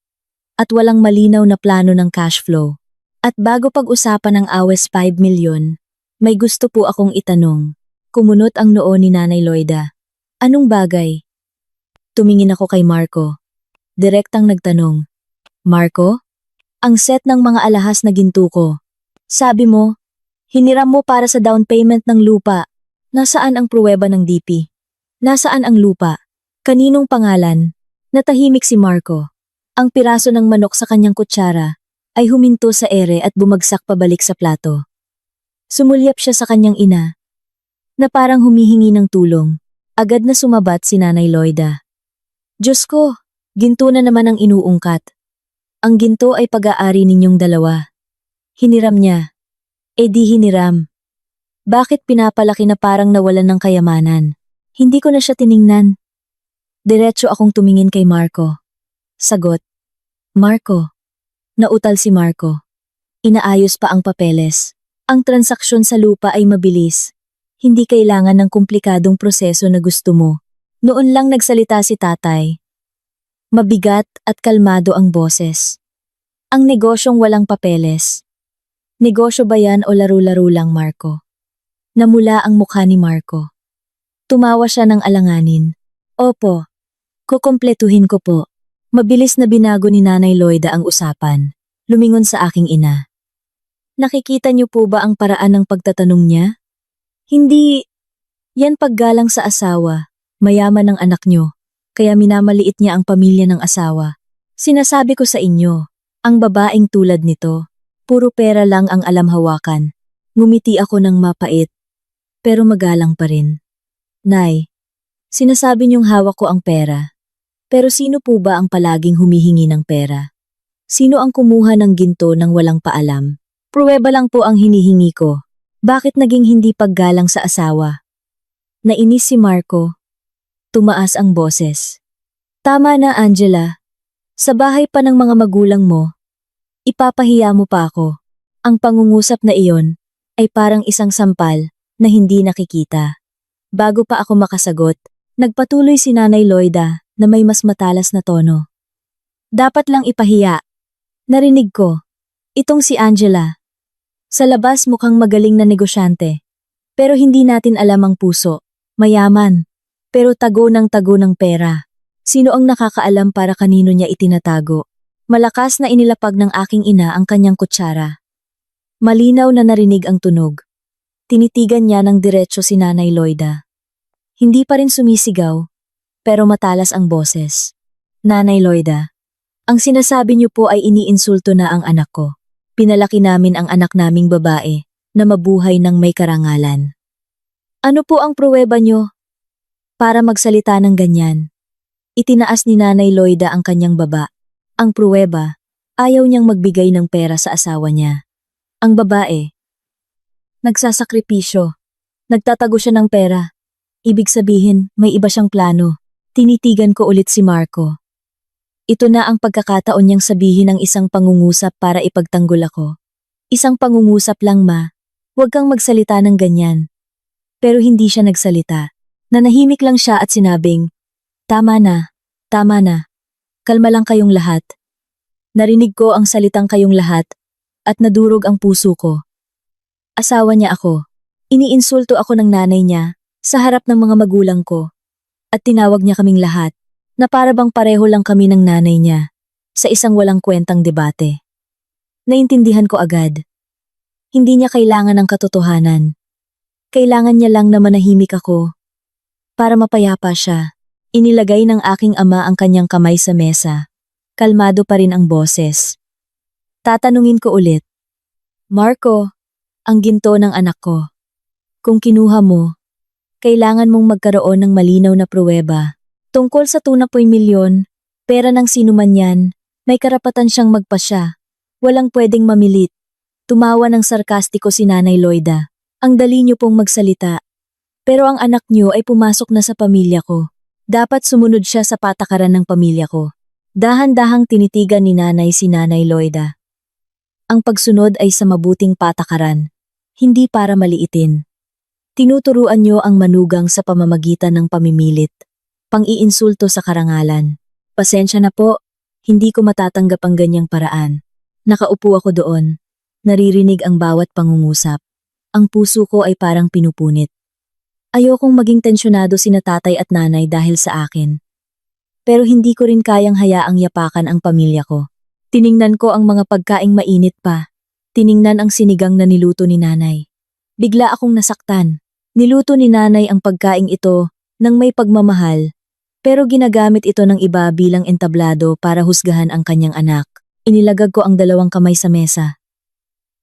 at walang malinaw na plano ng cash flow. At bago pag-usapan ng awes 5 milyon, may gusto po akong itanong." Kumunot ang noo ni Nanay Loida. "Anong bagay?" Tumingin ako kay Marco. Direktang nagtanong, "Marco, ang set ng mga alahas na ginto ko. Sabi mo, hiniram mo para sa down payment ng lupa. Nasaan ang pruweba ng DP? Nasaan ang lupa? Kaninong pangalan?" Natahimik si Marco. Ang piraso ng manok sa kanyang kutsara ay huminto sa ere at bumagsak pabalik sa plato. Sumulyap siya sa kanyang ina, na parang humihingi ng tulong. Agad na sumabat si Nanay Loida. "Diyos ko, ginto na naman ang inuungkat. Ang ginto ay pag-aari ninyong dalawa. Hiniram niya. Eh di hiniram. Bakit pinapalaki na parang nawalan ng kayamanan?" Hindi ko na siya tiningnan. Diretso akong tumingin kay Marco. Sagot, "Marco." Nautal si Marco. Inaayos pa ang papeles. Ang transaksyon sa lupa ay mabilis. Hindi kailangan ng komplikadong proseso na gusto mo. Noon lang nagsalita si tatay. Mabigat at kalmado ang boses. Ang negosyong walang papeles. Negosyo ba yan o laro-laro lang, Marco? Namula ang mukha ni Marco. Tumawa siya ng alanganin. Opo. Kukumpletuhin ko po. Mabilis na binago ni Nanay Loida ang usapan. Lumingon sa aking ina. Nakikita niyo po ba ang paraan ng pagtatanong niya? Hindi. Yan paggalang sa asawa. Mayaman ang anak niyo. Kaya minamaliit niya ang pamilya ng asawa. Sinasabi ko sa inyo, ang babaeng tulad nito, puro pera lang ang alam hawakan. Ngumiti ako ng mapait. Pero magalang pa rin. Nay, sinasabi niyong hawak ko ang pera. Pero sino po ba ang palaging humihingi ng pera? Sino ang kumuha ng ginto nang walang paalam? Pruweba lang po ang hinihingi ko. Bakit naging hindi paggalang sa asawa? Nainis si Marco. Tumaas ang boses. Tama na, Angela. Sa bahay pa ng mga magulang mo, ipapahiya mo pa ako. Ang pangungusap na iyon ay parang isang sampal na hindi nakikita. Bago pa ako makasagot, nagpatuloy si Nanay Loida na may mas matalas na tono. Dapat lang ipahiya. Narinig ko. Itong si Angela. Sa labas mukhang magaling na negosyante. Pero hindi natin alam ang puso. Mayaman. Pero tago ng pera. Sino ang nakakaalam para kanino niya itinatago? Malakas na inilapag ng aking ina ang kanyang kutsara. Malinaw na narinig ang tunog. Tinitigan niya ng diretso si Nanay Loida. Hindi pa rin sumisigaw, pero matalas ang boses. Nanay Loida, ang sinasabi niyo po ay iniinsulto na ang anak ko. Pinalaki namin ang anak naming babae na mabuhay ng may karangalan. Ano po ang pruweba niyo? Para magsalita ng ganyan. Itinaas ni Nanay Loida ang kanyang baba. Ang pruweba, ayaw niyang magbigay ng pera sa asawa niya. Ang babae, nagsasakripisyo. Nagtatago siya ng pera. Ibig sabihin, may iba siyang plano. Tinitigan ko ulit si Marco. Ito na ang pagkakataon niyang sabihin ang isang pangungusap para ipagtanggol ako. Isang pangungusap lang, ma. Huwag kang magsalita ng ganyan. Pero hindi siya nagsalita. Nanahimik lang siya at sinabing, Tama na, tama na. Kalma lang kayong lahat. Narinig ko ang salitang kayong lahat at nadurog ang puso ko. Asawa niya ako. Iniinsulto ako ng nanay niya sa harap ng mga magulang ko. At tinawag niya kaming lahat na para bang pareho lang kami ng nanay niya sa isang walang kwentang debate. Naintindihan ko agad. Hindi niya kailangan ng katotohanan. Kailangan niya lang na manahimik ako. Para mapayapa siya, inilagay ng aking ama ang kanyang kamay sa mesa. Kalmado pa rin ang boses. Tatanungin ko ulit. Marco, ang ginto ng anak ko. Kung kinuha mo, kailangan mong magkaroon ng malinaw na pruweba. Tungkol sa 2 milyon, pera ng sinuman yan, may karapatan siyang magpasya. Walang pwedeng mamilit. Tumawa ng sarkastiko si Nanay Loida. Ang dali niyo pong magsalita. Pero ang anak niyo ay pumasok na sa pamilya ko. Dapat sumunod siya sa patakaran ng pamilya ko. Dahan-dahang tinitigan ni Nanay si Nanay Loida. Ang pagsunod ay sa mabuting patakaran, hindi para maliitin. Tinuturuan niyo ang manugang sa pamamagitan ng pamimilit. Pang-iinsulto sa karangalan. Pasensya na po, hindi ko matatanggap ang ganyang paraan. Nakaupo ako doon. Naririnig ang bawat pangungusap. Ang puso ko ay parang pinupunit. Ayokong maging tensyonado sina tatay at nanay dahil sa akin. Pero hindi ko rin kayang hayaang yapakan ang pamilya ko. Tiningnan ko ang mga pagkaing mainit pa. Tiningnan ang sinigang na niluto ni nanay. Bigla akong nasaktan. Niluto ni nanay ang pagkaing ito nang may pagmamahal. Pero ginagamit ito ng iba bilang entablado para husgahan ang kanyang anak. Inilagag ko ang 2 kamay sa mesa.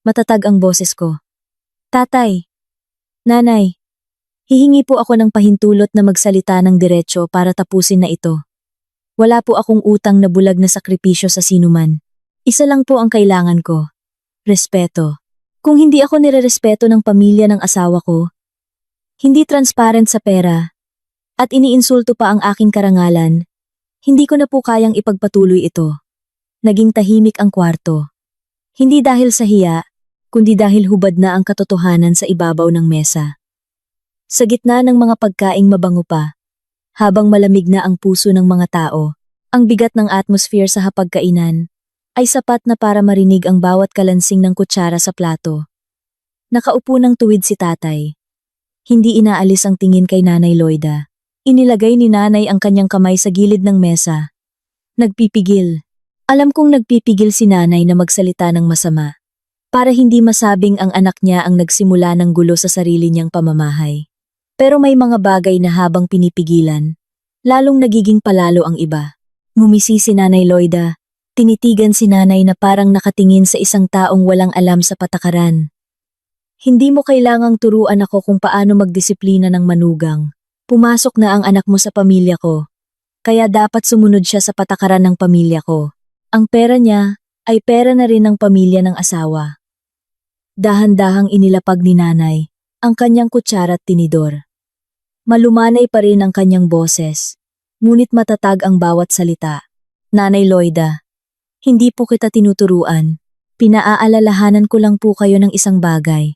Matatag ang boses ko. Tatay, nanay, hihingi po ako ng pahintulot na magsalita ng diretso para tapusin na ito. Wala po akong utang na bulag na sakripisyo sa sinuman. Isa lang po ang kailangan ko. Respeto. Kung hindi ako nirerespeto ng pamilya ng asawa ko, hindi transparent sa pera, at iniinsulto pa ang aking karangalan, hindi ko na po kayang ipagpatuloy ito. Naging tahimik ang kwarto. Hindi dahil sa hiya, kundi dahil hubad na ang katotohanan sa ibabaw ng mesa. Sa gitna ng mga pagkaing mabango pa, habang malamig na ang puso ng mga tao, ang bigat ng atmosphere sa hapagkainan ay sapat na para marinig ang bawat kalansing ng kutsara sa plato. Nakaupo ng tuwid si tatay. Hindi inaalis ang tingin kay Nanay Loida. Inilagay ni nanay ang kanyang kamay sa gilid ng mesa. Nagpipigil. Alam kong nagpipigil si nanay na magsalita ng masama. Para hindi masabing ang anak niya ang nagsimula ng gulo sa sarili niyang pamamahay. Pero may mga bagay na habang pinipigilan, lalong nagiging palalo ang iba. Ngumisi si Nanay Loida. Tinitigan si nanay na parang nakatingin sa isang taong walang alam sa patakaran. Hindi mo kailangang turuan ako kung paano magdisiplina ng manugang. Pumasok na ang anak mo sa pamilya ko. Kaya dapat sumunod siya sa patakaran ng pamilya ko. Ang pera niya ay pera na rin ng pamilya ng asawa. Dahan-dahang inilapag ni nanay ang kanyang kutsara at tinidor. Malumanay pa rin ang kanyang boses, ngunit matatag ang bawat salita. Nanay Loida, hindi po kita tinuturuan. Pinaaalalahanan ko lang po kayo ng isang bagay.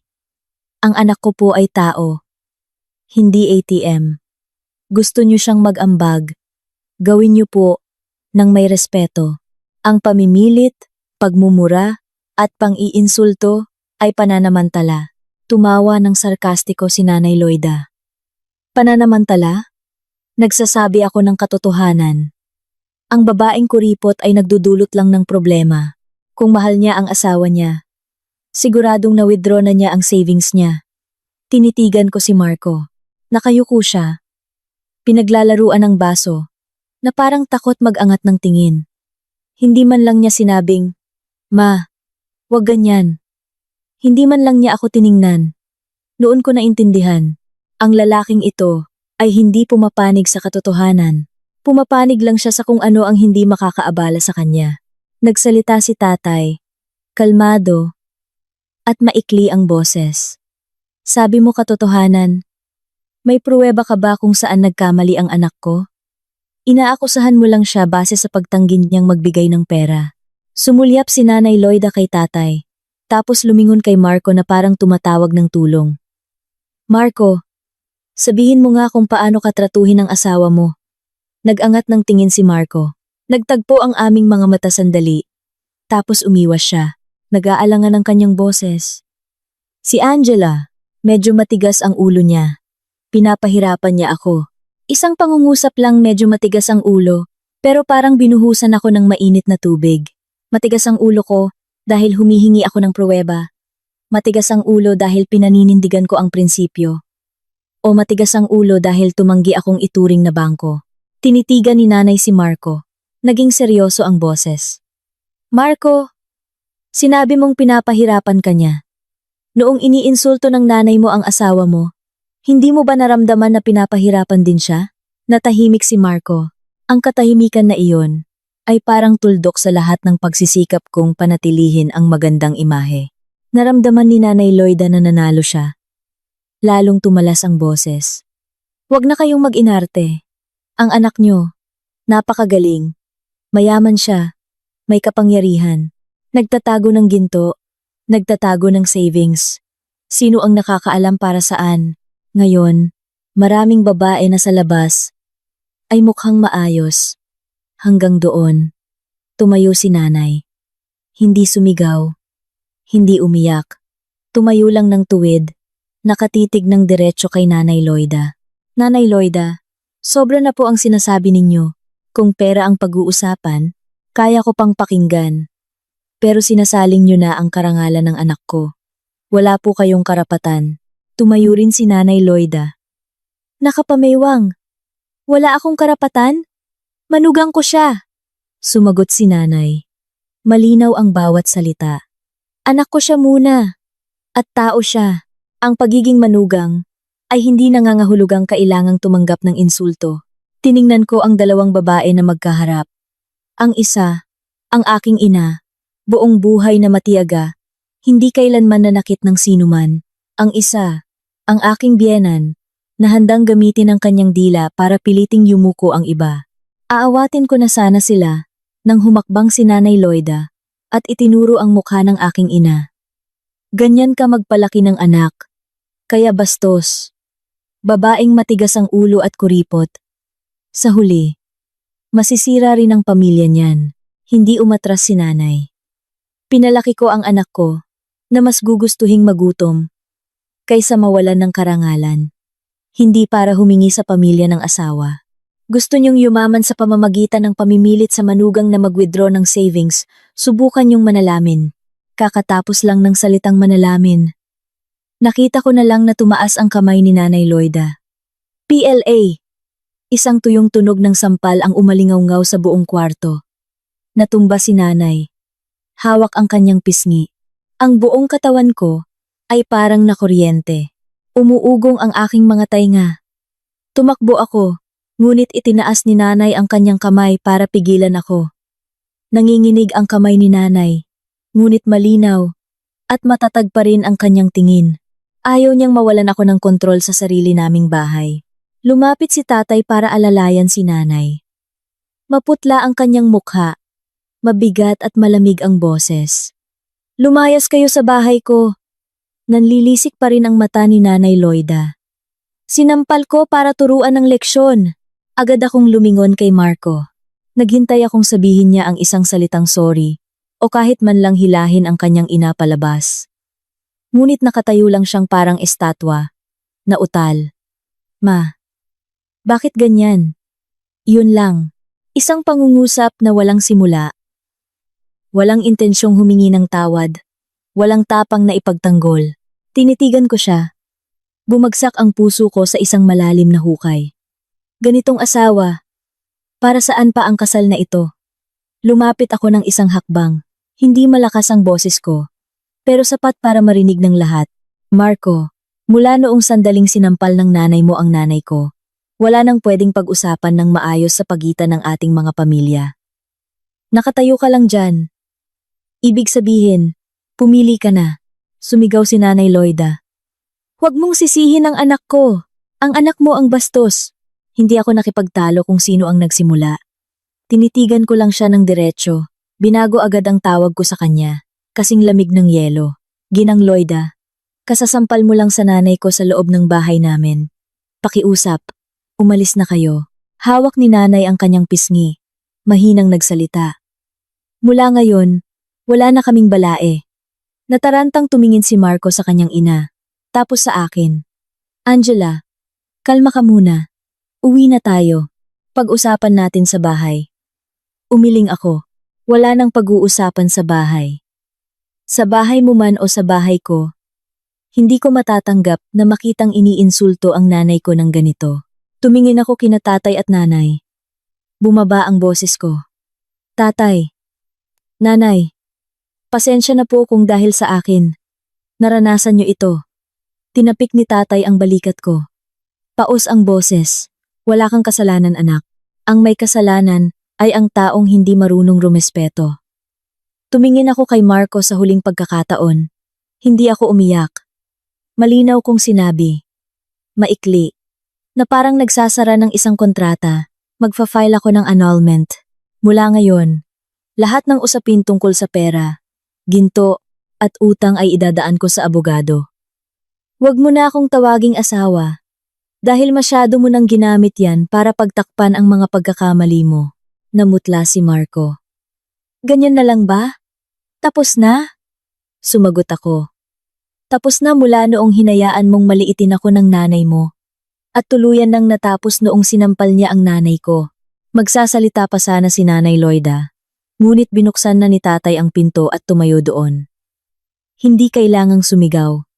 Ang anak ko po ay tao, hindi ATM. Gusto niyo siyang mag-ambag. Gawin niyo po ng may respeto. Ang pamimilit, pagmumura, at pang-iinsulto ay pananamantala. Tumawa ng sarkastiko si Nanay Loida. Pananamantala? Nagsasabi ako ng katotohanan. Ang babaeng kuripot ay nagdudulot lang ng problema. Kung mahal niya ang asawa niya, siguradong na-withdraw na niya ang savings niya. Tinitigan ko si Marco. Nakayuko siya. Pinaglalaruan ng baso, na parang takot mag-angat ng tingin. Hindi man lang niya sinabing, "Ma, wag ganyan." Hindi man lang niya ako tiningnan. Noon ko naintindihan, ang lalaking ito ay hindi pumapanig sa katotohanan. Pumapanig lang siya sa kung ano ang hindi makakaabala sa kanya. Nagsalita si tatay, kalmado, at maikli ang boses. Sabi mo katotohanan, may pruweba ka ba kung saan nagkamali ang anak ko? Inaakusahan mo lang siya base sa pagtanggi niyang magbigay ng pera. Sumulyap si Nanay Loida kay tatay, tapos lumingon kay Marco na parang tumatawag ng tulong. Marco, sabihin mo nga kung paano ka tratuhin ang asawa mo. Nag-angat ng tingin si Marco. Nagtagpo ang aming mga mata sandali. Tapos umiwas siya. Nag-aalangan ang kanyang boses. Si Angela, medyo matigas ang ulo niya. Pinapahirapan niya ako. Isang pangungusap lang medyo matigas ang ulo, pero parang binuhusan ako ng mainit na tubig. Matigas ang ulo ko dahil humihingi ako ng pruweba. Matigas ang ulo dahil pinaninindigan ko ang prinsipyo. O matigas ang ulo dahil tumanggi akong ituring na bangko. Tinitigan ni nanay si Marco. Naging seryoso ang boses. Marco, sinabi mong pinapahirapan ka niya. Noong iniinsulto ng nanay mo ang asawa mo, hindi mo ba naramdaman na pinapahirapan din siya? Natahimik si Marco. Ang katahimikan na iyon ay parang tuldok sa lahat ng pagsisikap kong panatilihin ang magandang imahe. Naramdaman ni Nanay Loida na nanalo siya. Lalong tumalas ang boses. Huwag na kayong mag-inarte. Ang anak niyo, napakagaling. Mayaman siya, may kapangyarihan. Nagtatago ng ginto, nagtatago ng savings. Sino ang nakakaalam para saan? Ngayon, maraming babae na sa labas ay mukhang maayos. Hanggang doon, tumayo si nanay. Hindi sumigaw, hindi umiyak. Tumayo lang ng tuwid, nakatitig ng diretso kay Nanay Loida. Nanay Loida, sobra na po ang sinasabi ninyo. Kung pera ang pag-uusapan, kaya ko pang pakinggan. Pero sinasaling nyo na ang karangalan ng anak ko. Wala po kayong karapatan. Tumayo rin si Nanay Loida. Nakapamaywang. Wala akong karapatan? Manugang ko siya. Sumagot si nanay. Malinaw ang bawat salita. Anak ko siya muna. At tao siya. Ang pagiging manugang ay hindi nangangahulugang kailangang tumanggap ng insulto. Tiningnan ko ang dalawang babae na magkaharap. Ang isa, ang aking ina, buong buhay na matiyaga, hindi kailanman nanakit ng sinuman. Ang isa, ang aking biyenan, na handang gamitin ang kanyang dila para piliting yumuko ang iba. Aawatin ko na sana sila, nang humakbang si Nanay Loida, at itinuro ang mukha ng aking ina. Ganyan ka magpalaki ng anak. Kaya bastos. babaeng matigas ang ulo at kuripot. Sa huli, masisira rin ang pamilya niyan. Hindi umatras si nanay. Pinalaki ko ang anak ko, na mas gugustuhing magutom, kaysa mawalan ng karangalan. Hindi para humingi sa pamilya ng asawa. Gusto niyong yumaman sa pamamagitan ng pamimilit sa manugang na mag-withdraw ng savings, subukan niyong manalamin. Kakatapos lang ng salitang manalamin. Nakita ko na lang na tumaas ang kamay ni Nanay Loida. PLA! Isang tuyong tunog ng sampal ang umalingaw-ngaw sa buong kwarto. Natumba si nanay. Hawak ang kanyang pisngi. Ang buong katawan ko ay parang nakuryente. Umuugong ang aking mga tainga. Tumakbo ako, ngunit itinaas ni nanay ang kanyang kamay para pigilan ako. Nanginginig ang kamay ni nanay, ngunit malinaw, at matatag pa rin ang kanyang tingin. Ayaw niyang mawalan ako ng kontrol sa sarili naming bahay. Lumapit si tatay para alalayan si nanay. Maputla ang kanyang mukha, mabigat at malamig ang boses. Lumayas kayo sa bahay ko. Nanlilisik pa rin ang mata ni Nanay Loida. Sinampal ko para turuan ng leksyon. Agad akong lumingon kay Marco. Naghintay akong sabihin niya ang isang salitang sorry o kahit man lang hilahin ang kanyang ina palabas. Ngunit nakatayo lang siyang parang estatwa, na utal. Ma, bakit ganyan? Yun lang, isang pangungusap na walang simula. Walang intensyong humingi ng tawad, walang tapang na ipagtanggol. Tinitigan ko siya. Bumagsak ang puso ko sa isang malalim na hukay. Ganitong asawa, para saan pa ang kasal na ito? Lumapit ako ng isang hakbang. Hindi malakas ang boses ko, pero sapat para marinig ng lahat. Marco, mula noong sandaling sinampal ng nanay mo ang nanay ko, wala nang pwedeng pag-usapan ng maayos sa pagitan ng ating mga pamilya. Nakatayo ka lang dyan. Ibig sabihin, pumili ka na. Sumigaw si Nanay Loida. Huwag mong sisihin ang anak ko. Ang anak mo ang bastos. Hindi ako nakipagtalo kung sino ang nagsimula. Tinitigan ko lang siya ng diretsyo. Binago agad ang tawag ko sa kanya. Kasing lamig ng yelo. Ginang Loida, kasasampal mo lang sa nanay ko sa loob ng bahay namin. Pakiusap. Umalis na kayo. Hawak ni nanay ang kanyang pisngi. Mahinang nagsalita. Mula ngayon, wala na kaming balae. Natarantang tumingin si Marco sa kanyang ina, tapos sa akin. Angela, kalma ka muna. Uwi na tayo. Pag-usapan natin sa bahay. Umiling ako. Wala nang pag-uusapan sa bahay. Sa bahay mo man o sa bahay ko, hindi ko matatanggap na makitang iniinsulto ang nanay ko ng ganito. Tumingin ako kina tatay at nanay. Bumaba ang boses ko. Tatay. Nanay. Pasensya na po kung dahil sa akin. Naranasan niyo ito. Tinapik ni tatay ang balikat ko. Paos ang boses. Wala kang kasalanan anak. Ang may kasalanan ay ang taong hindi marunong rumespeto. Tumingin ako kay Marco sa huling pagkakataon. Hindi ako umiyak. Malinaw kong sinabi. Maikli. Na parang nagsasara ng isang kontrata. Magfa-file ako ng annulment. Mula ngayon, lahat ng usapin tungkol sa pera, ginto, at utang ay idadaan ko sa abogado. Huwag mo na akong tawaging asawa, dahil masyado mo nang ginamit yan para pagtakpan ang mga pagkakamali mo. Namutla si Marco. Ganyan na lang ba? Tapos na? Sumagot ako. Tapos na mula noong hinayaan mong maliitin ako ng nanay mo. At tuluyan nang natapos noong sinampal niya ang nanay ko. Magsasalita pa sana si Nanay Loida. Ngunit binuksan na ni tatay ang pinto at tumayo doon. Hindi kailangang sumigaw.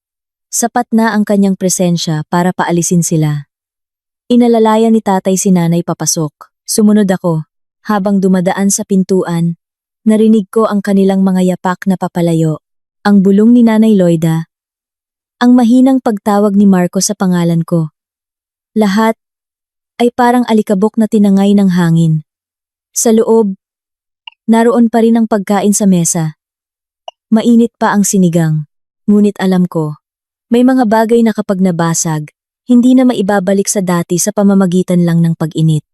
Sapat na ang kanyang presensya para paalisin sila. Inalalayan ni tatay si nanay papasok. Sumunod ako. Habang dumadaan sa pintuan, narinig ko ang kanilang mga yapak na papalayo. Ang bulong ni Nanay Loida. Ang mahinang pagtawag ni Marco sa pangalan ko. Lahat ay parang alikabok na tinangay ng hangin. Sa loob, naroon pa rin ang pagkain sa mesa. Mainit pa ang sinigang, ngunit alam ko, may mga bagay na kapag nabasag, hindi na maibabalik sa dati sa pamamagitan lang ng pag-init.